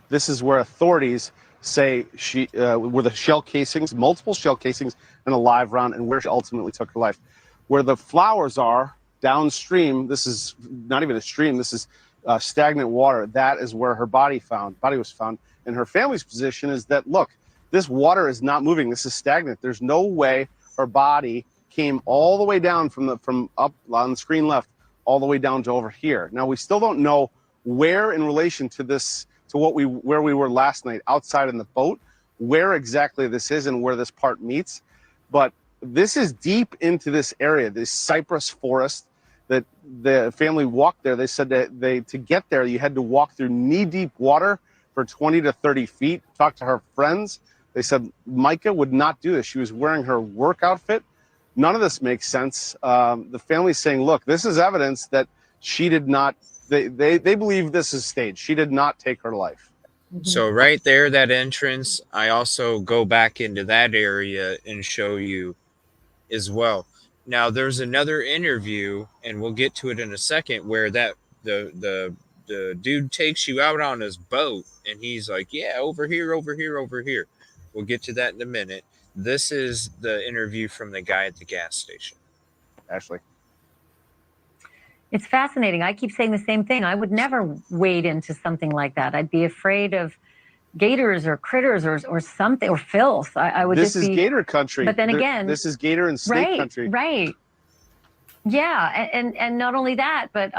This is where authorities say she were the shell casings, multiple shell casings, and a live round, and where she ultimately took her life. Where the flowers are downstream, this is not even a stream, this is stagnant water. That is where her body was found. And her family's position is that, look, this water is not moving. This is stagnant. There's no way her body came all the way down from up on the screen left all the way down to over here. Now, we still don't know where in relation to this, to where we were last night outside in the boat, where exactly this is and where this part meets. But this is deep into this area, this cypress forest that the family walked there. They said that to get there, you had to walk through knee-deep water for 20 to 30 feet. Talked to her friends. They said Mica would not do this. She was wearing her work outfit. None of this makes sense. The family's saying, look, this is evidence that she did not, they believe this is staged. She did not take her life. So right there, that entrance, I also go back into that area and show you as well. Now, there's another interview, and we'll get to it in a second, where that the dude takes you out on his boat, and he's like, yeah, over here, over here, over here. We'll get to that in a minute. This is the interview from the guy at the gas station. Ashley. It's fascinating. I keep saying the same thing. I would never wade into something like that. I'd be afraid of gators or critters or something, or filth. I would This just is be, gator country. But then again, this is gator and snake country. Right. Yeah. And not only that, but,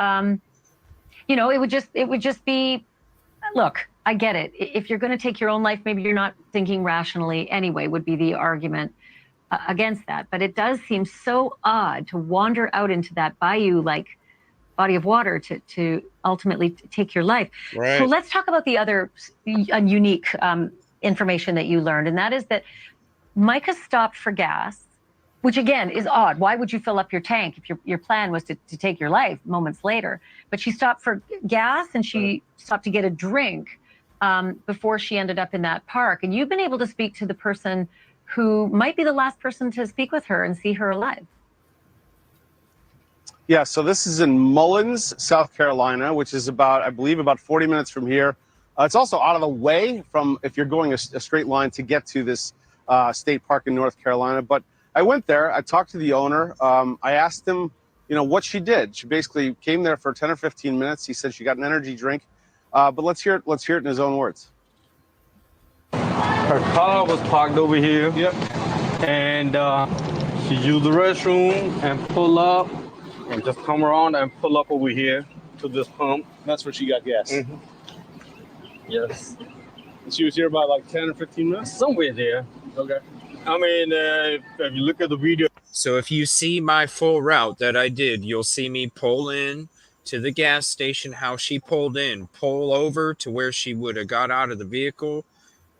you know, it would just be, look, I get it. If you're going to take your own life, maybe you're not thinking rationally anyway, would be the argument against that. But it does seem so odd to wander out into that bayou, like body of water, to ultimately take your life. Right. So let's talk about the other unique information that you learned. And that is that Mica stopped for gas, which again is odd. Why would you fill up your tank if your plan was to take your life moments later? But she stopped for gas and she stopped to get a drink before she ended up in that park. And you've been able to speak to the person who might be the last person to speak with her and see her alive. Yeah, so this is in Mullins, South Carolina, which is about, I believe, about 40 minutes from here. It's also out of the way from if you're going a straight line to get to this state park in North Carolina. But I went there. I talked to the owner. I asked him, what she did. She basically came there for 10 or 15 minutes. He said she got an energy drink. But let's hear it. Let's hear it in his own words. Her car was parked over here. Yep. And she used the restroom and pull up and just come around and pull up over here to this pump. That's where she got gas. Mm-hmm. Yes. And she was here about like 10 or 15 minutes? Somewhere there. Okay. I mean, if you look at the video. So if you see my full route that I did, you'll see me pull in to the gas station, how she pulled in, pull over to where she would have got out of the vehicle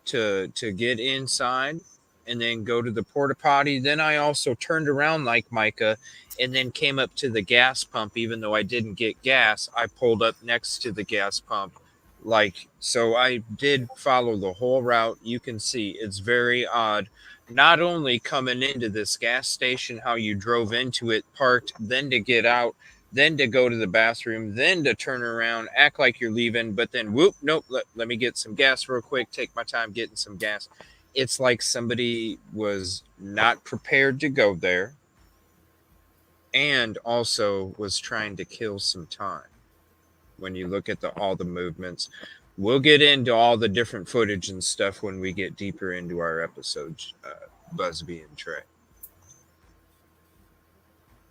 to get inside, and then go to the porta potty. Then I also turned around like Mica and then came up to the gas pump. Even though I didn't get gas, I pulled up next to the gas pump. So I did follow the whole route. You can see it's very odd. Not only coming into this gas station, how you drove into it, parked, then to get out, then to go to the bathroom, then to turn around, act like you're leaving, but then whoop, nope, let me get some gas real quick, take my time getting some gas. It's like somebody was not prepared to go there and also was trying to kill some time. When you look at all the movements, we'll get into all the different footage and stuff when we get deeper into our episodes, Busby and Trey.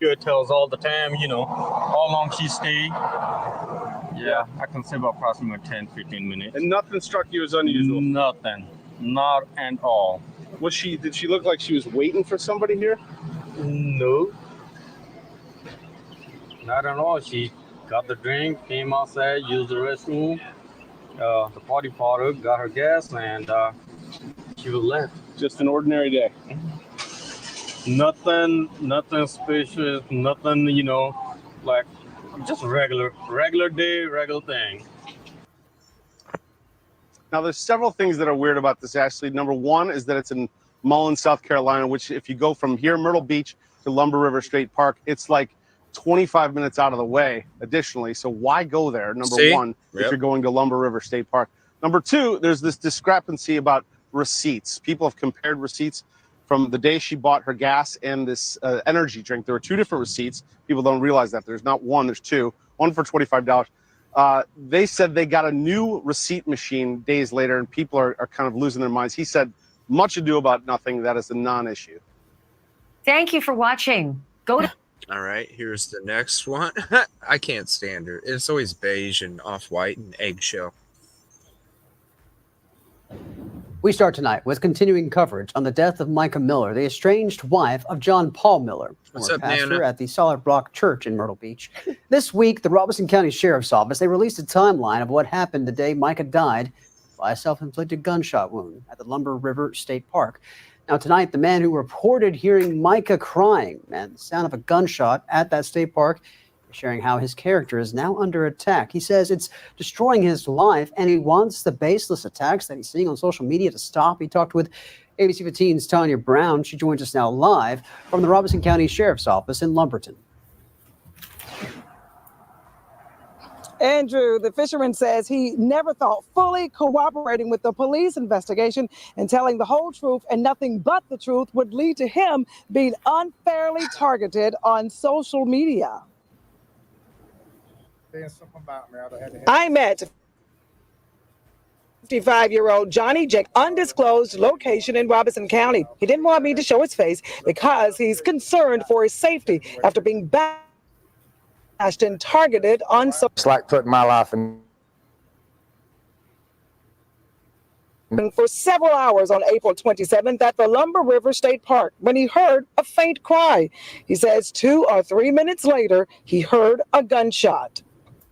It tells all the time, how long she stayed. Yeah, I can say about approximately 10, 15 minutes. And nothing struck you as unusual? Nothing. Not at all. Did she look like she was waiting for somebody here? No. Not at all. She got the drink, came outside, used the restroom, the party powder, got her gas, and she was left. Just an ordinary day. Nothing special, nothing, like just regular day, regular thing. Now, there's several things that are weird about this, Ashley. Number one is that it's in Mullins, South Carolina, which if you go from here, Myrtle Beach, to Lumber River State Park, it's like 25 minutes out of the way additionally. So why go there? Number one, if you're going to Lumber River State Park. Number two, there's this discrepancy about receipts. People have compared receipts from the day she bought her gas and this energy drink. There were two different receipts. People don't realize that. There's not one, there's two. One for $25. They said they got a new receipt machine days later, and people are kind of losing their minds. He said, much ado about nothing. That is a non-issue. Thank you for watching. Go to. All right, here's the next one. I can't stand her. It's always beige and off-white and eggshell. We start tonight with continuing coverage on the death of Mica Miller, the estranged wife of John Paul Miller, former pastor Nana? at the Solid Rock Church in Myrtle Beach. This week, the Robeson County Sheriff's Office, they released a timeline of what happened the day Mica died by a self-inflicted gunshot wound at the Lumber River State Park. Now, tonight, the man who reported hearing Mica crying and the sound of a gunshot at that state park is sharing how his character is now under attack. He says it's destroying his life, and he wants the baseless attacks that he's seeing on social media to stop. He talked with ABC 15's Tanya Brown. She joins us now live from the Robeson County Sheriff's Office in Lumberton. Andrew, the fisherman says he never thought fully cooperating with the police investigation and telling the whole truth and nothing but the truth would lead to him being unfairly targeted on social media. I met 55-year-old Johnny Jake, undisclosed location in Robeson County. He didn't want me to show his face because he's concerned for his safety after being bashed and targeted on social. It's like putting my life in. For several hours on April 27th at the Lumber River State Park when he heard a faint cry. He says 2 or 3 minutes later, he heard a gunshot.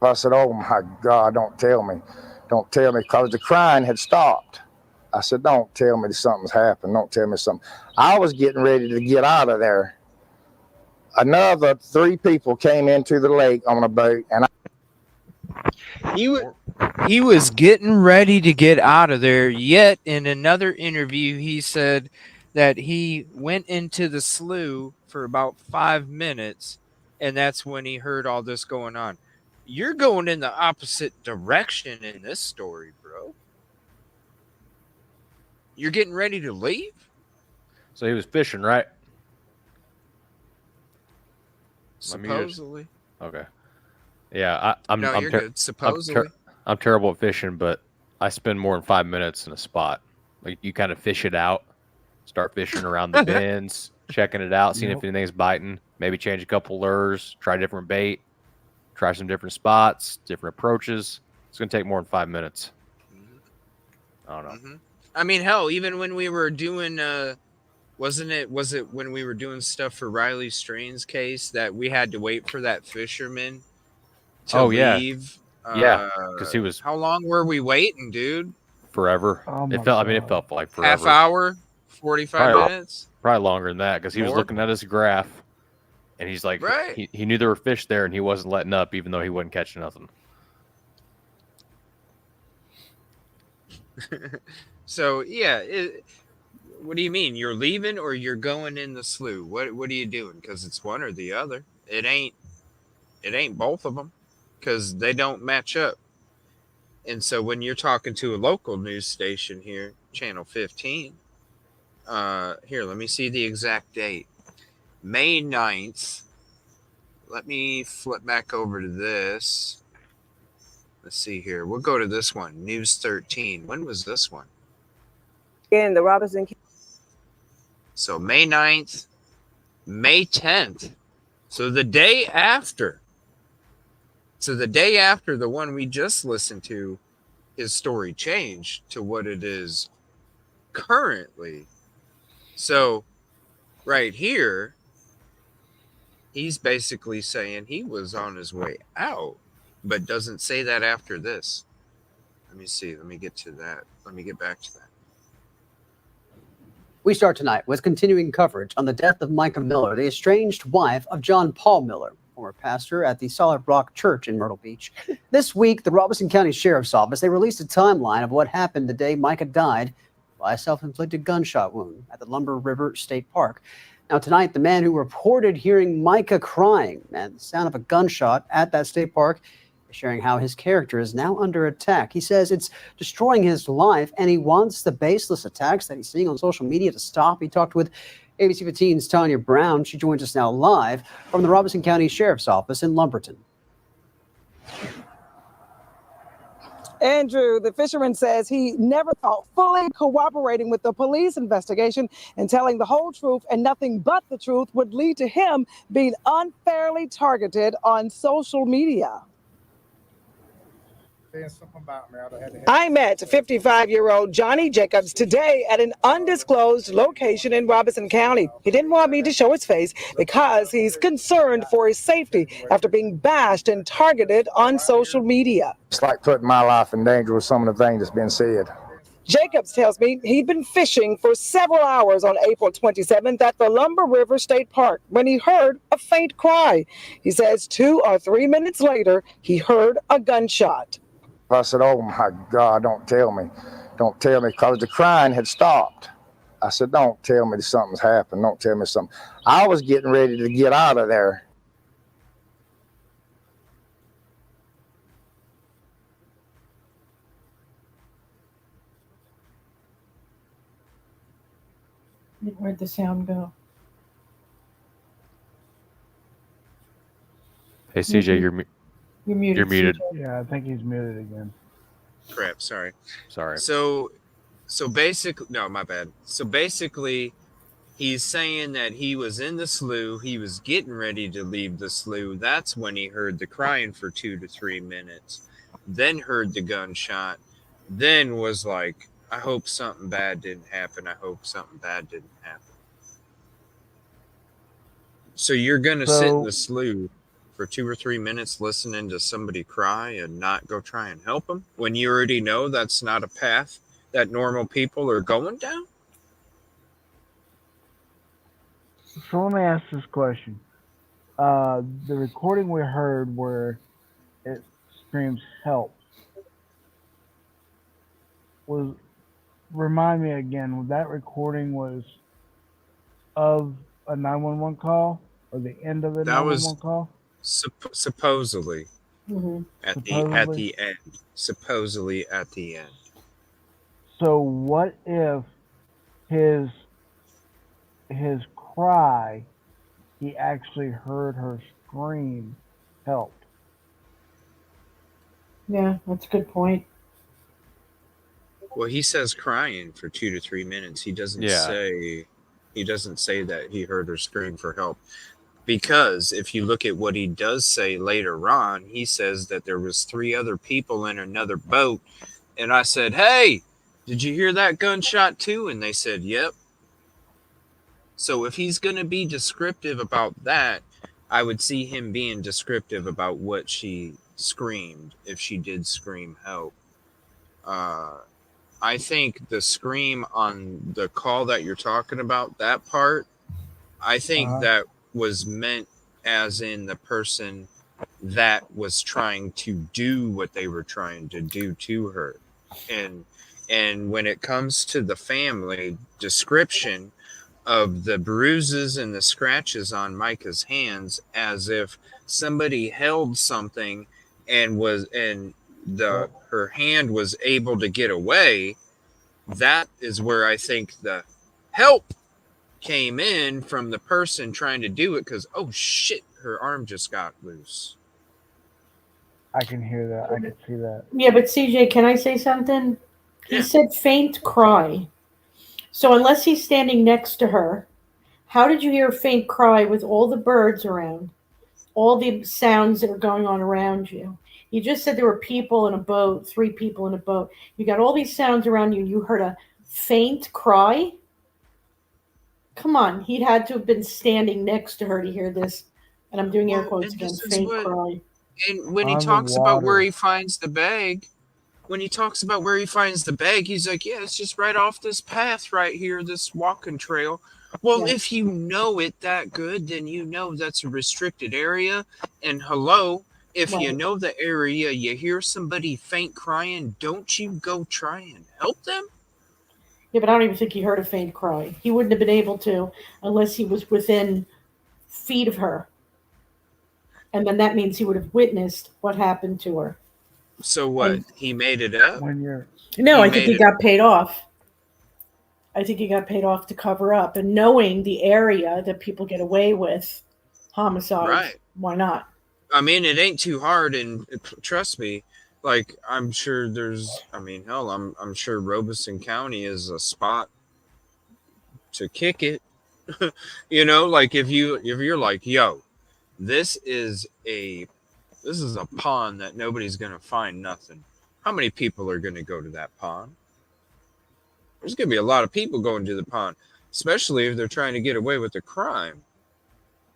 I said, oh my God, don't tell me, because the crying had stopped. I said, don't tell me something's happened, don't tell me something. I was getting ready to get out of there. Another 3 people came into the lake on a boat, and He was getting ready to get out of there, yet in another interview, he said that he went into the slough for about 5 minutes and that's when he heard all this going on. You're going in the opposite direction in this story, bro. You're getting ready to leave? So he was fishing, right? Supposedly. Okay. Yeah, I'm No, I'm, you're ter- good. Supposedly. I'm terrible at fishing, but I spend more than 5 minutes in a spot. Like you kind of fish it out, start fishing around the bends, checking it out, seeing if anything's biting, maybe change a couple lures, try different bait, try some different spots, different approaches. It's gonna take more than 5 minutes. I don't know. I mean, hell, even when we were doing was it when we were doing stuff for Riley Strain's case that we had to wait for that fisherman to leave? Yeah, because he was How long were we waiting, dude? forever. Oh It my felt. I mean, it God. felt like forever. Half hour, 45 minutes. Probably longer than that because he was More? looking at his graph, and he's like, Right. he knew there were fish there, and he wasn't letting up, even though he wasn't catching nothing. So yeah, what do you mean? You're leaving or you're going in the slough? What are you doing? Because it's one or the other. It ain't both of them because they don't match up. And so when you're talking to a local news station here, Channel 15, here, let me see the exact date. May 9th. Let me flip back over to this. Let's see here. We'll go to this one, News 13. When was this one? In the Robinson. So May 9th, May 10th. So the day after. So the day after the one we just listened to, his story changed to what it is currently. So right here, he's basically saying he was on his way out, but doesn't say that after this. Let me see. Let me get to that. Let me get back to that. We start tonight with continuing coverage on the death of Mica Miller, the estranged wife of John Paul Miller, former pastor at the Solid Rock Church in Myrtle Beach. This week, the Robeson County Sheriff's Office, they released a timeline of what happened the day Mica died by a self-inflicted gunshot wound at the Lumber River State Park. Now tonight, the man who reported hearing Mica crying and the sound of a gunshot at that state park is sharing how his character is now under attack. He says it's destroying his life, and he wants the baseless attacks that he's seeing on social media to stop. He talked with ABC 15's Tanya Brown. She joins us now live from the Robeson County Sheriff's Office in Lumberton. Andrew, the fisherman says he never thought fully cooperating with the police investigation and telling the whole truth and nothing but the truth would lead to him being unfairly targeted on social media. I met 55-year-old Johnny Jacobs today at an undisclosed location in Robeson County. He didn't want me to show his face because he's concerned for his safety after being bashed and targeted on social media. It's like putting my life in danger with some of the things that's been said. Jacobs tells me he'd been fishing for several hours on April 27th at the Lumber River State Park when he heard a faint cry. He says 2 or 3 minutes later, he heard a gunshot. I said, oh my God, don't tell me, because the crying had stopped. I said, don't tell me that something's happened, don't tell me something. I was getting ready to get out of there. Where'd the sound go? Hey, CJ, You're muted. You're muted. CJ. Yeah, I think he's muted again. Crap, sorry. Sorry. So basically, no, my bad. So basically, he's saying that he was in the slough. He was getting ready to leave the slough. That's when he heard the crying for 2 to 3 minutes. Then heard the gunshot. Then was like, I hope something bad didn't happen. I hope something bad didn't happen. So you're going to sit in the slough for 2 or 3 minutes listening to somebody cry and not go try and help them when you already know that's not a path that normal people are going down? So let me ask this question. The recording we heard where it screams help was, remind me again, that recording was of a 911 call? or the end of the That was 911 call? supposedly Mm-hmm. at Supposedly. the end. Supposedly at the end. So what if his cry, he actually heard her scream, help? Yeah, that's a good point. Well, he says crying for 2 to 3 minutes. He doesn't say that he heard her scream for help. Because if you look at what he does say later on, he says that there was 3 other people in another boat. And I said, "Hey, did you hear that gunshot too?" And they said, "Yep." So if he's going to be descriptive about that, I would see him being descriptive about what she screamed, if she did scream help. I think the scream on the call that you're talking about, that part, I think that was meant as in the person that was trying to do what they were trying to do to her. And when it comes to the family description of the bruises and the scratches on Mica's hands, as if somebody held something and her hand was able to get away, that is where I think the help came in from the person trying to do it, because oh shit, her arm just got loose. I can hear that. I can see that. Yeah, but CJ, can I say something? He said faint cry. So unless he's standing next to her, how did you hear a faint cry with all the birds around, all the sounds that are going on around you? You just said there were people in a boat, 3 people in a boat. You got all these sounds around you. You heard a faint cry? Come on, he'd had to have been standing next to her to hear this. And I'm doing air quotes again, faint cry. And when he talks about where he finds the bag, he's like, yeah, it's just right off this path right here, this walking trail. Well, if you know it that good, then you know that's a restricted area. And hello, if you know the area, you hear somebody faint crying, don't you go try and help them? Yeah, but I don't even think he heard a faint cry. He wouldn't have been able to unless he was within feet of her. And then that means he would have witnessed what happened to her. So what? He made it up? No, I think he got paid off. I think he got paid off to cover up. And knowing the area that people get away with homicide, why not? I mean, it ain't too hard, and trust me, like I'm sure I'm sure Robeson County is a spot to kick it. You know, like if you're like, yo, this is a pond that nobody's gonna find nothing. How many people are gonna go to that pond? There's gonna be a lot of people going to the pond, especially if they're trying to get away with the crime.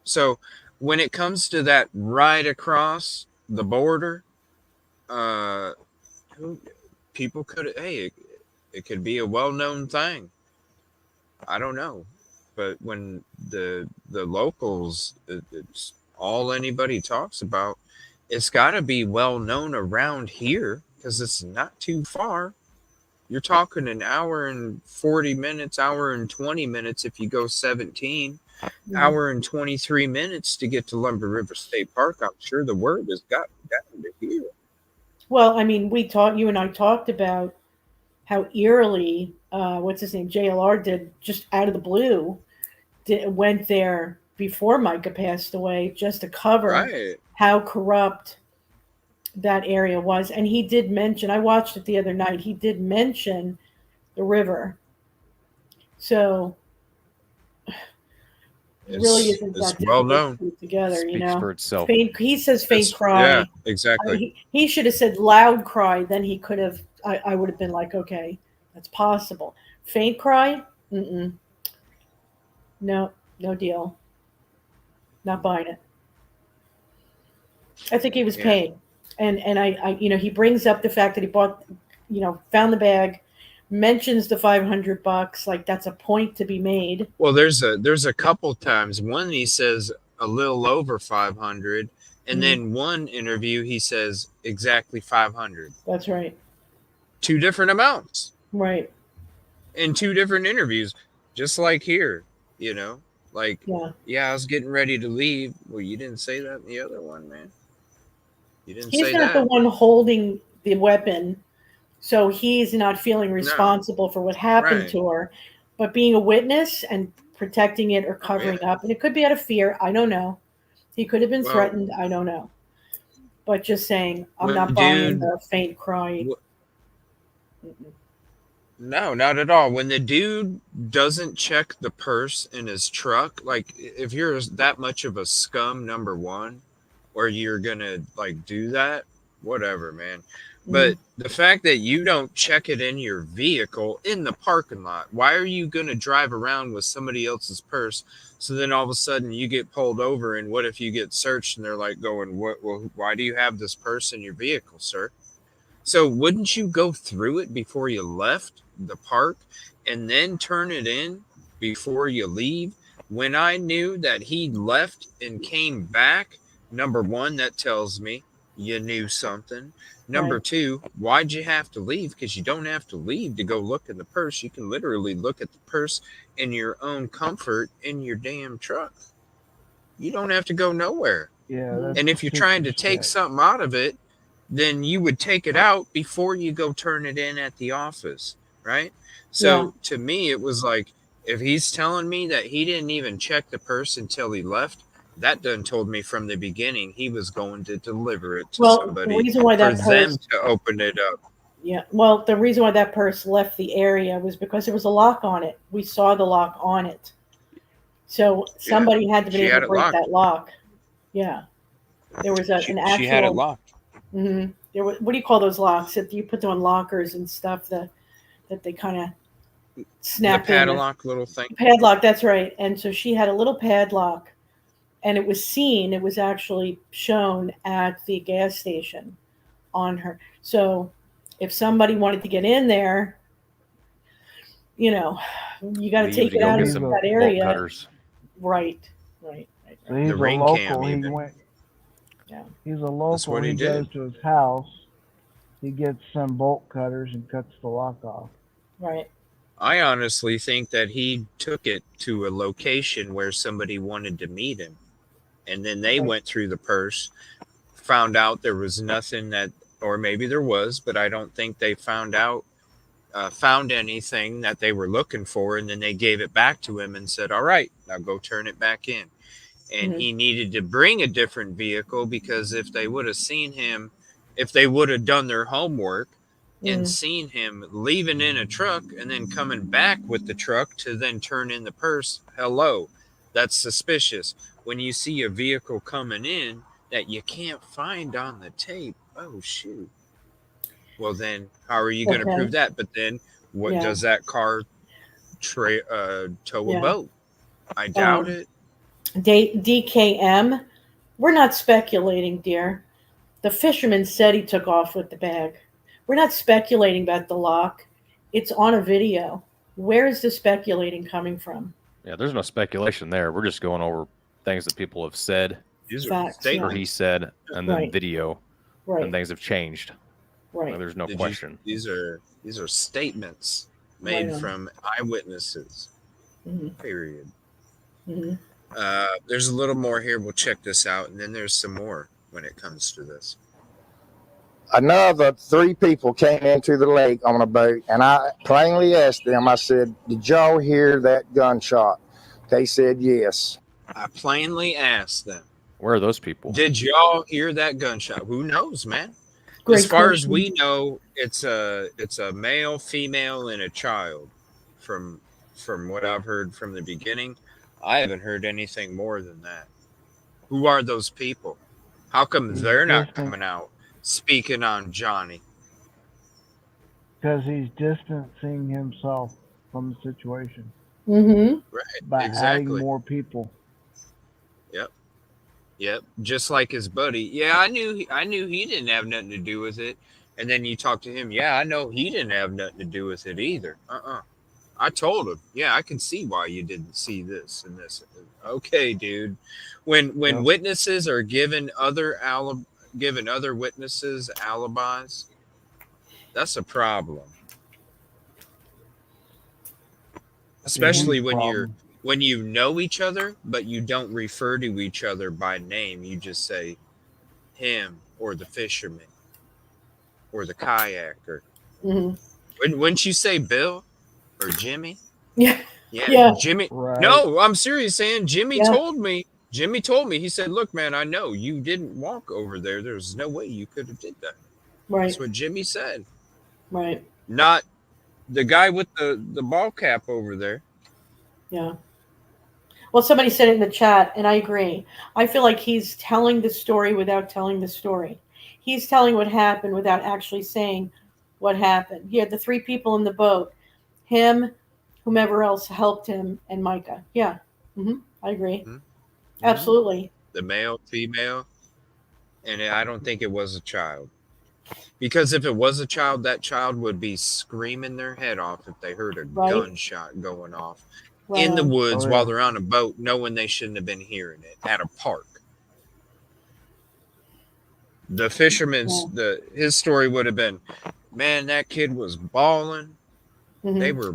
So when it comes to that right across the border, people could, it could be a well-known thing. I don't know, but when the locals, it's all anybody talks about. It's got to be well known around here because it's not too far. You're talking an hour and 40 minutes, hour and 20 minutes if you go 17, hour and 23 minutes to get to Lumber River State Park. I'm sure the word has gotten down to here. Well, I mean, you and I talked about how eerily, what's his name, JLR did just out of the blue, went there before Mica passed away just to cover how corrupt that area was. And he did mention, I watched it the other night, he did mention the river. So really isn't that well difficult known. to put together, Speaks you know. for itself. He says faint cry. Yeah, exactly. He should have said loud cry. Then he could have. I would have been like, okay, that's possible. Faint cry? No deal. Not buying it. I think he was paid, and I he brings up the fact that he bought, found the bag, mentions the $500, like that's a point to be made. Well, there's a couple times. One, he says a little over 500, and then one interview he says exactly 500. That's right. 2 different amounts. Right. In 2 different interviews, just like here, Like, Yeah. yeah, I was getting ready to leave. Well, you didn't say that in the other one, man. You didn't He's say not the that. one holding the weapon, so he's not feeling responsible for what happened Right. to her. But being a witness and protecting it or covering up, and it could be out of fear, I don't know. He could have been Well, threatened, I don't know. But just saying, I'm when not buying the faint cry. No, not at all. When the dude doesn't check the purse in his truck, like if you're that much of a scum, number one, or you're gonna like do that, whatever, man. But the fact that you don't check it in your vehicle in the parking lot, why are you gonna drive around with somebody else's purse? So then all of a sudden you get pulled over, and what if you get searched and they're like going, "What? Well, why do you have this purse in your vehicle, sir?" So wouldn't you go through it before you left the park and then turn it in before you leave? When I knew that he left and came back, number one, that tells me you knew something. Number Right. two, why'd you have to leave? Because you don't have to leave to go look in the purse. You can literally look at the purse in your own comfort in your damn truck. You don't have to go nowhere. Yeah, that's And if you're super trying to take sketch. something out of it, then you would take it out before you go turn it in at the office, right? So to me, it was like, if he's telling me that he didn't even check the purse until he left, that done told me from the beginning he was going to deliver it to Well, the somebody reason why for that them purse, to open it up. yeah, well, the reason why that purse left the area was because there was a lock on it. We saw the lock on it. So somebody had to be She able had to it break locked. that lock. Yeah. There was an She had it actual. locked. There was, what do you call those locks that you put them on lockers and stuff that they kind of The snap in? padlock little thing. Padlock, that's right. And so she had a little padlock, and it was seen. It was actually shown at the gas station on her. So if somebody wanted to get in there, you got to Leave take to it go out get of some that bolt area. cutters. Right. So he's The a ring cam local. He even. went. Yeah. He's a That's local. what He he goes did. to his house. He gets some bolt cutters and cuts the lock off. Right. I honestly think that he took it to a location where somebody wanted to meet him. And then they went through the purse, found out there was nothing that, or maybe there was, but I don't think they found anything that they were looking for. And then they gave it back to him and said, all right, now go turn it back in. And he needed to bring a different vehicle because if they would have seen him, if they would have done their homework and seen him leaving in a truck and then coming back with the truck to then turn in the purse, hello, that's suspicious. When you see a vehicle coming in that you can't find on the tape, oh shoot. Well, then how are you going to prove that? But then what does that car tow a boat? I doubt it. DKM, we're not speculating, dear. The fisherman said he took off with the bag. We're not speculating about the lock. It's on a video. Where is the speculating coming from? Yeah, there's no speculation there. We're just going over things that people have said, These Facts, or he said, and then Right. video, Right. and things have changed. Right. Like, there's no Did you- question. these are statements made Right on. from eyewitnesses. Mhm. Period. Mhm. There's a little more here. We'll check this out, and then there's some more when it comes to this. Another 3 people came into the lake on a boat, and I plainly asked them, I said, did y'all hear that gunshot? They said yes. I plainly asked them, Where are those people? did y'all hear that gunshot? Who knows, man? Great As far as question. we know, it's a male, female, and a child. From what I've heard from the beginning, I haven't heard anything more than that. Who are those people? How come they're not coming out speaking on Johnny? Because he's distancing himself from the situation Mm-hmm. Right. by Exactly. adding more people. Yep. Just like his buddy. Yeah, I knew he didn't have nothing to do with it. And then you talk to him. Yeah, I know he didn't have nothing to do with it either. I told him. Yeah, I can see why you didn't see this and this. Okay, dude. When witnesses are given other witnesses alibis, that's a problem. Especially when you're when you know each other, but you don't refer to each other by name. You just say him or the fisherman or the kayaker. Mhm. Wouldn't you say Bill or Jimmy? Yeah. Yeah, Yeah. Jimmy. Right. No, I'm serious, saying Jimmy Yeah. told me. Jimmy told me. He said, "Look, man, I know you didn't walk over there. There's no way you could have did that." Right. That's what Jimmy said. Right. Not the guy with the ball cap over there. Yeah. Well, somebody said it in the chat, and I agree. I feel like he's telling the story without telling the story. He's telling what happened without actually saying what happened. He had the three people in the boat, him, whomever else helped him, and Mica. Yeah. I agree. Mhm. Absolutely. The male, female, and I don't think it was a child. Because if it was a child, that child would be screaming their head off if they heard a Right. gunshot going off Right in the on. woods Oh, while yeah. they're on a boat, knowing they shouldn't have been hearing it at a park. The fisherman's his story would have been, man, that kid was bawling. They Mhm. were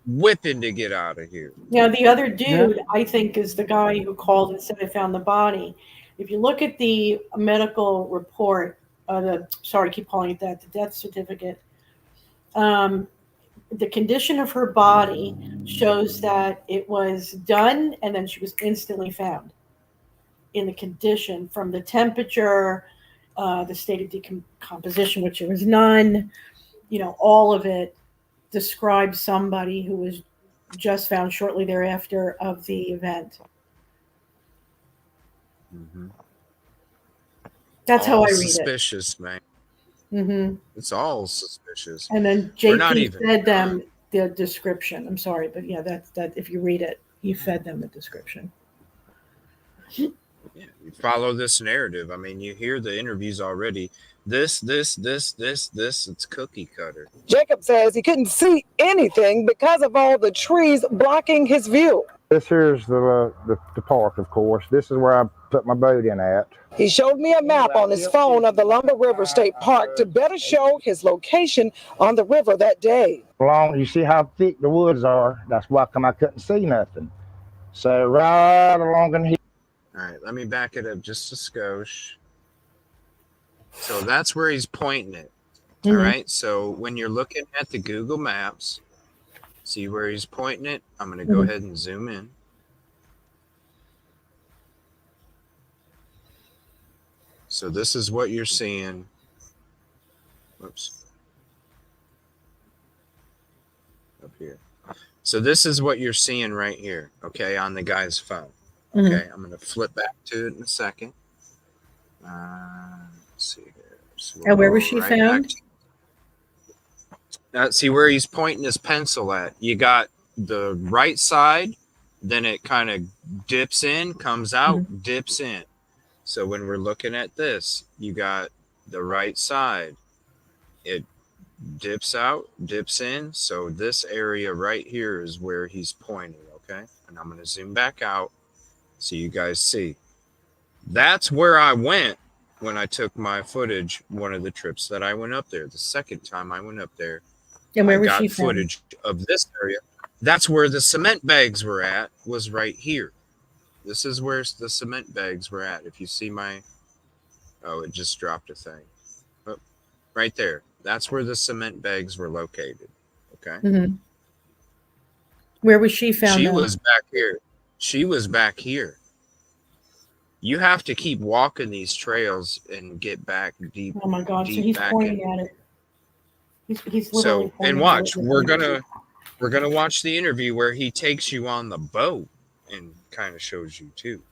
whipping to get out of here. Now, the other Yeah. dude, I think, is the guy who called and said they found the body. If you look at the medical report, sorry, I keep calling it that, the death certificate, the condition of her body shows that it was done and then she was instantly found in the condition from the temperature, the state of decomposition, which there was none, all of it describes somebody who was just found shortly thereafter of the event. That's how All I read it. suspicious, man. Mm-hmm. It's all suspicious. And then We're not JP even fed them the description. I'm sorry, but yeah, that if you read it, he fed them the description. Yeah, you follow this narrative. I mean, you hear the interviews already. This, it's cookie cutter. Jacob says he couldn't see anything because of all the trees blocking his view. This here's the park, of course. This is where I put my boat in at. He showed me a map on his phone of the Lumber River State Park to better show his location on the river that day. You see how thick the woods are. That's why I couldn't see nothing. So right along in here. All right, let me back it up just a skosh. So that's where he's pointing it. All right. So when you're looking at the Google Maps, see where he's pointing it? I'm going to go ahead and zoom in. So this is what you're seeing. Whoops. Up here. So this is what you're seeing right here, okay, on the guy's phone. Okay, I'm going to flip back to it in a second. Let's see here. So And where was she found? See where he's pointing his pencil at. You got the right side, then it kind of dips in, comes out, dips in. So when we're looking at this, you got the right side. It dips out, dips in. So this area right here is where he's pointing, okay? And I'm going to zoom back out so you guys see. That's where I went when I took my footage, one of the trips that I went up there. The second time I went up there, And where I was got she found? footage of this area. That's where the cement bags were at, was right here. This is where the cement bags were at. If you see my, oh, it just dropped a thing. Oh, right there. That's where the cement bags were located. Okay. Mm-hmm. Where was she found? She then? was back here. She was back here. You have to keep walking these trails and get back deep. Oh my God! So deep he's back pointing in. at it. He's literally So, pointing and watch, at it. we're gonna watch the interview where he takes you on the boat and kind of shows you too.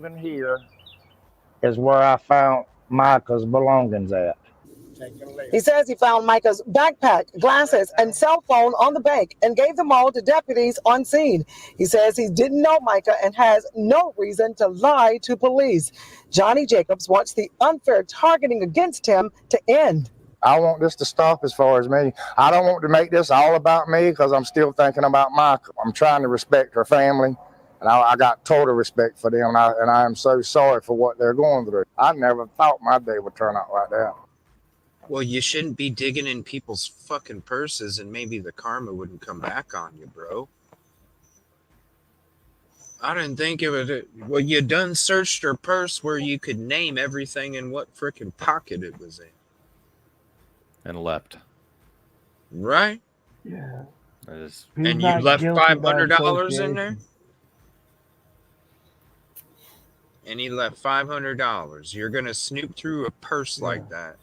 In here is where I found Mica's belongings at. He says he found Mica's backpack, glasses, and cell phone on the bank and gave them all to deputies on scene. He says he didn't know Mica and has no reason to lie to police. Johnny Jacobs wants the unfair targeting against him to end. I want this to stop as far as me. I don't want to make this all about me because I'm still thinking about Mica. I'm trying to respect her family, and I got total respect for them, and I am so sorry for what they're going through. I never thought my day would turn out like that. Well, you shouldn't be digging in people's fucking purses and maybe the karma wouldn't come back on you, bro. I didn't think it was. Well, you done searched her purse where you could name everything in what freaking pocket it was in. And left. Right? Yeah. Is, He's And you not left guilty by $500 in there? association. And he left $500. You're going to snoop through a purse like that,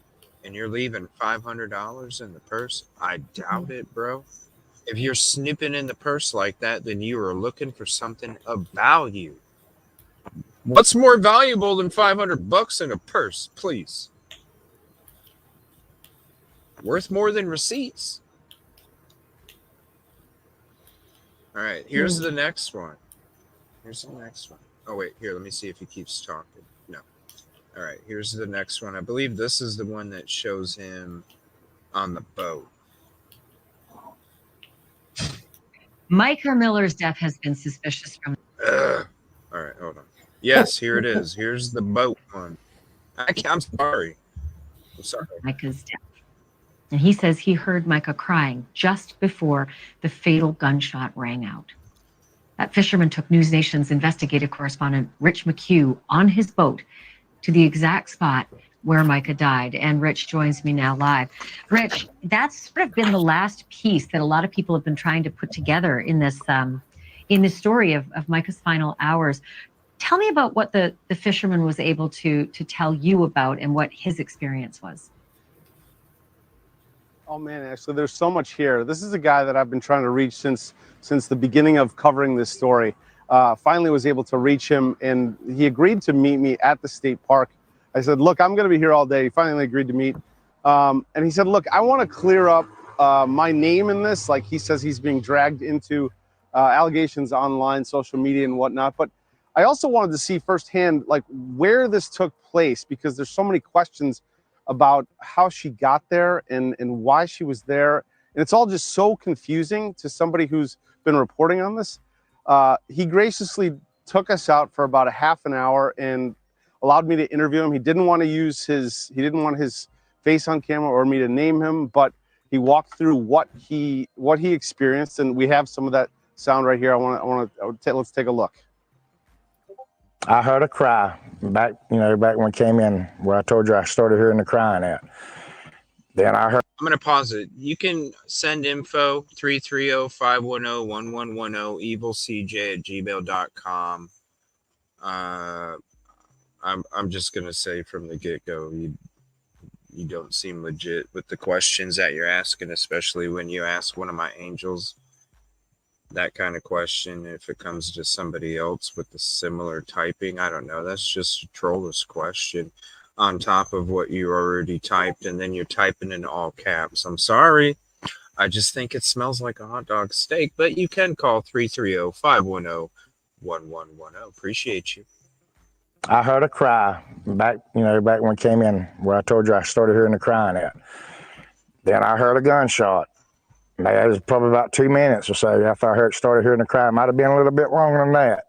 and you're leaving $500 in the purse? I doubt it, bro. If you're snooping in the purse like that, then you are looking for something of value. What's more valuable than $500 in a purse, please? Worth more than receipts. All right, here's the next one. Here's the next one. Oh, wait, here, let me see if he keeps talking. No. All right, here's the next one. I believe this is the one that shows him on the boat. Mica Miller's death has been suspicious from. All right, hold on. Yes, here it is. Here's the boat one. I'm sorry. I'm sorry. Mica's death. And he says he heard Mica crying just before the fatal gunshot rang out. That fisherman took News Nation's investigative correspondent Rich McHugh on his boat to the exact spot where Mica died. And Rich joins me now live. Rich, that's sort of been the last piece that a lot of people have been trying to put together in this story of Mica's final hours. Tell me about what the fisherman was able to tell you about and what his experience was. Oh man, Ashley, there's so much here. This is a guy that I've been trying to reach since the beginning of covering this story. Finally was able to reach him, and he agreed to meet me at the state park. I said, look, I'm going to be here all day. He finally agreed to meet. And he said, look, I want to clear up my name in this. Like, he says he's being dragged into allegations online, social media and whatnot. But I also wanted to see firsthand, like, where this took place, because there's so many questions about how she got there and why she was there. And it's all just so confusing to somebody who's been reporting on this. He graciously took us out for about a half an hour and allowed me to interview him. He didn't want his face on camera or me to name him, but he walked through what he experienced. And we have some of that sound right here. Let's take a look. I heard a cry back when I came in, where I told you I started hearing the crying at. Then I heard. I'm going to pause it. You can send info 330-510-1110 evilcj@gmail.com. I'm just going to say from the get-go, you don't seem legit with the questions that you're asking, especially when you ask one of my angels that kind of question. If it comes to somebody else with the similar typing, I don't know. That's just a trollish question on top of what you already typed, and then you're typing in all caps. I'm sorry. I just think it smells like a hot dog steak, but you can call 330-510-1110. Appreciate you. I heard a cry back when I came in, where I told you I started hearing the crying at. Then I heard a gunshot. That was probably about 2 minutes or so after I started hearing the cry. It might have been a little bit longer than that.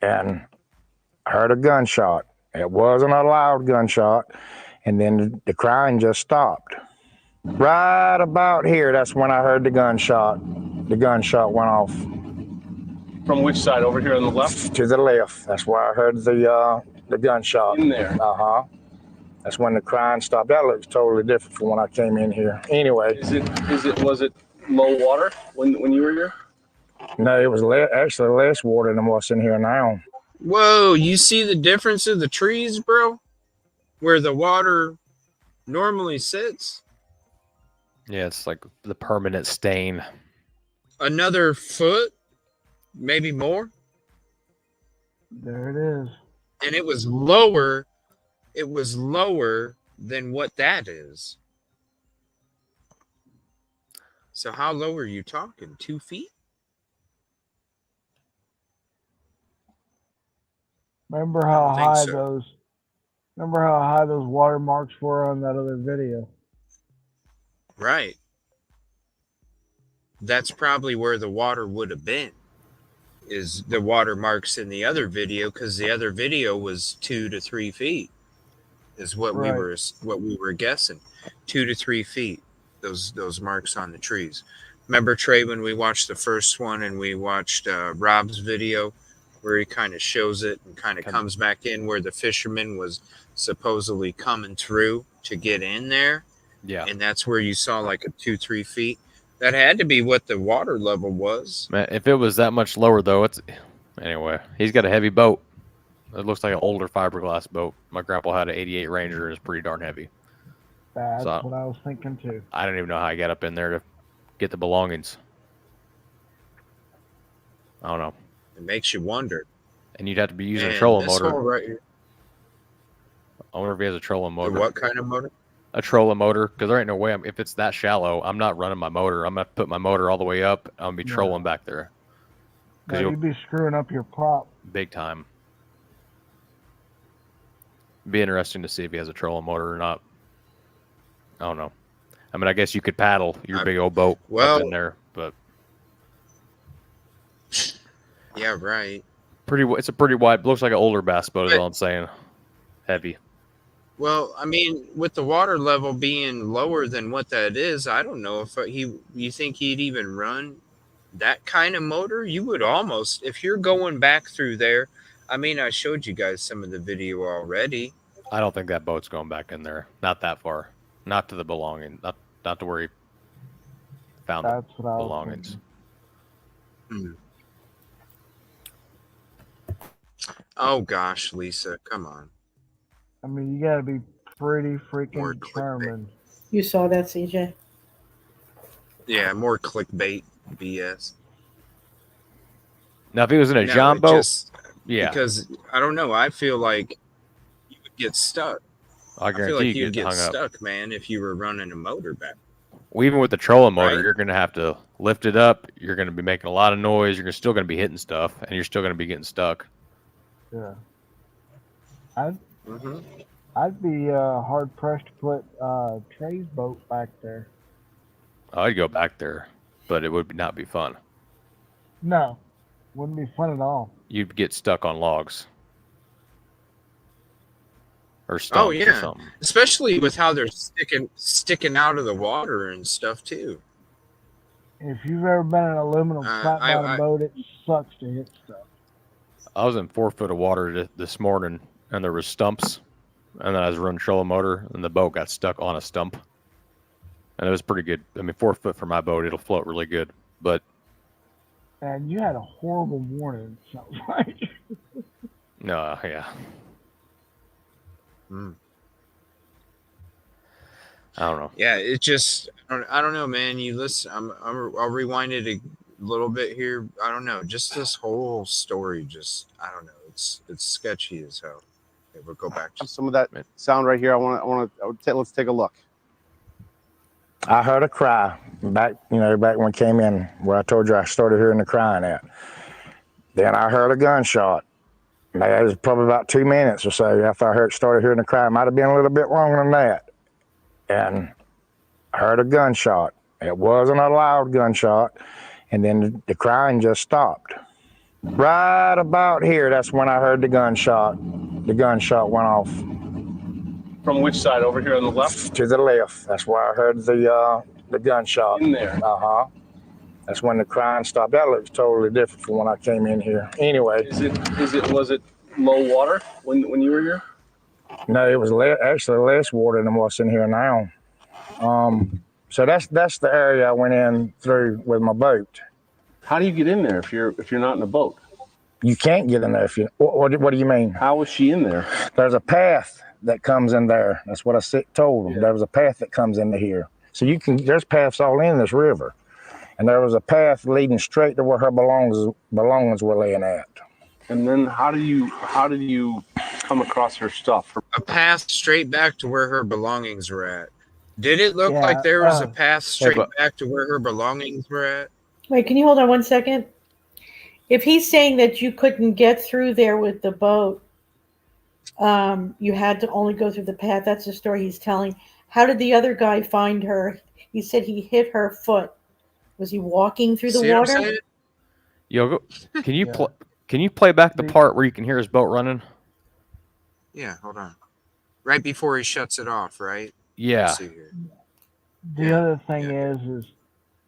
And I heard a gunshot. It wasn't a loud gunshot. And then the crying just stopped. Right about here, that's when I heard the gunshot. The gunshot went off. From which side? Over here on the left? To the left. That's where I heard the gunshot. In there. Uh-huh. That's when the crying stopped. That looks totally different from when I came in here. Anyway. Was it low water when you were here? No, it was actually less water than what's in here now. Whoa, you see the difference of the trees, bro? Where the water normally sits? Yeah, it's like the permanent stain. Another foot, maybe more. There it is. And it was lower. It was lower than what that is. So how low are you talking? 2 feet? Remember how high those watermarks were on that other video? Right. That's probably where the water would have been, is the watermarks in the other video, because the other video was 2 to 3 feet is what we were guessing. 2 to 3 feet, those marks on the trees. Remember, Trey, when we watched the first one and we watched Rob's video where he kind of shows it and kind of comes back in where the fisherman was supposedly coming through to get in there. Yeah. And that's where you saw like a 2-3 feet. That had to be what the water level was. Man, if it was that much lower, though, it's anyway. He's got a heavy boat. It looks like an older fiberglass boat. My grandpa had an '88 Ranger, and it's pretty darn heavy. That's So, what I was thinking too. I don't even know how he got up in there to get the belongings. I don't know. It makes you wonder. And you'd have to be using a Man, trolling this motor. hole right here. I wonder if he has a trolling motor. What kind of motor? A trolling motor, because there ain't no way. If it's that shallow, I'm not running my motor. I'm gonna put my motor all the way up. I'm gonna be trolling back there. No, you'd be screwing up your prop. Big time. Be interesting to see if he has a trolling motor or not. I don't know. I mean, I guess you could paddle your big old boat up in there, but yeah, right. It's a pretty wide. Looks like an older bass boat. Is all I'm saying. Heavy. Well, I mean, with the water level being lower than what that is, I don't know if you think he'd even run that kind of motor. You would almost, if you're going back through there. I mean, I showed you guys some of the video already. I don't think that boat's going back in there. Not that far. Not to the belonging. Not to where he found the belongings. Oh gosh, Lisa, come on. I mean, you got to be pretty freaking determined. You saw that, CJ? Yeah, more clickbait BS. Now, if he was in a John boat, yeah. Because I don't know, I feel like you would get stuck. I feel guarantee like you you'd get get hung up. stuck, man, if you were running a motor back. Well, even with the trolling motor, you're going to have to lift it up. You're going to be making a lot of noise. You're still going to be hitting stuff, and you're still going to be getting stuck. Yeah. I'd be hard pressed to put Trey's boat back there. I'd go back there, but it would not be fun. No, wouldn't be fun at all. You'd get stuck on logs. Or stumps or something. Especially with how they're sticking out of the water and stuff too. If you've ever been in an aluminum flat bottom boat, it sucks to hit stuff. I was in 4 foot of water this morning, and there was stumps, and then I was running trolling motor, and the boat got stuck on a stump, and it was pretty good. I mean, 4 foot for my boat, it'll float really good, but and you had a horrible morning. It sounds like. no, yeah. I don't know. Yeah, it just I don't know, man. You listen. I'll rewind it a little bit here. I don't know. Just this whole story. Just I don't know. It's sketchy as hell. Okay, we'll go back to some of that sound right here. Let's take a look. I heard a cry back when we came in, where I told you I started hearing the crying at. Then I heard a gunshot. That was probably about 2 minutes or so after I started hearing the cry. It might have been a little bit longer than that. And I heard a gunshot. It wasn't a loud gunshot. And then the crying just stopped. Right about here, that's when I heard the gunshot. The gunshot went off. From which side? Over here on the left? To the left. That's where I heard the gunshot. In there? Uh-huh. That's when the crying stopped. That looks totally different from when I came in here. Anyway. Was it low water when you were here? No, it was actually less water than what's in here now. So that's the area I went in through with my boat. How do you get in there if you're not in a boat? You can't get in there if you. What do you mean? How was she in there? There's a path that comes in there. That's what I told them. Yeah. There was a path that comes into here. So there's paths all in this river. And there was a path leading straight to where her belongings were laying at. And then how did you come across her stuff? A path straight back to where her belongings were at. Did it look like there was a path straight back to where her belongings were at? Wait, can you hold on 1 second? If he's saying that you couldn't get through there with the boat, you had to only go through the path. That's the story he's telling. How did the other guy find her? He said he hit her foot. Was he walking through the water? Yo, can you play back the part where you can hear his boat running? Yeah, hold on. Right before he shuts it off, right? Yeah. The other thing is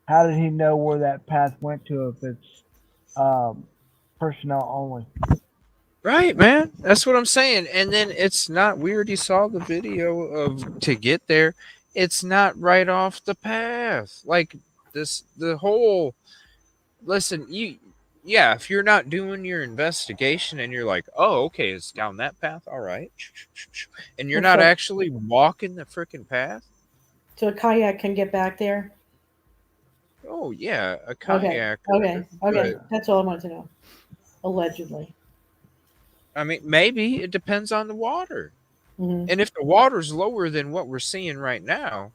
how did he know where that path went to if it's personnel only. Right, man. That's what I'm saying. And then it's not weird. You saw the video of to get there. It's not right off the path. Like the whole. Listen, yeah. If you're not doing your investigation and you're like, oh, okay, it's down that path. All right, and you're not So- actually walking the freaking path. So a kayak can get back there? Oh yeah, a Okay. kayak. Okay. Okay. but, That's all I wanted to know. Allegedly. I mean, maybe it depends on the water. Mhm. And if the water's lower than what we're seeing right now,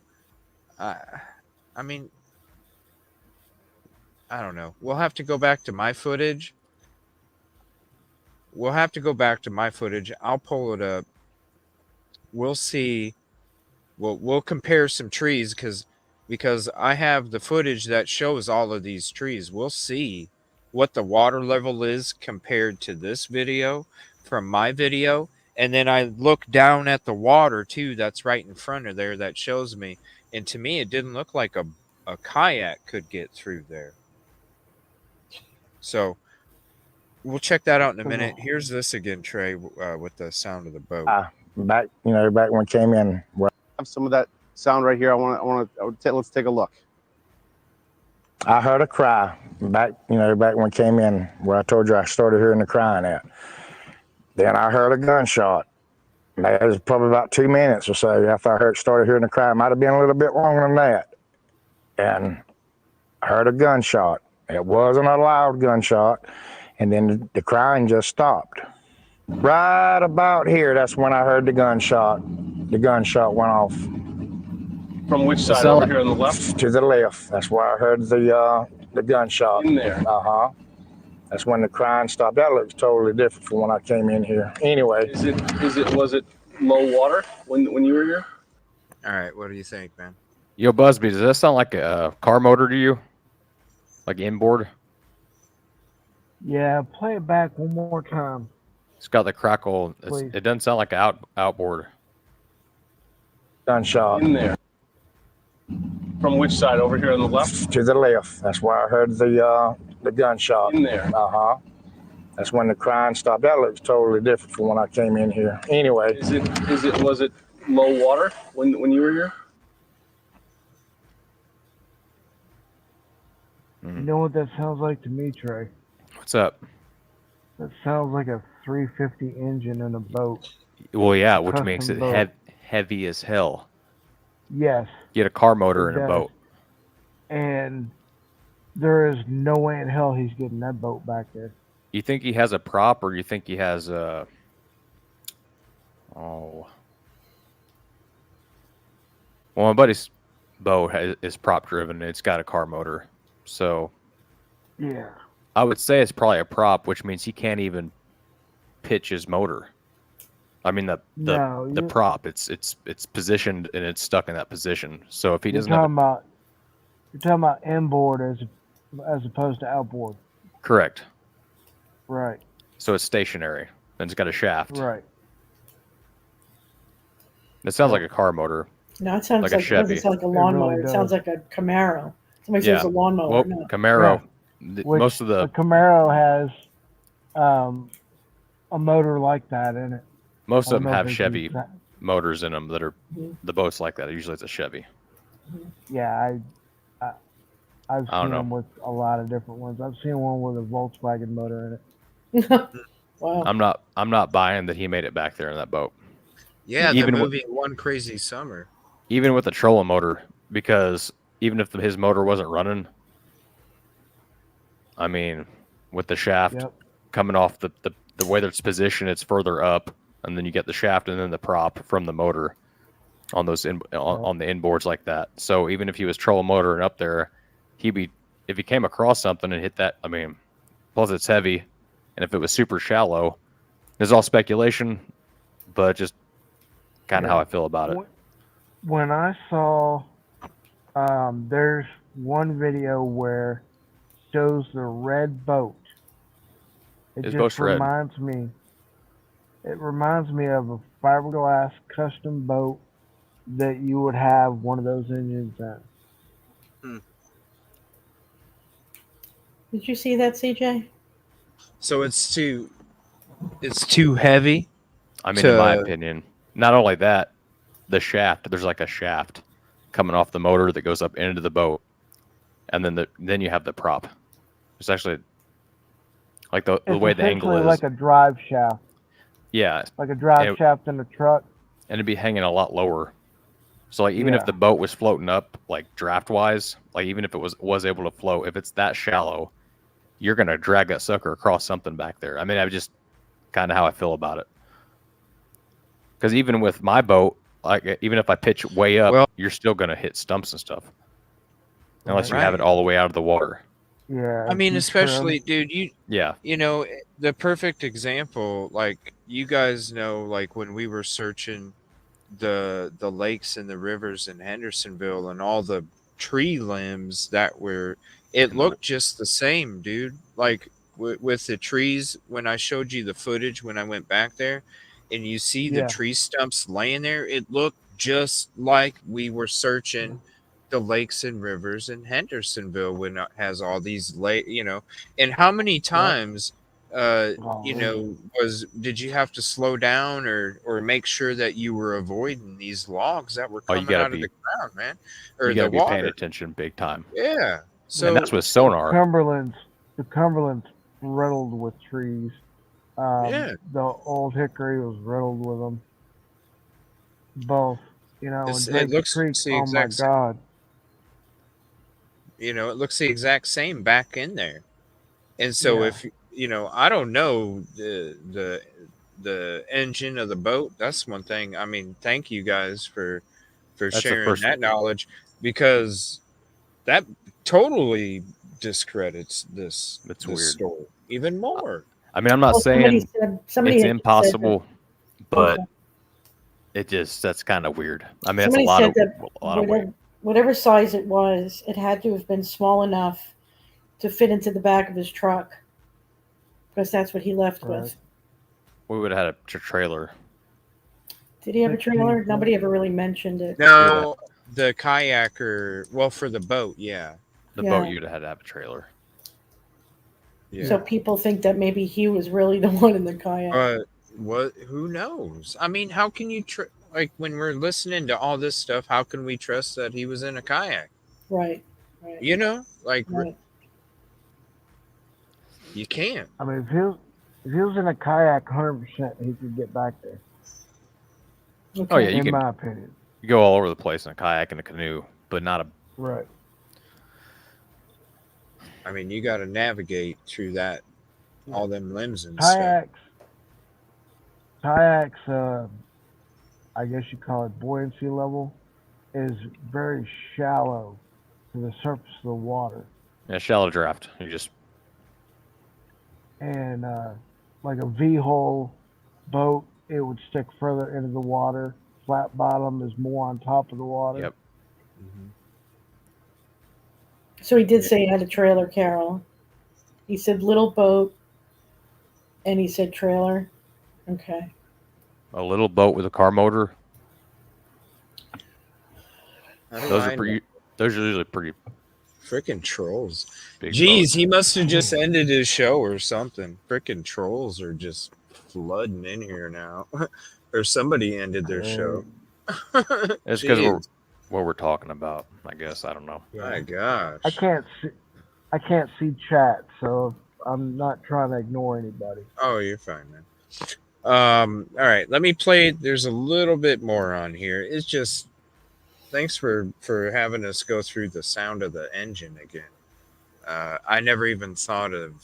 I mean, I don't know. We'll have to go back to my footage. I'll pull it up. We'll see. We'll compare some trees because I have the footage that shows all of these trees. We'll see what the water level is compared to this video from my video. And then I look down at the water too that's right in front of there that shows me. And to me, it didn't look like a kayak could get through there. So we'll check that out in a minute. Here's this again, Trey, with the sound of the boat. Back when I came in. Have some of that sound right here. Let's take a look. I heard a cry back when I came in, where I told you I started hearing the crying at. Then I heard a gunshot. That was probably about 2 minutes or so after I started hearing the cry. It might have been a little bit longer than that. And I heard a gunshot. It wasn't a loud gunshot. And then the crying just stopped. Right about here, that's when I heard the gunshot. The gunshot went off. From which side? Over here on the left? To the left. That's where I heard the gunshot. In there? Uh-huh. That's when the crying stopped. That looks totally different from when I came in here. Anyway. Was it low water when you were here? All right, what do you think, man? Yo, Busby, does that sound like a car motor to you? Like inboard? Yeah, play it back one more time. It's got the crackle. Please. It doesn't sound like an outboard. Gunshot. In there. From which side? Over here on the left? To the left. That's where I heard the gunshot. In there? Uh-huh. That's when the crying stopped. That looks totally different from when I came in here. Anyway. Was it low water when you were here? You know what that sounds like to me, Trey? What's up? That sounds like a 350 engine in a boat. Well, yeah, which Custom makes it boat. heavy as hell. Yes. Get a car motor in a does. boat. And there is no way in hell he's getting that boat back there. You think he has a prop, or you think he has a? Oh. Well, my buddy's boat is prop driven. It's got a car motor, so Yeah. I would say it's probably a prop, which means he can't even pitch his motor. I mean the prop. It's positioned and it's stuck in that position. So if he You're doesn't have talking about inboard as opposed to outboard. correct, Right. so it's stationary and it's got a shaft. Right. It sounds like a car motor. No, it sounds like like, a it Chevy. doesn't sound like a lawnmower. really It sounds like a Camaro. Somebody says a lawnmower. Well, No. Camaro. Which Most of the a Camaro has a motor like that in it. most I of don't them know have if they Chevy use that. motors in them that are Mhm. the boats like that. Usually it's a Chevy. Yeah, I've I don't seen know. them with a lot of different ones. I've seen one with a Volkswagen motor in it. Wow. I'm not buying that he made it back there in that boat. Yeah, Even the with- movie One Crazy Summer. Even with the trolling motor, because even if his motor wasn't running, I mean, with the shaft Yep. coming off the way that it's positioned, it's further up, and then you get the shaft and then the prop from the motor on those on the inboards like that. So even if he was trolling motor and up there, if he came across something and hit that, I mean, plus it's heavy, and if it was super shallow, it's all speculation, but just kind of how I feel about it. When I saw, there's one video where shows the red boat. It His just boat's red. reminds me. It reminds me of a fiberglass custom boat that you would have one of those engines in. Did you see that, CJ? So it's too heavy. I mean, in my opinion, not only that, the shaft. There's like a shaft coming off the motor that goes up into the boat, and then you have the prop. It's actually like the way the angle essentially is. like a drive shaft. Yeah, Like a drive shaft in a truck. and it'd be hanging a lot lower. So like even if Yeah. the boat was floating up like draft wise, like even if it was able to float, if it's that shallow, you're gonna drag that sucker across something back there. I mean, I just kind of how I feel about it. Because even with my boat, like even if I pitch way up, you're still gonna hit stumps and stuff, unless you have it all the way out of the water. Yeah. I mean, you especially, trim. dude, Yeah. you know, the perfect example, like you guys know, like when we were searching the lakes and the rivers in Hendersonville and all the tree limbs that were, it looked just the same, dude. Like with the trees, when I showed you the footage when I went back there, and you see the Yeah. tree stumps laying there, it looked just like we were searching the lakes and rivers in Hendersonville when it has all these you know, and how many times you know, did you have to slow down or make sure that you were avoiding these logs that were Oh, you coming gotta out of the be ground, man, or you the gotta be paying water? attention big time. Yeah. So And that's with sonar. The Cumberland's riddled with trees. Yeah. The old Hickory was riddled with them. Both, you know, and it Drake looks Creek. the Oh my exact same. God! You know, it looks the exact same back in there. And so Yeah. if you know, I don't know the engine of the boat. That's one thing. I mean, thank you guys for That's the sharing first. that knowledge, because that totally discredits this weird. story even more. I mean, I'm not Well, somebody saying said- somebody it's had just said that- impossible, but Okay. that's kind of weird. I mean, Somebody it's a said that lot of weight. whatever size it was, it had to have been small enough to fit into the back of his truck, because that's what he left with. We would have had a trailer. Did he have a trailer? Nobody ever really mentioned it. No, the kayaker. Well, for the boat, yeah. The Yeah. boat you'd have had to have a trailer. Yeah. So people think that maybe he was really the one in the kayak. What? Who knows? I mean, how can you like when we're listening to all this stuff? How can we trust that he was in a kayak? Right. Right. You know, like Right. you can't. I mean, if he was in a kayak, 100%, he could get back there. Oh yeah, you in can. my opinion. You go all over the place in a kayak and a canoe, but not a. Right. I mean, you got to navigate through that, all them limbs and stuff. Kayaks, I guess you call it buoyancy level, is very shallow to the surface of the water. Yeah, shallow draft. You just. And like a V-hull boat, it would stick further into the water. Flat bottom is more on top of the water. Yep. So he did say he had a trailer, Carol. He said little boat, and he said trailer. Okay. A little boat with a car motor. How do Those I are pretty. Those are usually pretty. Freaking trolls. Big Jeez, boats. he must have just ended his show or something. Freaking trolls are just flooding in here now. Or somebody ended their show. It's because Jeez. what we're talking about. I guess I don't know. My gosh. I can't see chat, so I'm not trying to ignore anybody. Oh, you're fine, man. All right, let me play. There's a little bit more on here. It's just thanks for having us go through the sound of the engine again. I never even thought of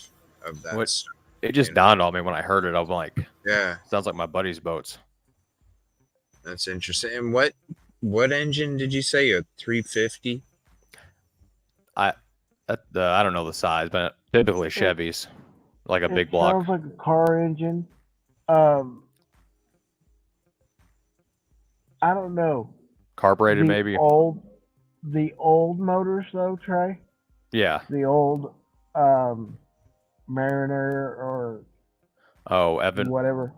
that. Stuff, It just dawned on me when I heard it. I was like, yeah, sounds like my buddy's boats. That's interesting. And what engine did you say? A 350? I don't know the size, but typically Chevys, like a big block. Sounds like a car engine. I don't know. Carbureted, maybe. The old motors, though, Trey. Yeah. The old Mariner or Evan. whatever.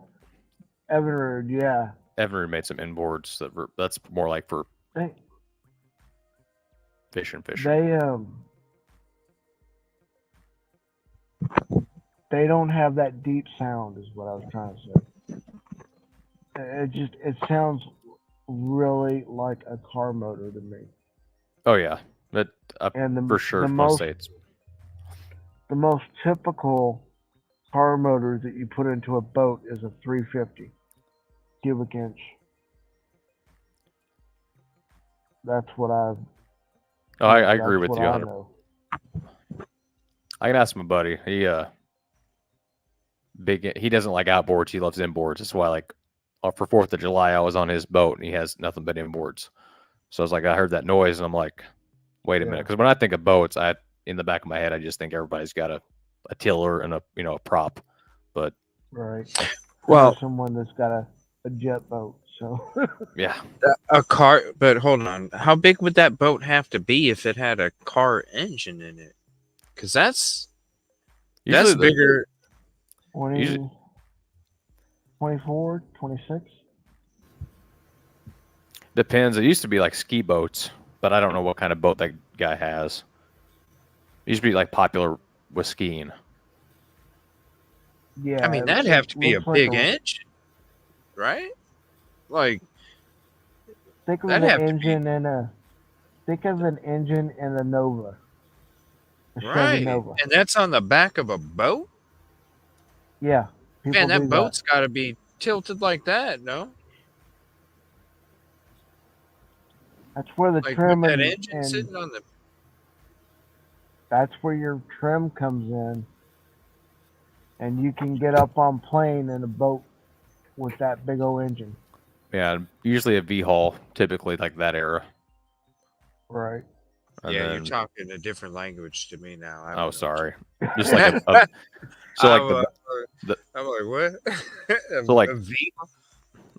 Evinrude, yeah. Evinrude made some inboards that's more like for fishing. They they don't have that deep sound, is what I was trying to say. It sounds really like a car motor to me. Oh yeah, but And for sure, the most say it's the most typical car motor that you put into a boat is a 350 cubic inch. That's what I've. Oh, I agree with what you. I know. I can ask my buddy. He he doesn't like outboards. He loves inboards. That's why, like, for 4th of July, I was on his boat and he has nothing but inboards. So I was like, I heard that noise and I'm like, wait a minute, because when I think of boats, in the back of my head, I just think everybody's got a tiller and a prop. But Right. Well- I know someone that's got a jet boat. So yeah, a car. But hold on, how big would that boat have to be if it had a car engine in it? Because that's bigger. 20, 24, 26. Depends. It used to be like ski boats, but I don't know what kind of boat that guy has. It used to be like popular with skiing. Yeah. I mean, that'd have to be a big engine, right? Like, Think of that'd have an to be engine and a Nova. A Chevy right, Nova. and that's on the back of a boat. Yeah. Man, do that boat's got to be tilted like that, no? That's where the Like trim with that and, engine and sitting on the. that's where your trim comes in. And you can get up on plane in a boat with that big old engine. Yeah, usually a V-hull, typically like that era. Right. And Yeah, then, you're talking a different language to me now. I don't oh, know. sorry. Just like so like I'm like, what? So like a V?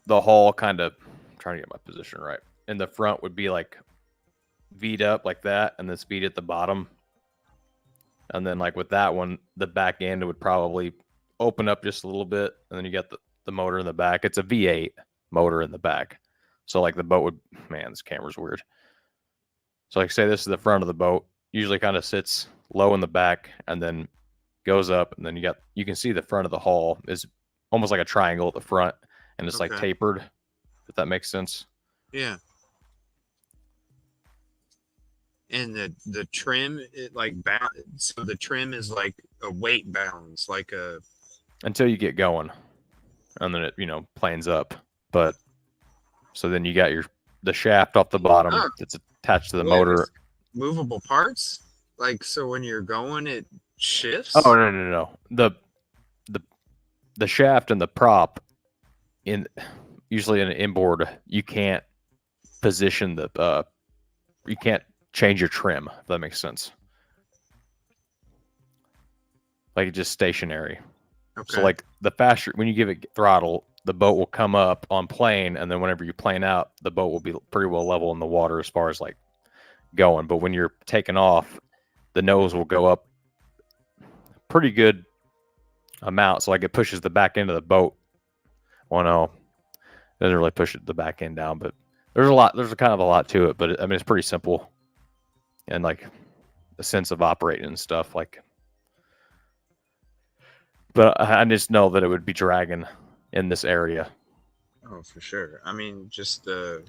the hull kind of, I'm trying to get my position right. In the front would be like V'd up like that, and then speed at the bottom. And then like with that one, the back end would probably open up just a little bit, and then you got the motor in the back. It's a V8 motor in the back. So like the boat would, man, this camera's weird. So like say this is the front of the boat, usually kind of sits low in the back and then goes up, and then you can see the front of the hull is almost like a triangle at the front, and it's like Okay. tapered, if that makes sense. Yeah. And the trim, so the trim is like a weight balance, like a. Until you get going, and then it planes up. But so then you got the shaft off the bottom that's attached to the motor. Movable parts, like so when you're going, it shifts. Oh no. The shaft and the prop usually in an inboard, you can't position you can't change your trim, if that makes sense. Like it's just stationary. Okay. So like the faster, when you give it throttle, the boat will come up on plane, and then whenever you plane out, the boat will be pretty well level in the water as far as like going. But when you're taking off, the nose will go up pretty good amount. So like it pushes the back end of the boat. Well, no, it doesn't really push the back end down, but there's kind of a lot to it. But I mean, it's pretty simple, and like a sense of operating and stuff like. But I just know that it would be dragging in this area. Oh, for sure. I mean, just the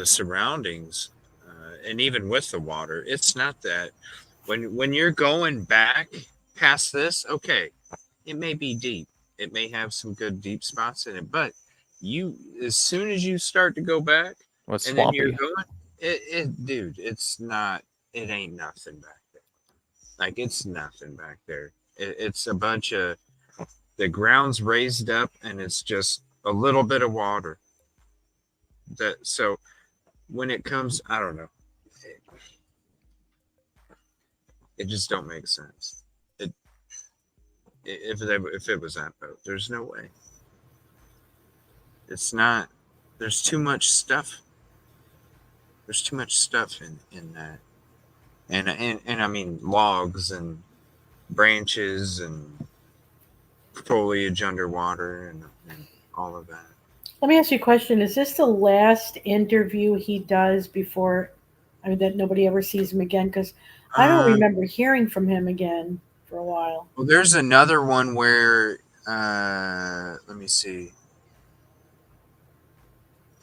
surroundings, and even with the water, it's not that. When you're going back past this, okay, it may be deep. It may have some good deep spots in it, but as soon as you start to go back, Well, it's and swampy. then you're going, dude, it's not. It ain't nothing back there. Like it's nothing back there. It's a bunch of the ground's raised up, and it's just a little bit of water. So when it comes, I don't know. It just don't make sense. If it was that boat, there's no way. It's not. There's too much stuff. There's too much stuff in that, and I mean logs and branches and foliage underwater and all of that. Let me ask you a question. Is this the last interview he does before, that nobody ever sees him again? Because I don't remember hearing from him again for a while. Well, there's another one where, let me see.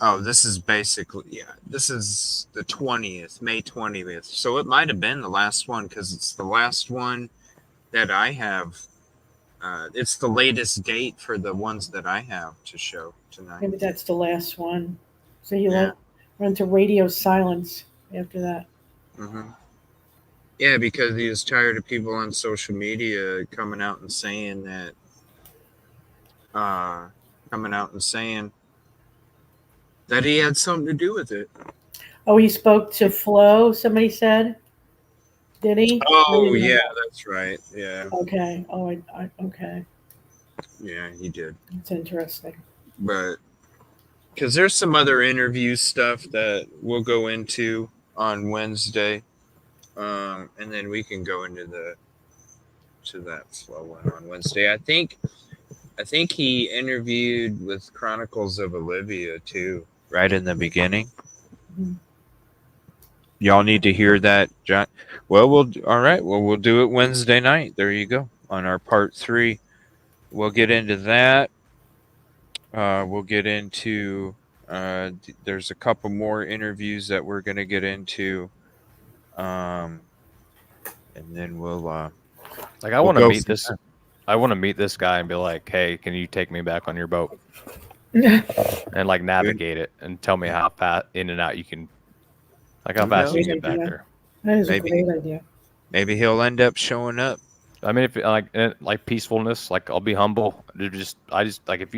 Oh, this is basically, this is the 20th, May 20th. So it might have been the last one because it's the last one that I have. It's the latest date for the ones that I have to show tonight. Maybe that's the last one. So he Yeah. went to radio silence after that. Mm-hmm. Yeah, because he was tired of people on social media coming out and saying that, he had something to do with it. Oh, he spoke to Flo, somebody said? Did he? Oh, yeah, that's right. Yeah. Okay. Oh, okay. Yeah, he did. That's interesting. But because there's some other interview stuff that we'll go into on Wednesday. And then we can go into that Flo one on Wednesday. I think he interviewed with Chronicles of Olivia too, right in the beginning. Mm-hmm. Y'all need to hear that, John. Well, we'll do it Wednesday night. There you go. On our part 3. We'll get into that. We'll get into there's a couple more interviews that we're going to get into. And then we'll I want to meet this. I want to meet this guy and be like, "Hey, can you take me back on your boat?" And like navigate it and tell me how fast in and out you can, like how fast you can get back there. That is a great idea. Maybe he'll end up showing up. I mean, if like peacefulness, like I'll be humble. I just like if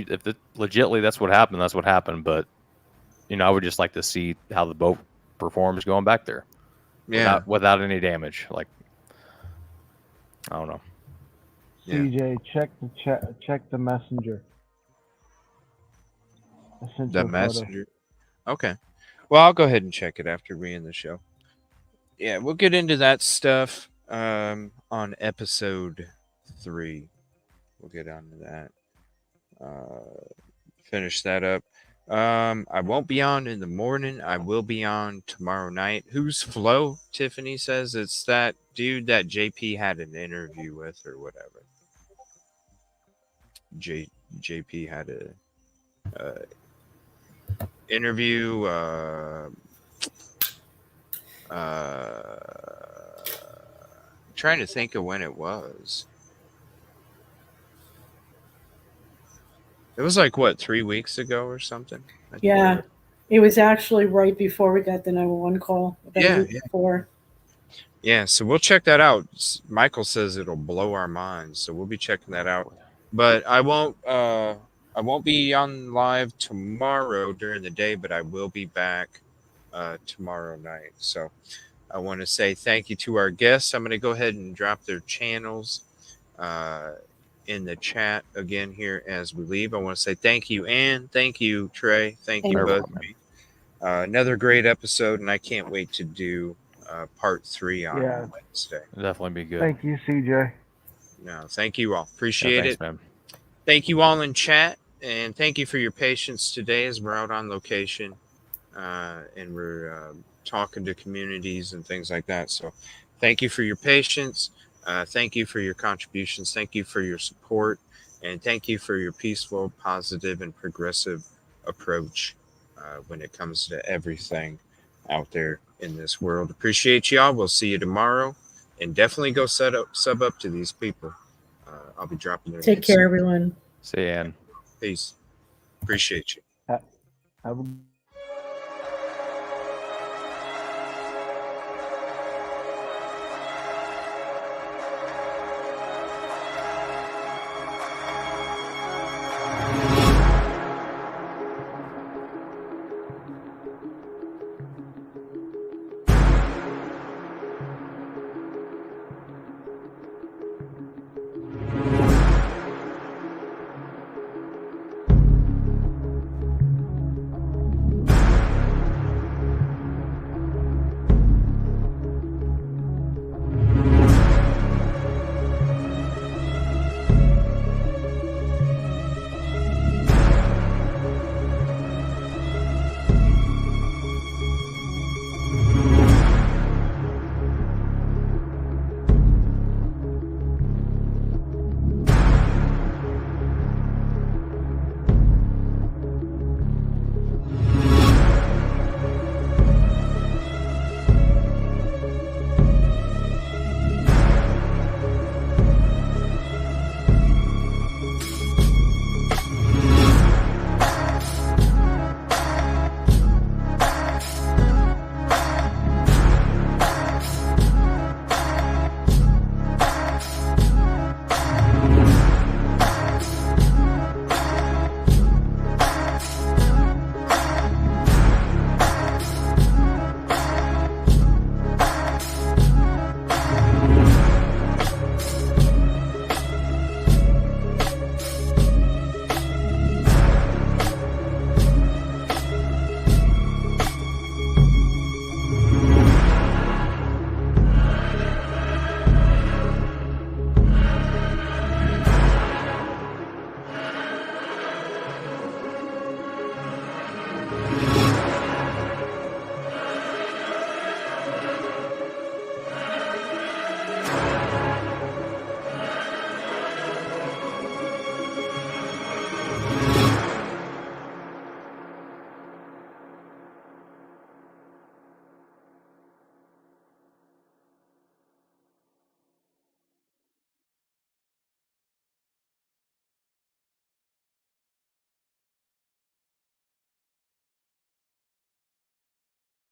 legitly that's what happened, that's what happened. But I would just like to see how the boat performs going back there. Yeah, without any damage. Like I don't know. CJ, check the messenger. The messenger. Okay. Well, I'll go ahead and check it after we end the show. Yeah, we'll get into that stuff on episode 3. We'll get on to that. Finish that up. I won't be on in the morning. I will be on tomorrow night. Who's Flo? Tiffany says it's that dude that JP had an interview with or whatever. JP had a interview. Trying to think of when it was. It was like what, 3 weeks ago or something? Yeah, it was actually right before we got the 911 call. About a week before. Yeah, so we'll check that out. Michael says it'll blow our minds, so we'll be checking that out. But I won't be on live tomorrow during the day, but I will be back tomorrow night. So I want to say thank you to our guests. I'm going to go ahead and drop their channels in the chat again here as we leave. I want to say thank you, Ann. Thank you, Trey. Thank you, Bud. Another great episode, and I can't wait to do part 3 on Wednesday. It'll definitely be good. Thank you, CJ. No, thank you all. Appreciate thanks, it. man. Thank you all in chat, and thank you for your patience today as we're out on location and we're talking to communities and things like that. So thank you for your patience. Thank you for your contributions. Thank you for your support. And thank you for your peaceful, positive, and progressive approach when it comes to everything out there in this world. Appreciate y'all. We'll see you tomorrow. And definitely go sub up to these people. I'll be dropping their Take names. care, everyone. See you, Ann. Peace. Appreciate you. Have a